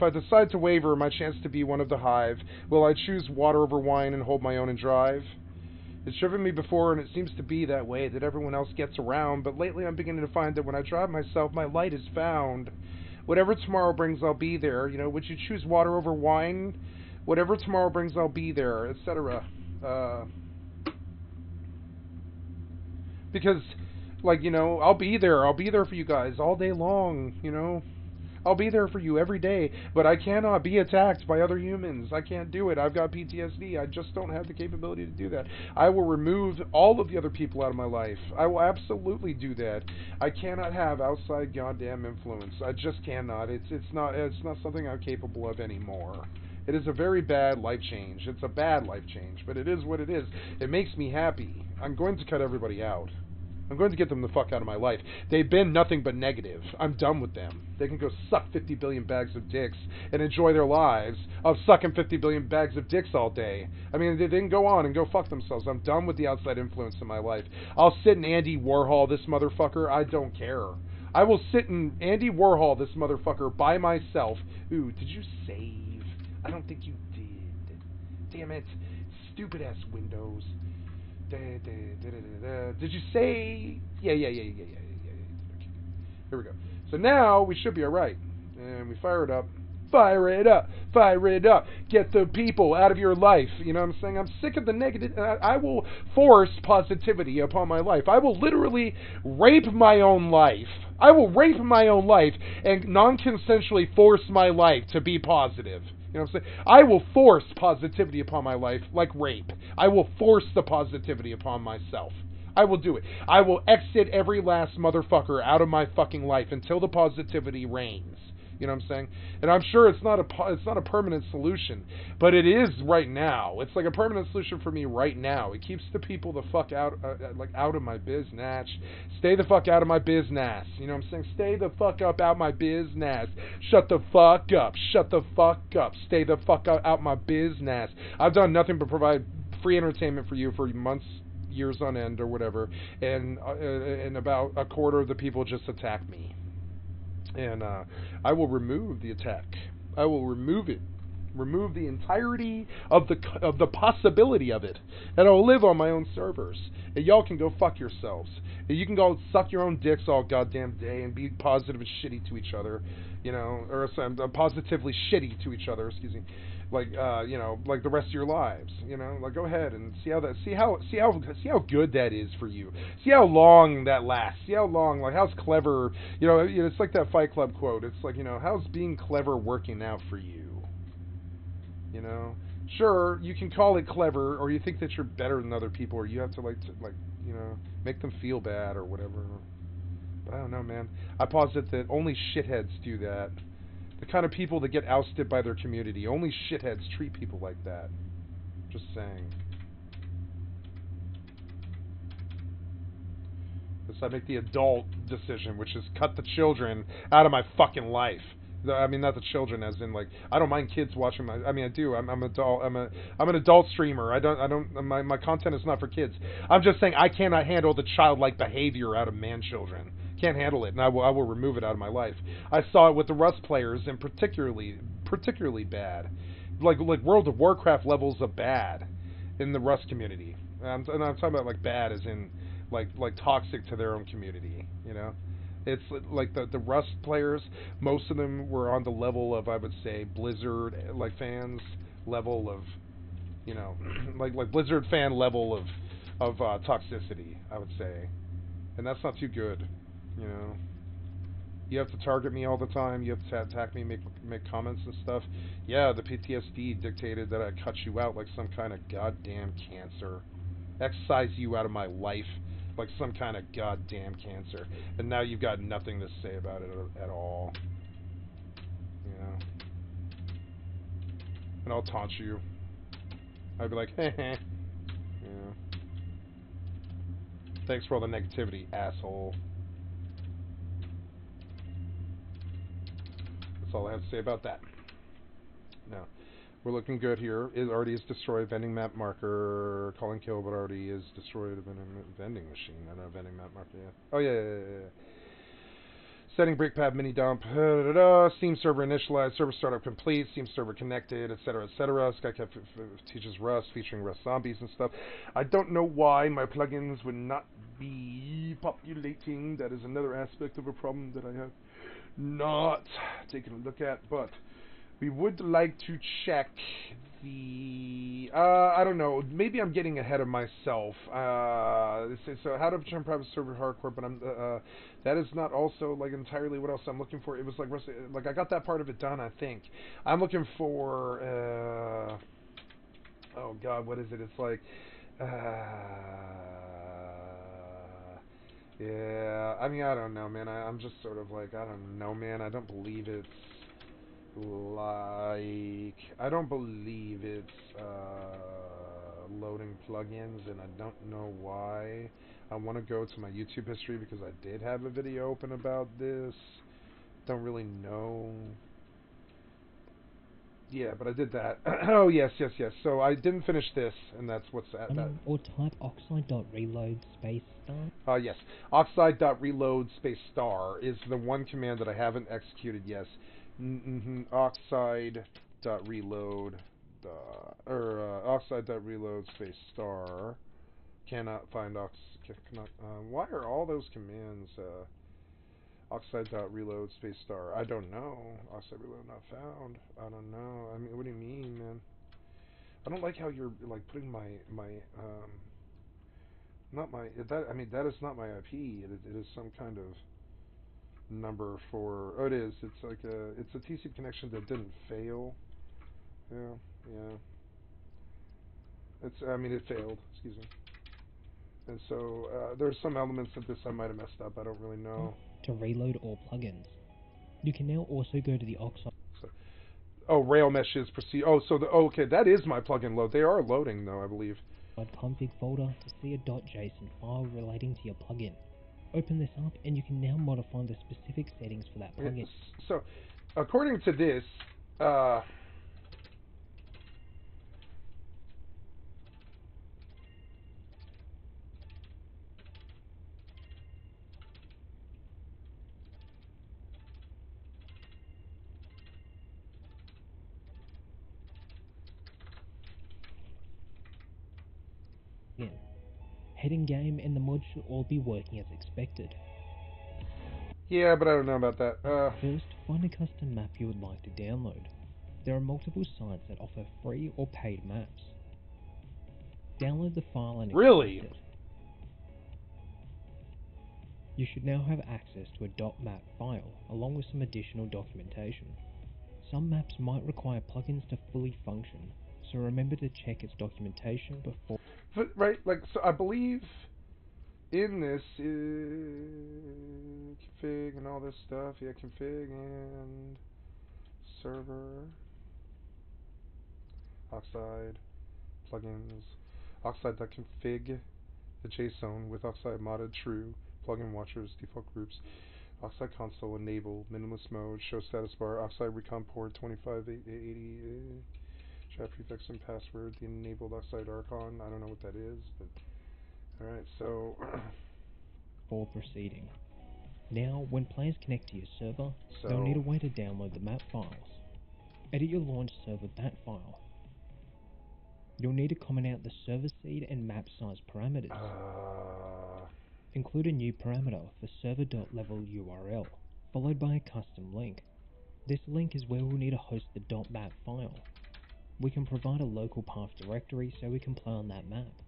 I decide to waver my chance to be one of the hive, will I choose water over wine and hold my own and drive? It's driven me before, and it seems to be that way, that everyone else gets around, but lately I'm beginning to find that when I drive myself, my light is found. Whatever tomorrow brings, I'll be there. You know, would you choose water over wine? Whatever tomorrow brings, I'll be there, etc. Because, like, you know, I'll be there for you guys all day long, you know. I'll be there for you every day, but I cannot be attacked by other humans. I can't do it. I've got PTSD. I just don't have the capability to do that. I will remove all of the other people out of my life. I will absolutely do that. I cannot have outside goddamn influence. I just cannot. It's not something I'm capable of anymore. It is a very bad life change. It's a bad life change, but it is what it is. It makes me happy. I'm going to cut everybody out. I'm going to get them the fuck out of my life. They've been nothing but negative. I'm done with them. They can go suck 50 billion bags of dicks and enjoy their lives of sucking 50 billion bags of dicks all day. I mean, they can go on and go fuck themselves. I'm done with the outside influence in my life. I'll sit and Andy Warhol this motherfucker. I don't care. I will sit and Andy Warhol this motherfucker by myself. Ooh, did you save? I don't think you did. Damn it. Stupid ass Windows. Did you say? Yeah. Okay. Here we go. So now we should be alright. And we fire it up. Fire it up. Fire it up. Get the people out of your life. You know what I'm saying? I'm sick of the negative. I will force positivity upon my life. I will literally rape my own life. I will rape my own life and non-consensually force my life to be positive. You know what I'm saying? I will force positivity upon my life like rape. I will force the positivity upon myself. I will do it. I will exit every last motherfucker out of my fucking life until the positivity reigns. You know what I'm saying? And I'm sure it's not a permanent solution, but it is right now. It's like a permanent solution for me right now. It keeps the people the fuck out out of my business. Stay the fuck out of my business. You know what I'm saying? Stay the fuck up out my business. Shut the fuck up. Shut the fuck up. Stay the fuck out my business. I've done nothing but provide free entertainment for you for months, years on end, or whatever, and about a quarter of the people just attack me. And I will remove the attack. I will remove it. Remove the entirety of the possibility of it. And I'll live on my own servers. And y'all can go fuck yourselves. And you can go suck your own dicks all goddamn day and be positive and shitty to each other. You know, or positively shitty to each other, excuse me. Like you know, like the rest of your lives, you know, like go ahead and see how good that is for you. See how long that lasts. See how long, like how's clever, you know, it's like that Fight Club quote. It's like, you know, how's being clever working out for you? You know, sure, you can call it clever, or you think that you're better than other people, or you have to like you know, make them feel bad or whatever. But I don't know, man. I posit that only shitheads do that. The kind of people that get ousted by their community. Only shitheads treat people like that. Just saying. This I make the adult decision, which is cut the children out of my fucking life. I mean, not the children, as in like I don't mind kids watching my. I mean, I do. I'm adult. I'm an adult streamer. I don't. My content is not for kids. I'm just saying I cannot handle the childlike behavior out of man children. Can't handle it, and I will remove it out of my life. I saw it with the Rust players, and particularly bad, like World of Warcraft levels of bad in the Rust community. And I'm talking about like bad as in like toxic to their own community. You know, it's like the Rust players. Most of them were on the level of, I would say, Blizzard like fans level of, you know, like Blizzard fan level of toxicity, I would say, and that's not too good. You know, you have to target me all the time. You have to attack me, make comments and stuff. Yeah, the PTSD dictated that I cut you out like some kind of goddamn cancer. Excise you out of my life like some kind of goddamn cancer. And now you've got nothing to say about it at all. You know? And I'll taunt you. I'd be like, heh. Yeah. Thanks for all the negativity, asshole. All I have to say about that. Now, we're looking good here. It already is destroyed. Vending map marker. Calling kill, but already is destroyed. A vending machine. Not a vending map marker yet. Oh, yeah. Setting BrickPad mini dump. Steam server initialized. Server startup complete. Steam server connected, etc., etc. Skycat teaches Rust, featuring Rust zombies and stuff. I don't know why my plugins would not be populating. That is another aspect of a problem that I have not taken a look at, but we would like to check the I don't know, maybe I'm getting ahead of myself. So how to turn private server hardcore, but I'm that is not also like entirely what else I'm looking for. It was like I got that part of it done, I think. I'm looking for oh god, what is it? It's like yeah, I mean, I don't know, man. I'm just sort of like, I don't know, man. I don't believe it's like, I don't believe it's loading plugins, and I don't know why. I want to go to my YouTube history because I did have a video open about this. Don't really know. Yeah, but I did that. Oh, yes. So I didn't finish this, and that's what's that. Or type oxide.reload space star. Yes. Oxide.reload space star is the one command that I haven't executed yet. Oxide.reload oxide.reload space star. Cannot find why are all those commands oxide.reload space star? I don't know. Oxide reload not found. I don't know. I mean, what do you mean, man? I don't like how you're like putting my not my that. I mean, that is not my IP. It is some kind of number for. Oh, it is. It's like it's a TCP connection that didn't fail. Yeah. It's. I mean, it failed. Excuse me. And so there's some elements of this I might have messed up. I don't really know. To reload all plugins. You can now also go to the Oxide. Oh, rail meshes proceed. Oh, so okay, that is my plugin load. They are loading though, I believe. Config folder to see a .json file relating to your plugin. Open this up and you can now modify the specific settings for that plugin. So, according to this, Heading game and the mod should all be working as expected. Yeah, but I don't know about that. First, find a custom map you would like to download. There are multiple sites that offer free or paid maps. Download the file and really? export it. You should now have access to a .map file along with some additional documentation. Some maps might require plugins to fully function, so remember to check its documentation before. But, right, like, so I believe in this config and all this stuff. Yeah, config and server, Oxide, plugins, Oxide.config, the JSON with Oxide modded true, plugin watchers, default groups, Oxide console enable, minimalist mode, show status bar, Oxide recon port 25880. Chat prefix and password, the enabled Oxide Archon. I don't know what that is, but alright, so for proceeding. Now, when players connect to your server, they'll need a way to download the map files. Edit your launch server bat file. You'll need to comment out the server seed and map size parameters. Include a new parameter for server.level URL, followed by a custom link. This link is where we'll need to host the .map file. We can provide a local path directory so we can play on that map.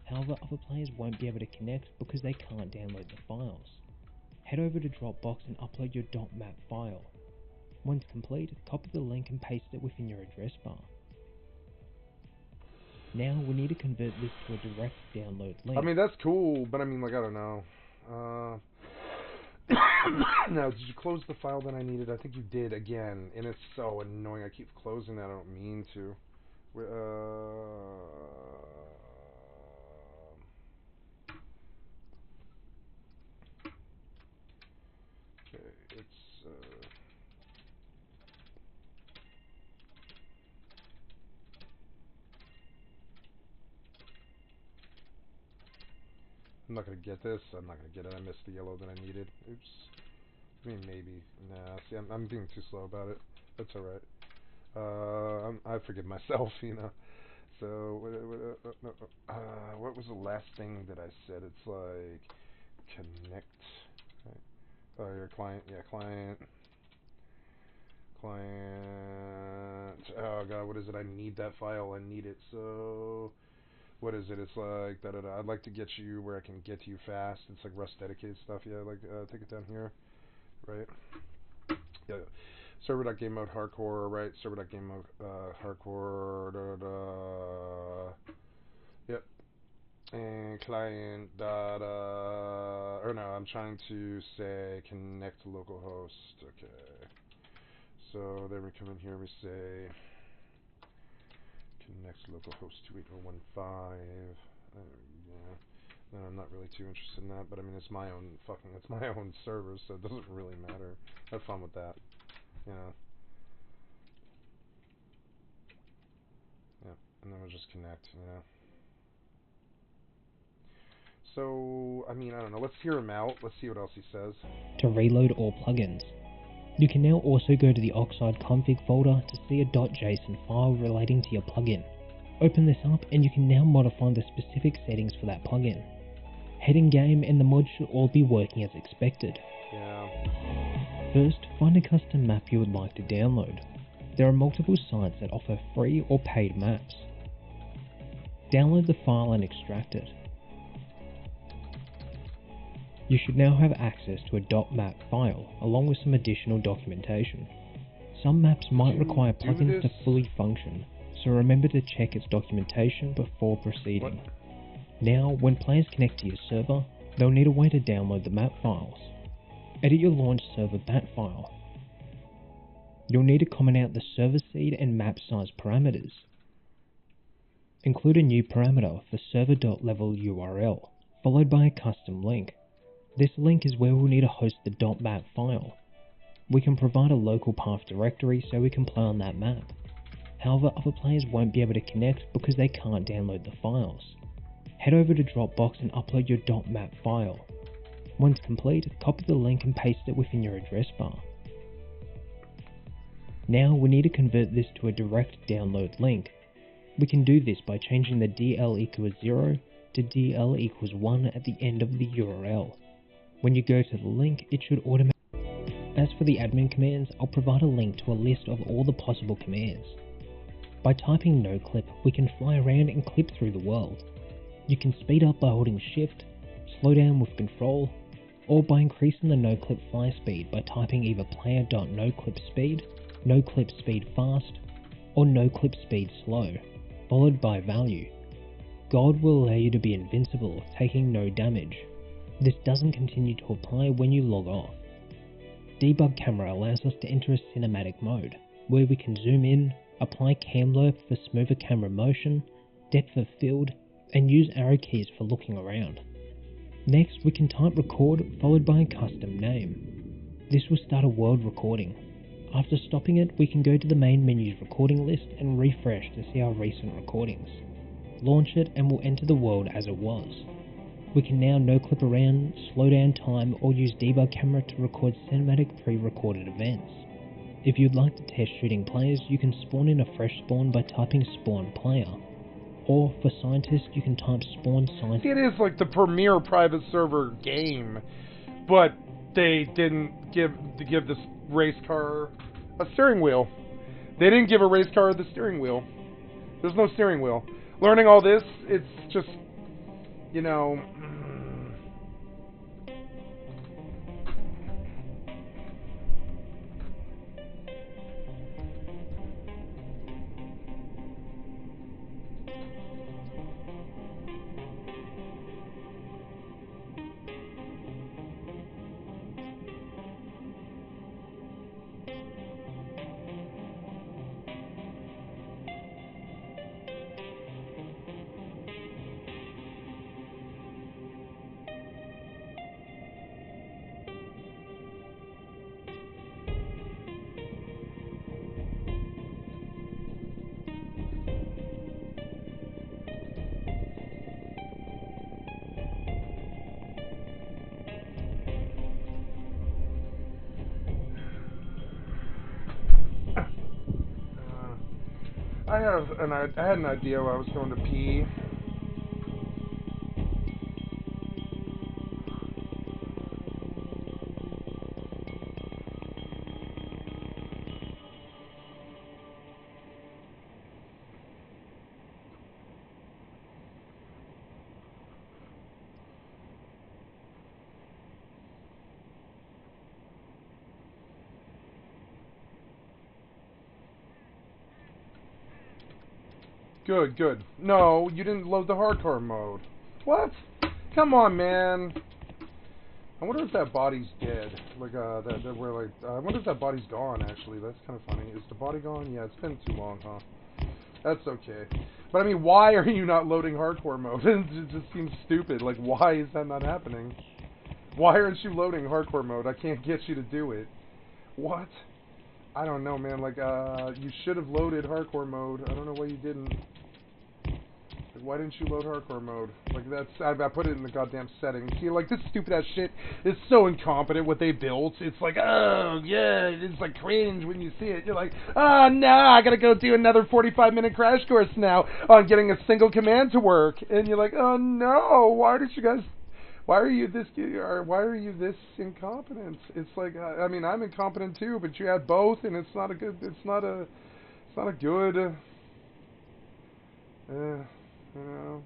However, other players won't be able to connect because they can't download the files. Head over to Dropbox and upload your .map file. Once complete, copy the link and paste it within your address bar. Now we need to convert this to a direct download link. I mean, that's cool, but I mean, like, I don't know. Now, did you close the file that I needed? I think you did again, and it's so annoying. I keep closing that. I don't mean to. Okay, it's I'm not gonna get this. I'm not gonna get it. I missed the yellow that I needed. Oops. I mean, maybe. Nah. See, I'm being too slow about it. That's all right. I forgive myself, you know. So, what was the last thing that I said? It's like connect. Right. Oh, your client. Yeah, client. Oh god, what is it? I need that file. I need it. So, what is it? It's like da da da. I'd like to get you where I can get to you fast. It's like Rust dedicated stuff. Yeah, like take it down here. Right. Yeah. Server.game mode hardcore, right? Server.game mode hardcore, yep. And client or no, I'm trying to say connect to localhost. Okay. So then we come in here and we say connect to localhost 28015. Yeah. And I'm not really too interested in that, but I mean, it's my own server, so it doesn't really matter. Have fun with that, you know. Yeah, and then we'll just connect, you know. So, I mean, I don't know. Let's hear him out. Let's see what else he says. To reload all plugins. You can now also go to the Oxide config folder to see a .json file relating to your plugin. Open this up and you can now modify the specific settings for that plugin. Head in game and the mod should all be working as expected. Yeah. First, find a custom map you would like to download. There are multiple sites that offer free or paid maps. Download the file and extract it. You should now have access to a .map file along with some additional documentation. Some maps might require plugins to fully function, so remember to check its documentation before proceeding. What? Now, when players connect to your server, they'll need a way to download the map files. Edit your launch server bat file. You'll need to comment out the server seed and map size parameters. Include a new parameter for server.level URL, followed by a custom link. This link is where we'll need to host the .map file. We can provide a local path directory so we can play on that map. However, other players won't be able to connect because they can't download the files. Head over to Dropbox and upload your .map file. Once complete, copy the link and paste it within your address bar. Now we need to convert this to a direct download link. We can do this by changing the DL equals 0 to DL equals 1 at the end of the URL. When you go to the link, it should automatically. As for the admin commands, I'll provide a link to a list of all the possible commands. By typing noclip, we can fly around and clip through the world. You can speed up by holding shift, slow down with control, or by increasing the noclip fly speed by typing either player.noclipspeed, noclipspeedfast, or noclipspeedslow, followed by value. Gold will allow you to be invincible, taking no damage. This doesn't continue to apply when you log off. Debug camera allows us to enter a cinematic mode, where we can zoom in, apply cam lerp for smoother camera motion, depth of field, and use arrow keys for looking around. Next, we can type record followed by a custom name. This will start a world recording. After stopping it, we can go to the main menu's recording list and refresh to see our recent recordings. Launch it and we'll enter the world as it was. We can now noclip around, slow down time, or use debug camera to record cinematic pre-recorded events. If you'd like to test shooting players, you can spawn in a fresh spawn by typing spawn player. Or, for scientists, you can type spawn scientist. It is like the premier private server game, but they didn't give this race car a steering wheel. They didn't give a race car the steering wheel. There's no steering wheel. Learning all this, it's just, you know... I had an idea where I was going to pee. Good. No, you didn't load the hardcore mode. What? Come on, man. I wonder if that body's dead. Like, I wonder if that body's gone, actually. That's kind of funny. Is the body gone? Yeah, it's been too long, huh? That's okay. But I mean, why are you not loading hardcore mode? It just seems stupid. Like, why is that not happening? Why aren't you loading hardcore mode? I can't get you to do it. What? I don't know, man. Like, you should have loaded hardcore mode. I don't know why you didn't. Like, why didn't you load hardcore mode? Like, I put it in the goddamn settings. See, like, this stupid ass shit is so incompetent what they built. It's like, oh, yeah, it's like cringe when you see it. You're like, oh, no, I gotta go do another 45-minute crash course now on getting a single command to work. And you're like, oh, no, why are you this incompetent? It's like, I mean, I'm incompetent too, but you had both, and it's not a good, you know.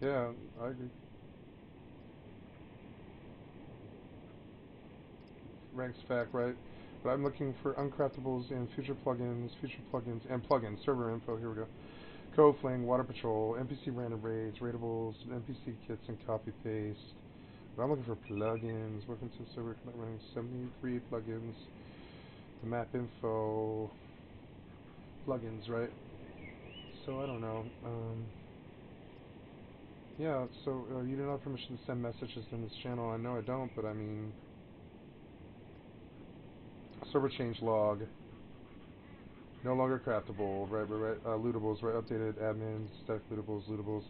Yeah, I agree. Ranks fact, right? But I'm looking for uncraftables and future plugins, and plugins, server info, here we go. Code Fling, Water Patrol, NPC random raids, raidable, NPC kits, and copy paste. But I'm looking for plugins. Welcome to the server, running 73 plugins. The map info, plugins, right? So I don't know. Yeah, so you do not have permission to send messages in this channel. I know I don't, but I mean, server change log. No longer craftable, right, lootables, right, updated admins, static lootables,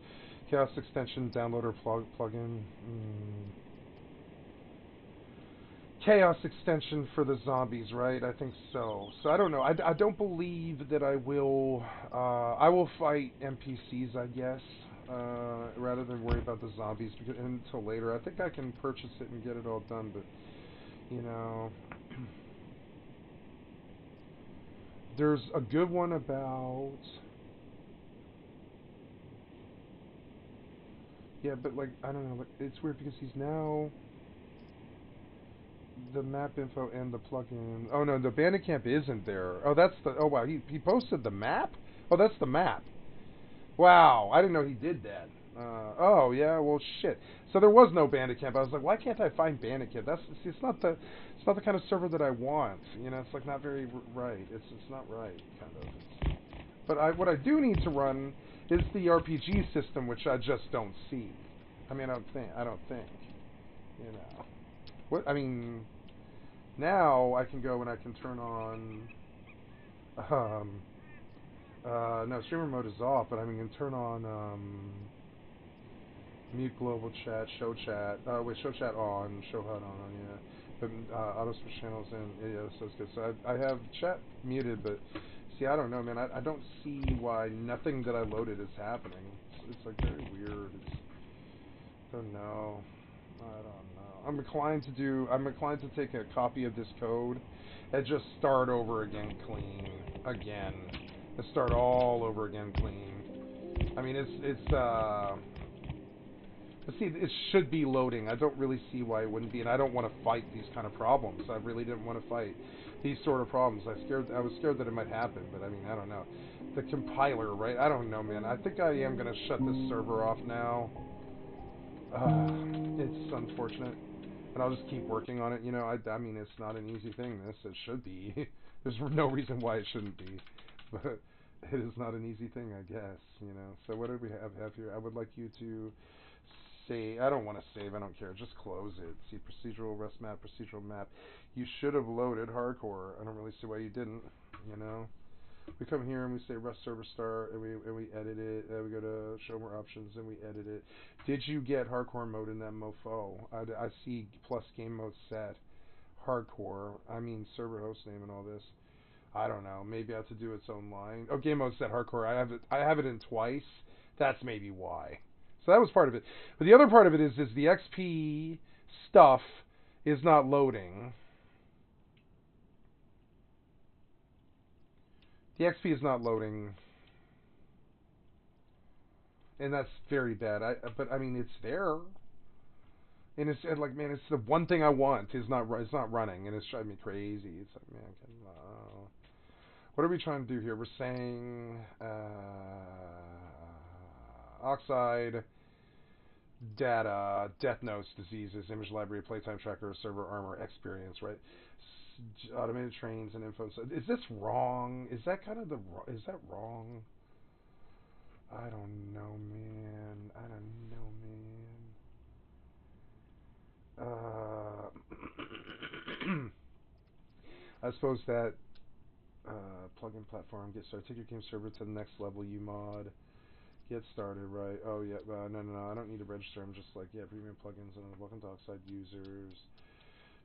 chaos extension, downloader plugin, chaos extension for the zombies, right, I think so. So I don't know, I don't believe that I will fight NPCs, I guess, rather than worry about the zombies until later. I think I can purchase it and get it all done, but, you know... There's a good one about... Yeah, but like, I don't know, like, it's weird because he's now... The map info and the plugin... Oh no, the Bandit Camp isn't there. Oh, that's the... Oh wow, he posted the map? Oh, that's the map. Wow, I didn't know he did that. Oh yeah, well shit. So there was no Bandit Camp. I was like, why can't I find Bandit Camp? See, it's not the kind of server that I want. You know, it's like not very right. It's not right, kind of. But what I do need to run is the RPG system, which I just don't see. I mean, I don't think. You know, what I mean. Now I can go and I can turn on. No, streamer mode is off, but I mean, you can turn on mute global chat, show chat. Wait, show chat on, show HUD on, yeah. But auto switch channels in, yeah, so it's good. So I have chat muted, but see, I don't know, man. I don't see why nothing that I loaded is happening. It's like very weird. I don't know. I'm inclined to take a copy of this code and just start over again clean. Again. And start all over again clean. I mean, see, it should be loading. I don't really see why it wouldn't be, and I don't want to fight these kind of problems. I really didn't want to fight these sort of problems. I was scared that it might happen, but I mean, I don't know. The compiler, right? I don't know, man. I think I am going to shut this server off now. It's unfortunate. And I'll just keep working on it. You know, I mean, it's not an easy thing, this. It should be. There's no reason why it shouldn't be. But it is not an easy thing, I guess, you know. So what do we have here? I would like you to save. I don't want to save. I don't care. Just close it. See, procedural rest map, procedural map. You should have loaded hardcore. I don't really see why you didn't, you know. We come here and we say rest server start, and we edit it. We go to show more options and we edit it. Did you get hardcore mode in that mofo? I see plus game mode set. Hardcore. I mean server host name and all this. I don't know. Maybe I have to do its own line. Oh, game mode set hardcore. I have it in twice. That's maybe why. So that was part of it. But the other part of it is the XP stuff is not loading. The XP is not loading, and that's very bad. But I mean, it's there, and it's like, man, it's the one thing I want. It's not running, and it's driving me crazy. It's like, man, what are we trying to do here? We're saying oxide, data, death notes, diseases, image library, playtime tracker, server armor, experience, right? automated trains and info. So is this wrong? Is that kind of is that wrong? I don't know, man. I don't know, man. I suppose that plugin platform, get started. Take your game server to the next level. UMod. Get started, right? Oh yeah, no. I don't need to register. I'm just like, yeah, premium plugins and welcome to Oxide users.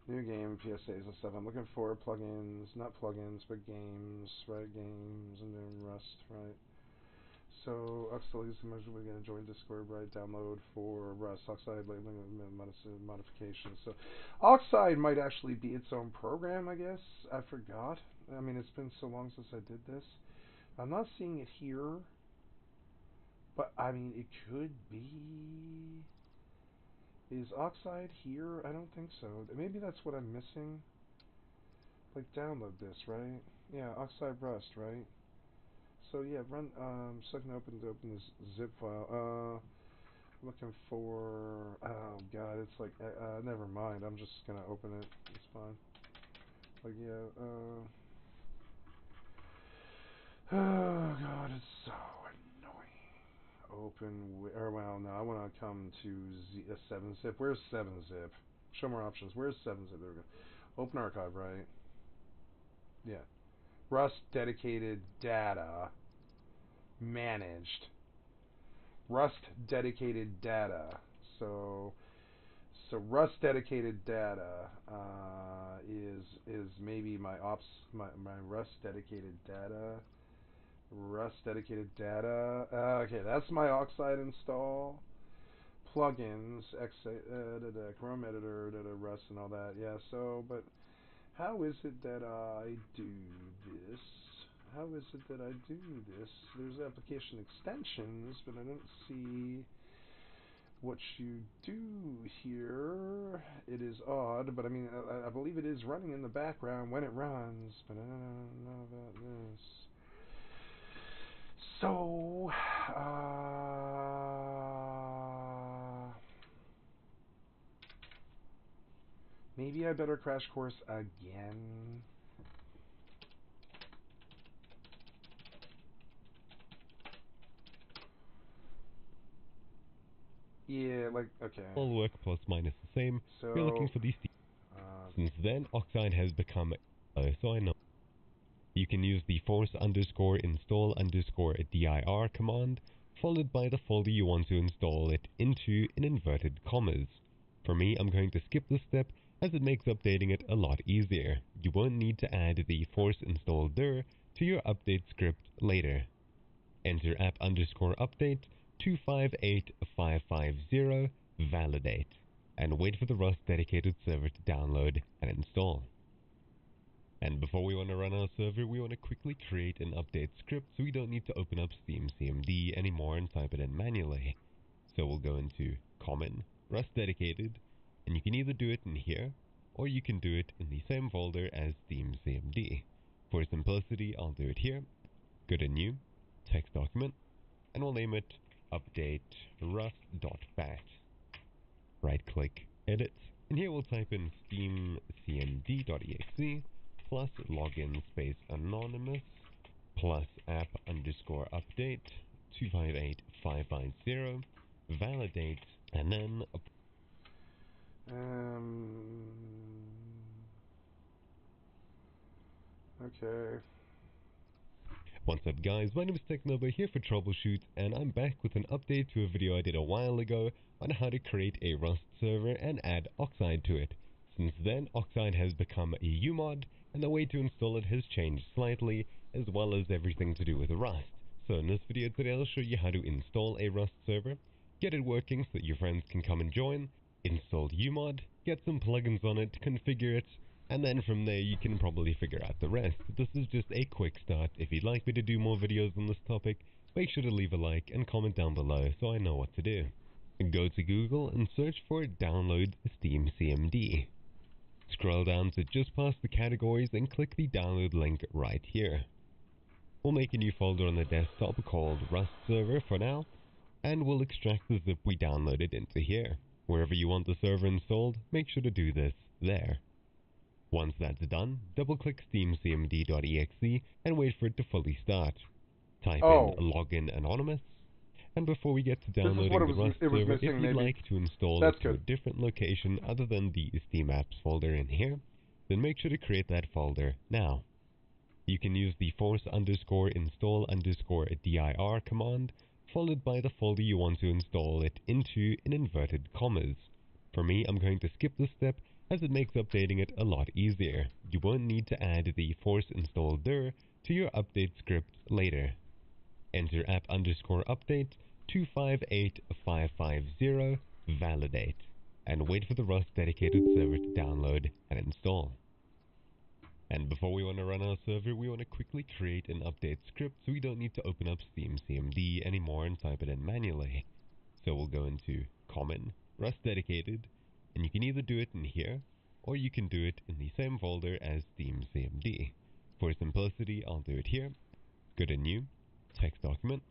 New game, PSAs and stuff. I'm looking for plugins, not plugins, but games, right? Games and then Rust, right? So Oxide is we're gonna join Discord, right? Download for Rust, Oxide labeling modifications. So Oxide might actually be its own program, I guess. I forgot. I mean, it's been so long since I did this. I'm not seeing it here, but I mean, it could be. Is Oxide here? I don't think so. Maybe that's what I'm missing. Like, download this, right? Yeah, Oxide Rust, right? So yeah, run. So I can open this zip file. Looking for. Oh god, it's like. Never mind. I'm just gonna open it. It's fine. Like yeah. Oh god, it's so annoying. Open. Or well, no, I want to come to 7-zip. Where's 7-zip? Show more options. Where's 7-zip? There we go. Open archive, right? Yeah. Rust dedicated data. Managed. Rust dedicated data. So Rust dedicated data is maybe my Rust dedicated data. Rust dedicated data. Okay, that's my Oxide install. Plugins, Chrome editor, Rust and all that. Yeah. So, but how is it that I do this? How is it that I do this? There's application extensions, but I don't see what you do here. It is odd, but I mean, I believe it is running in the background when it runs, but I don't know about this. So, maybe I better crash course again. Yeah, like, okay. All work plus minus the same. So, we're looking for these. Since then, Oxide has become so I know. You can use the force_install_dir command, followed by the folder you want to install it into in inverted commas. For me, I'm going to skip this step as it makes updating it a lot easier. You won't need to add the force_install_dir to your update script later. Enter app_update 258550, validate, and wait for the Rust dedicated server to download and install. And before we want to run our server, we want to quickly create an update script so we don't need to open up Steam CMD anymore and type it in manually. So we'll go into Common, Rust Dedicated, and you can either do it in here, or you can do it in the same folder as Steam CMD. For simplicity, I'll do it here. Go to New, Text Document, and we'll name it Update Rust.bat. Right click, Edit, and here we'll type in steamcmd.exe plus login space anonymous plus app_update 258550, validate, and then okay. What's up guys, my name is TechNobo here for Troubleshoot, and I'm back with an update to a video I did a while ago on how to create a Rust server and add Oxide to it. Since then, Oxide has become a UMod, and the way to install it has changed slightly, as well as everything to do with Rust. So in this video today I'll show you how to install a Rust server, get it working so that your friends can come and join, install UMod, get some plugins on it, configure it, and then from there you can probably figure out the rest. This is just a quick start. If you'd like me to do more videos on this topic, make sure to leave a like and comment down below so I know what to do. Go to Google and search for download Steam CMD. Scroll down to just past the categories and click the download link right here. We'll make a new folder on the desktop called Rust Server for now, and we'll extract the zip we downloaded into here. Wherever you want the server installed, make sure to do this there. Once that's done, double-click steamcmd.exe and wait for it to fully start. Type in login anonymous, and before we get to downloading the Rust server, if you'd like to install it to a different location other than the Steam Apps folder in here, then make sure to create that folder now. You can use the force_install_dir command, followed by the folder you want to install it into in inverted commas. For me, I'm going to skip this step as it makes updating it a lot easier. You won't need to add the force_install_dir to your update script later. Enter app_update 258550 validate, and wait for the Rust dedicated server to download and install. And before we want to run our server, we want to quickly create an update script so we don't need to open up steamcmd anymore and type it in manually. So we'll go into common, Rust dedicated, and you can either do it in here, or you can do it in the same folder as steamcmd. For simplicity, I'll do it here. Go to new, text document,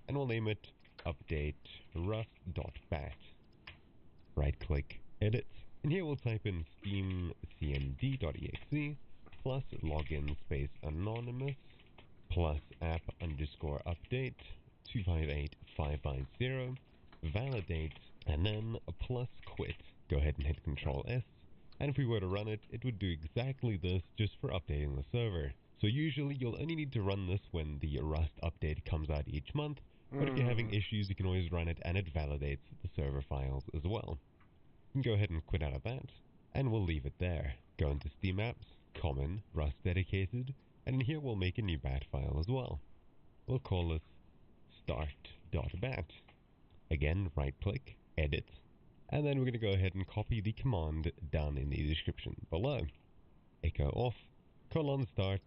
and we'll name it update rust.bat. Right click, edit, and here we'll type in steamcmd.exe plus login space anonymous plus app_update 258550 validate, and then a plus quit. Go ahead and hit Ctrl S, and if we were to run it, it would do exactly this just for updating the server. So usually you'll only need to run this when the Rust update comes out each month, but if you're having issues, you can always run it and it validates the server files as well. You can go ahead and quit out of that, and we'll leave it there. Go into Steam Apps, Common, Rust Dedicated, and in here we'll make a new bat file as well. We'll call this start.bat. Again, right click, edit, and then we're going to go ahead and copy the command down in the description below. Echo off, :start,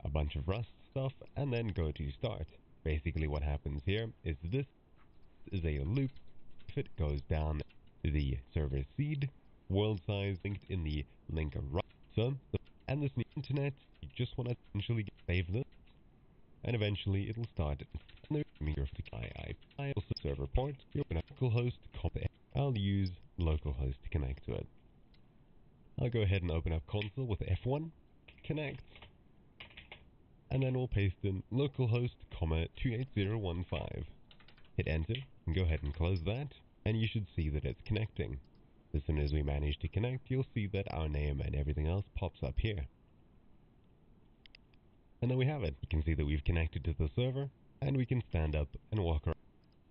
a bunch of Rust stuff, and then go to start. Basically what happens here is this is a loop. If it goes down the server seed, world size linked in the link of Rust. So, and this new internet, you just want to eventually save this, and eventually it'll start. I also server port, you open up localhost, I'll use localhost to connect to it. I'll go ahead and open up console with F1, connect, and then we'll paste in localhost, 28015. Hit enter, and go ahead and close that, and you should see that it's connecting. As soon as we manage to connect, you'll see that our name and everything else pops up here. And there we have it. You can see that we've connected to the server, and we can stand up and walk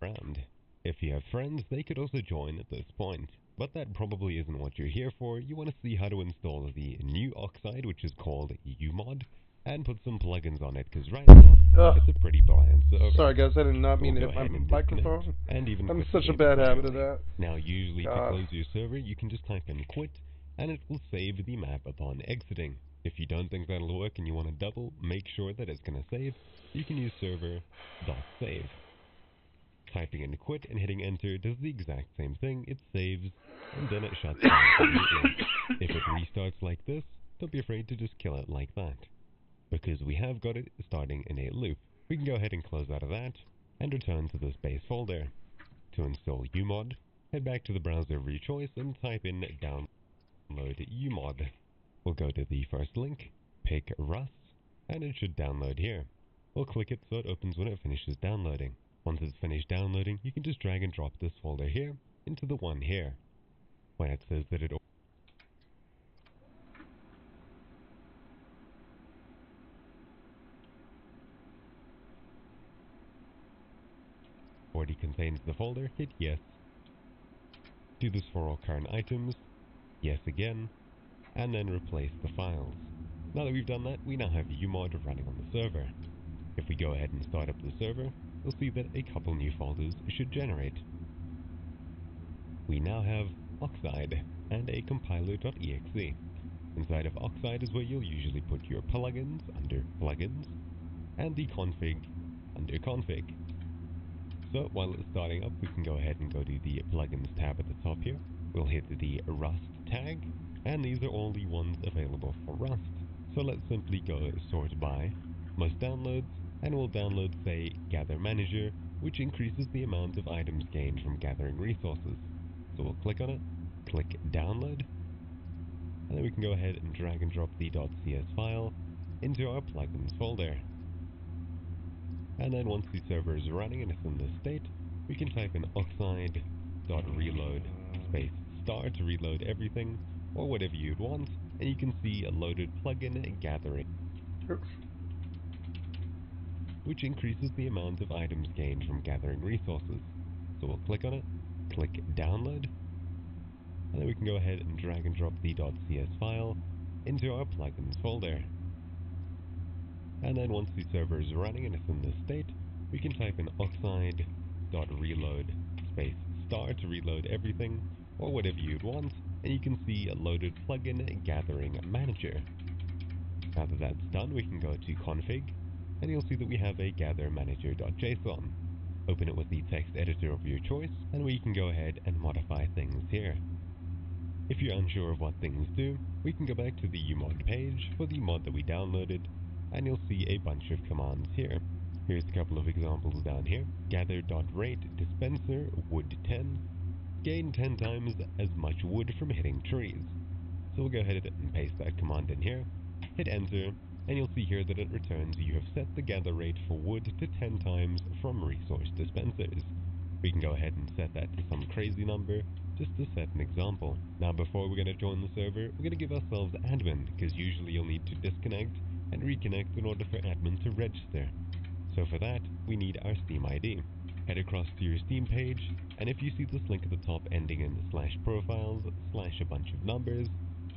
around. If you have friends, they could also join at this point. But that probably isn't what you're here for. You want to see how to install the new Oxide, which is called UMod, and put some plugins on it, because right now, it's a pretty bland server. Sorry guys, I did not mean to hit my microphone. And even I'm such a bad habit of that. Now usually to close your server, you can just type in quit, and it will save the map upon exiting. If you don't think that'll work and you want to double, make sure that it's going to save, you can use server.save. Typing in quit and hitting enter does the exact same thing. It saves, and then it shuts down immediately. If it restarts like this, don't be afraid to just kill it like that, because we have got it starting in a loop. We can go ahead and close out of that, and return to this base folder. To install UMod, head back to the browser of your choice and type in download UMod. We'll go to the first link, pick Rust, and it should download here. We'll click it so it opens when it finishes downloading. Once it's finished downloading, you can just drag and drop this folder here into the one here, where it says that it already contains the folder. Hit yes. Do this for all current items. Yes again. And then replace the files. Now that we've done that, we now have UMod running on the server. If we go ahead and start up the server, you'll see that a couple new folders should generate. We now have Oxide and a compiler.exe. Inside of Oxide is where you'll usually put your plugins under plugins, and the config under config. So while it's starting up, we can go ahead and go to the plugins tab at the top here. We'll hit the Rust tag, and these are all the ones available for Rust. So let's simply go sort by most downloads, and we'll download, say, Gather Manager, which increases the amount of items gained from gathering resources. So we'll click on it, click download, and then we can go ahead and drag and drop the .cs file into our plugins folder. And then once the server is running and it's in this state, we can type in oxide.reload space star to reload everything, or whatever you'd want, and you can see a loaded plugin gathering, which increases the amount of items gained from gathering resources. So we'll click on it, click download, and then we can go ahead and drag and drop the .cs file into our plugins folder. And then once the server is running and it's in this state, we can type in oxide.reload space star to reload everything, or whatever you'd want, and you can see a loaded plugin gathering manager. Now that that's done, we can go to config, and you'll see that we have a gather manager.json. Open it with the text editor of your choice, and we can go ahead and modify things here. If you're unsure of what things do, we can go back to the umod page for the mod that we downloaded, and you'll see a bunch of commands here. Here's a couple of examples down here. Gather.rate dispenser wood 10. Gain 10 times as much wood from hitting trees. So we'll go ahead and paste that command in here, hit enter, and you'll see here that it returns you have set the gather rate for wood to 10 times from resource dispensers. We can go ahead and set that to some crazy number, just to set an example. Now before we're going to join the server, we're going to give ourselves admin, because usually you'll need to disconnect and reconnect in order for admin to register. So for that, we need our Steam ID. Head across to your Steam page, and if you see this link at the top ending in /profiles / a bunch of numbers,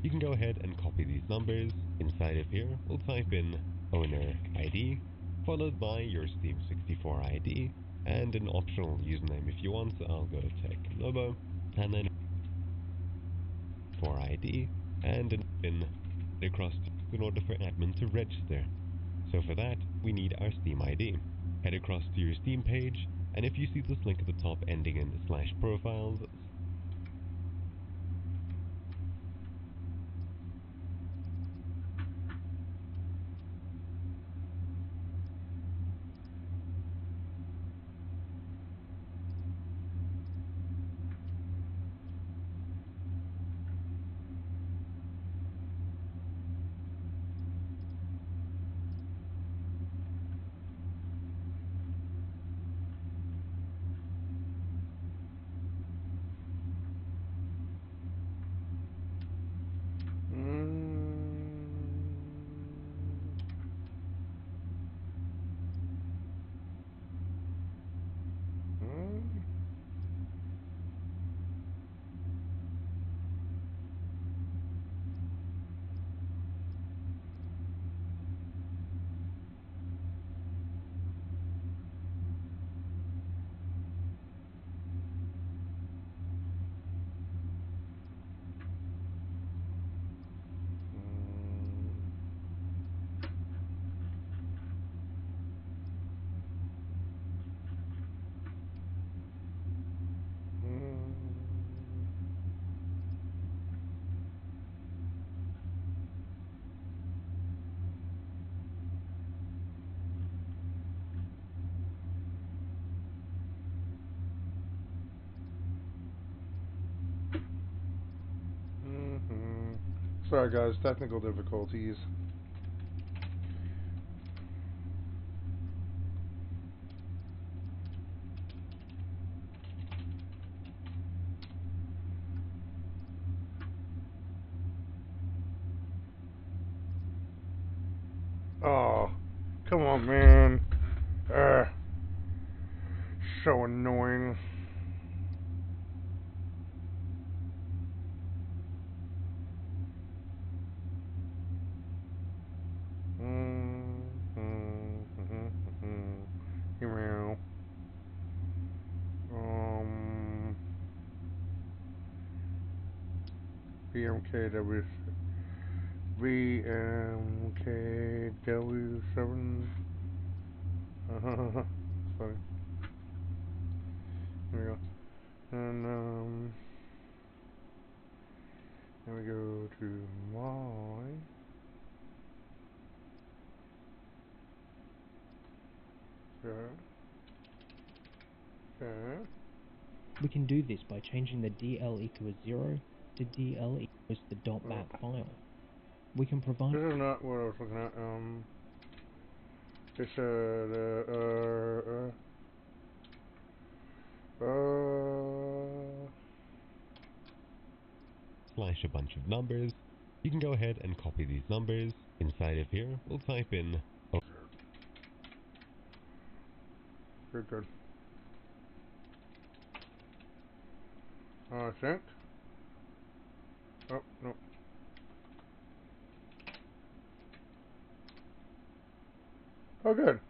you can go ahead and copy these numbers. Inside of here, we'll type in owner ID, followed by your Steam64 ID, and an optional username if you want. I'll go technobo, and then for ID, and a pin across in order for admin to register. So for that, we need our Steam ID. Head across to your Steam page, and if you see this link at the top ending in /profiles Sorry guys, technical difficulties. Oh, come on, man. So annoying. Email. VMKW7. Sorry. There we go. And then we go to my. Okay. We can do this by changing the DL equal 0 to DLE was the .bat file. We can provide... This is not what I was looking at. They said, slash a bunch of numbers. You can go ahead and copy these numbers. Inside of here, we'll type in... Good, good. I think. Oh, no. Oh, good.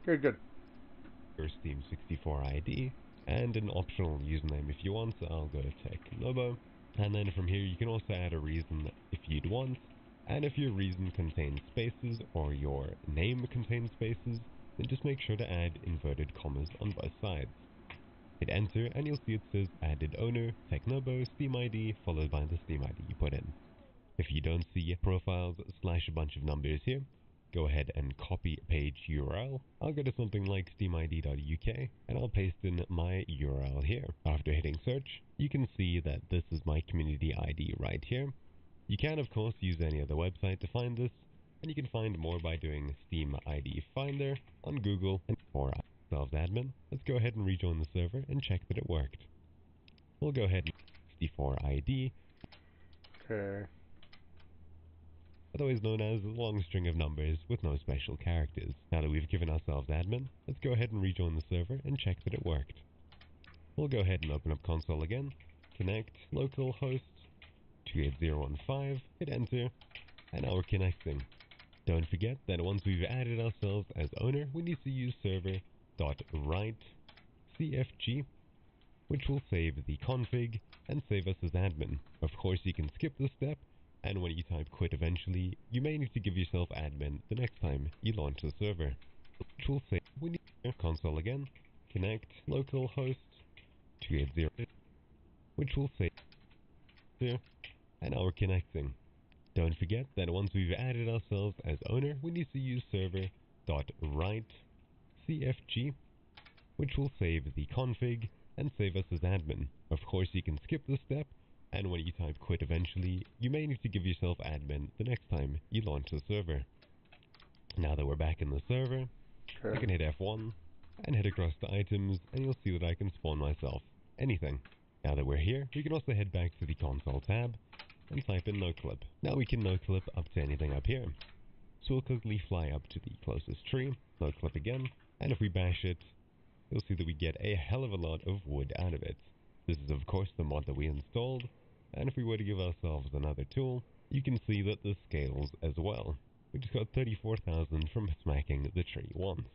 Good, good. Your Steam 64 ID and an optional username if you want. So I'll go Technobo. And then from here, you can also add a reason if you'd want. And if your reason contains spaces or your name contains spaces, then just make sure to add inverted commas on both sides. Hit enter and you'll see it says added owner, Technobo, Steam ID, followed by the Steam ID you put in. If you don't see profiles slash a bunch of numbers here, go ahead and copy page URL. I'll go to something like steamid.uk and I'll paste in my URL here. After hitting search, you can see that this is my community ID right here. You can of course use any other website to find this, and you can find more by doing Steam ID Finder on Google and for ourselves admin. Let's go ahead and rejoin the server and check that it worked. We'll go ahead and 64 ID. Okay. Otherwise known as a long string of numbers with no special characters. Now that we've given ourselves admin, let's go ahead and rejoin the server and check that it worked. We'll go ahead and open up console again, connect localhost 28015, hit enter, and now we're connecting. Don't forget that once we've added ourselves as owner, we need to use server.write.cfg, which will save the config and save us as admin. Of course, you can skip this step, and when you type quit eventually, you may need to give yourself admin the next time you launch the server. Which will save, we need console again, connect localhost 280, which will save here, and now we're connecting. Don't forget that once we've added ourselves as owner, we need to use server.write.cfg, which will save the config and save us as admin. Of course, you can skip this step, and when you type quit eventually, you may need to give yourself admin the next time you launch the server. Now that we're back in the server, I can hit F1 and hit across the items, and you'll see that I can spawn myself anything. Now that we're here, we can also head back to the console tab and type in noclip. Now we can noclip up to anything up here. So we'll quickly fly up to the closest tree, noclip again, and if we bash it, you'll see that we get a hell of a lot of wood out of it. This is of course the mod that we installed, and if we were to give ourselves another tool, you can see that this scales as well. We just got 34,000 from smacking the tree once.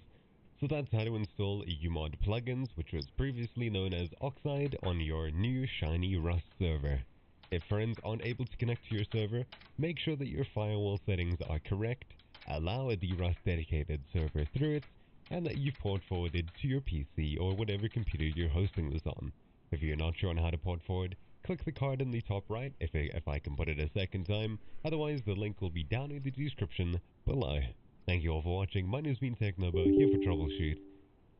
So that's how to install UMod plugins, which was previously known as Oxide, on your new shiny Rust server. If friends aren't able to connect to your server, make sure that your firewall settings are correct, allow a DRust dedicated server through it, and that you've port forwarded to your PC or whatever computer you're hosting this on. If you're not sure on how to port forward, click the card in the top right if I can put it a second time, otherwise the link will be down in the description below. Thank you all for watching. My name's been Technobo, here for Troubleshoot,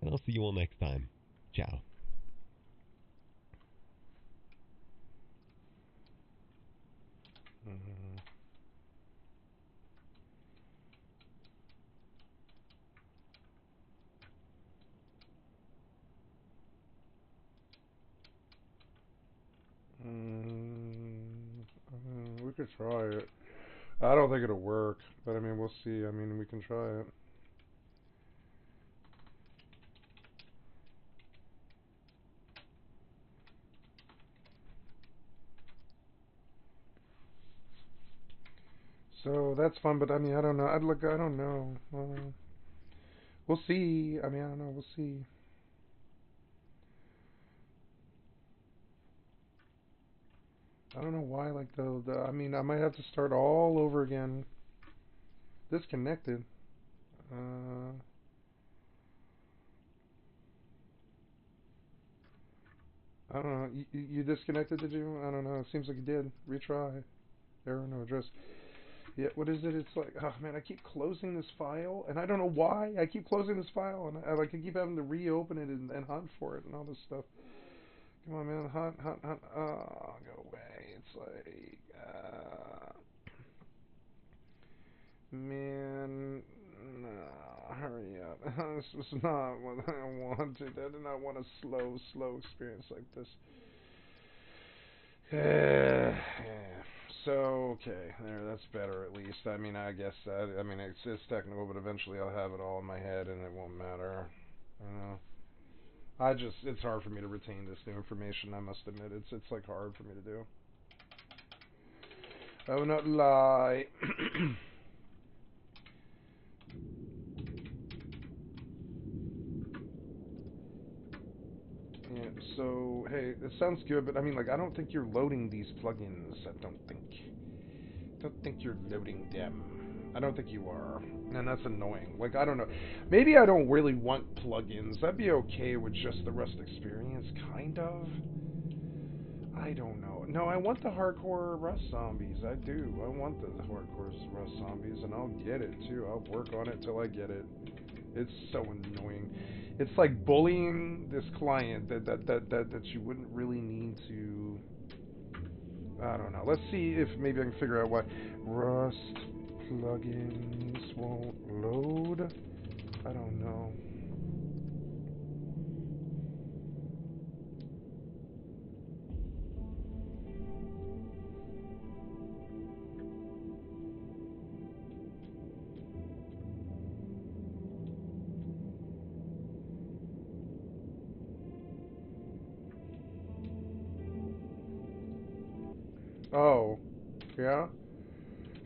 and I'll see you all next time. Ciao. We could try it. I don't think it'll work, but I mean, we'll see. I mean, we can try it. So that's fun, but I mean, I don't know. I don't know. We'll see. I mean, I don't know. We'll see. I don't know why, like, I mean, I might have to start all over again. Disconnected. I don't know. You disconnected, did you? I don't know. It seems like you did. Retry. Error, no address. Yeah, what is it? It's like, oh man, I keep closing this file, and I don't know why. I keep closing this file, and I keep having to reopen it and hunt for it and all this stuff. Come on, man. Hunt. Oh, go away. It's like, man, no, hurry up. This was not what I wanted. I did not want a slow experience like this. Yeah. So, okay, there, that's better at least. I mean, I guess that, I mean, it's technical, but eventually I'll have it all in my head and it won't matter. It's hard for me to retain this new information, I must admit. It's like hard for me to do. I will not lie. Yeah, so, hey, it sounds good, but I mean, like, I don't think you're loading these plugins. I don't think you're loading them. I don't think you are. And that's annoying. Like, I don't know. Maybe I don't really want plugins. I'd be okay with just the Rust experience, kind of. I don't know. No, I want the hardcore Rust zombies. I do. I want the hardcore Rust zombies, and I'll get it, too. I'll work on it till I get it. It's so annoying. It's like bullying this client that you wouldn't really need to. I don't know. Let's see if maybe I can figure out why Rust plugins won't load. I don't know. Oh, yeah?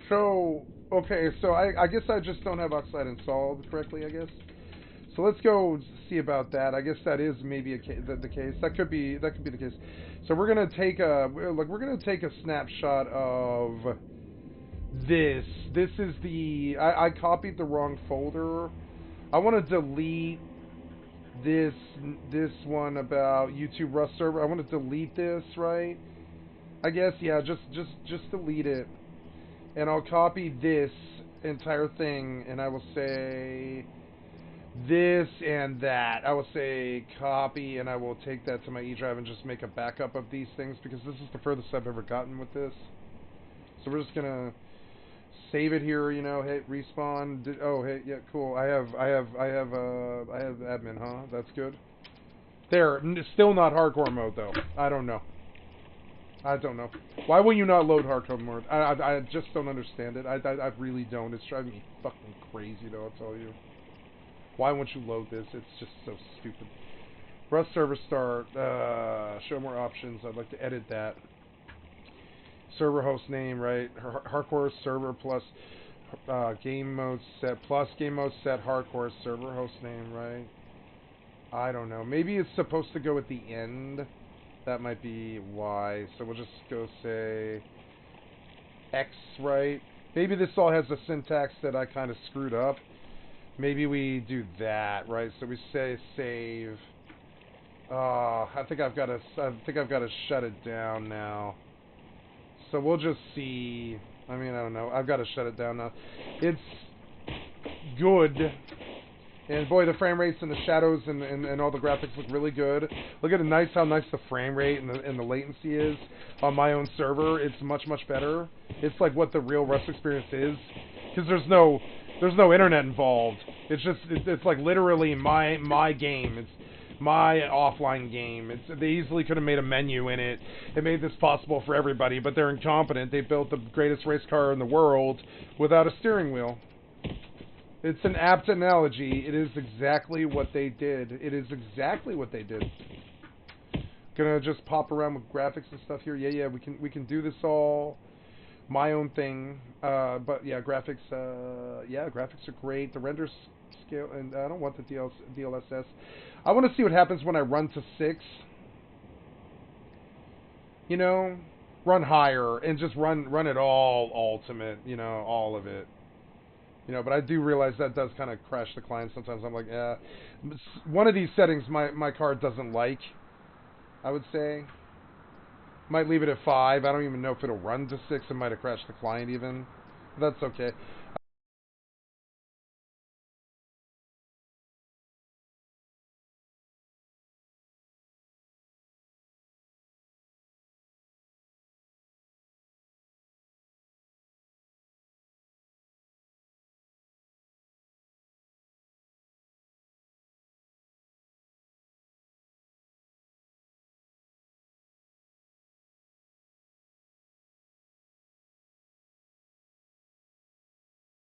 So, okay, so I guess I just don't have Oxide installed correctly, I guess. So let's go see about that. I guess that is maybe the case. That could be the case. So we're gonna take a snapshot of this. This is the I copied the wrong folder. I want to delete this one about YouTube Rust server. I want to delete this, right? I guess, yeah, just delete it. And I'll copy this entire thing, and I will say this and that. I will say copy, and I will take that to my E drive and just make a backup of these things, because this is the furthest I've ever gotten with this. So we're just gonna save it here, you know, hit respawn. Oh, hey, yeah, cool. I have admin, huh? That's good. There, still not hardcore mode though. I don't know. Why will you not load hardcore mode? I just don't understand it. I really don't. It's driving me fucking crazy though, I'll tell you. Why won't you load this? It's just so stupid. Rust server start. Show more options. I'd like to edit that. Server host name, right? Hardcore server plus game mode set hardcore server host name, right? I don't know. Maybe it's supposed to go at the end. That might be why. So we'll just go say X, right? Maybe this all has a syntax that I kind of screwed up. Maybe we do that, right? So we say save. I think I've got to shut it down now. So we'll just see. I mean, I don't know. I've got to shut it down now. It's good. And boy, the frame rates and the shadows and all the graphics look really good. Look at how nice the frame rate and the latency is on my own server. It's much better. It's like what the real Rust experience is, because there's no internet involved. It's like literally my game. It's my offline game. They easily could have made a menu in it. It made this possible for everybody, but they're incompetent. They built the greatest race car in the world without a steering wheel. It's an apt analogy. It is exactly what they did. Gonna just pop around with graphics and stuff here. Yeah, we can do this all my own thing. But yeah, graphics graphics are great. The render scale, and I don't want the DLSS. I want to see what happens when I run to 6. You know, run higher and just run it all ultimate, you know, all of it. You know, but I do realize that does kind of crash the client sometimes. I'm like, yeah. One of these settings my card doesn't like, I would say. Might leave it at 5. I don't even know if it'll run to 6. It might have crashed the client even. But that's okay.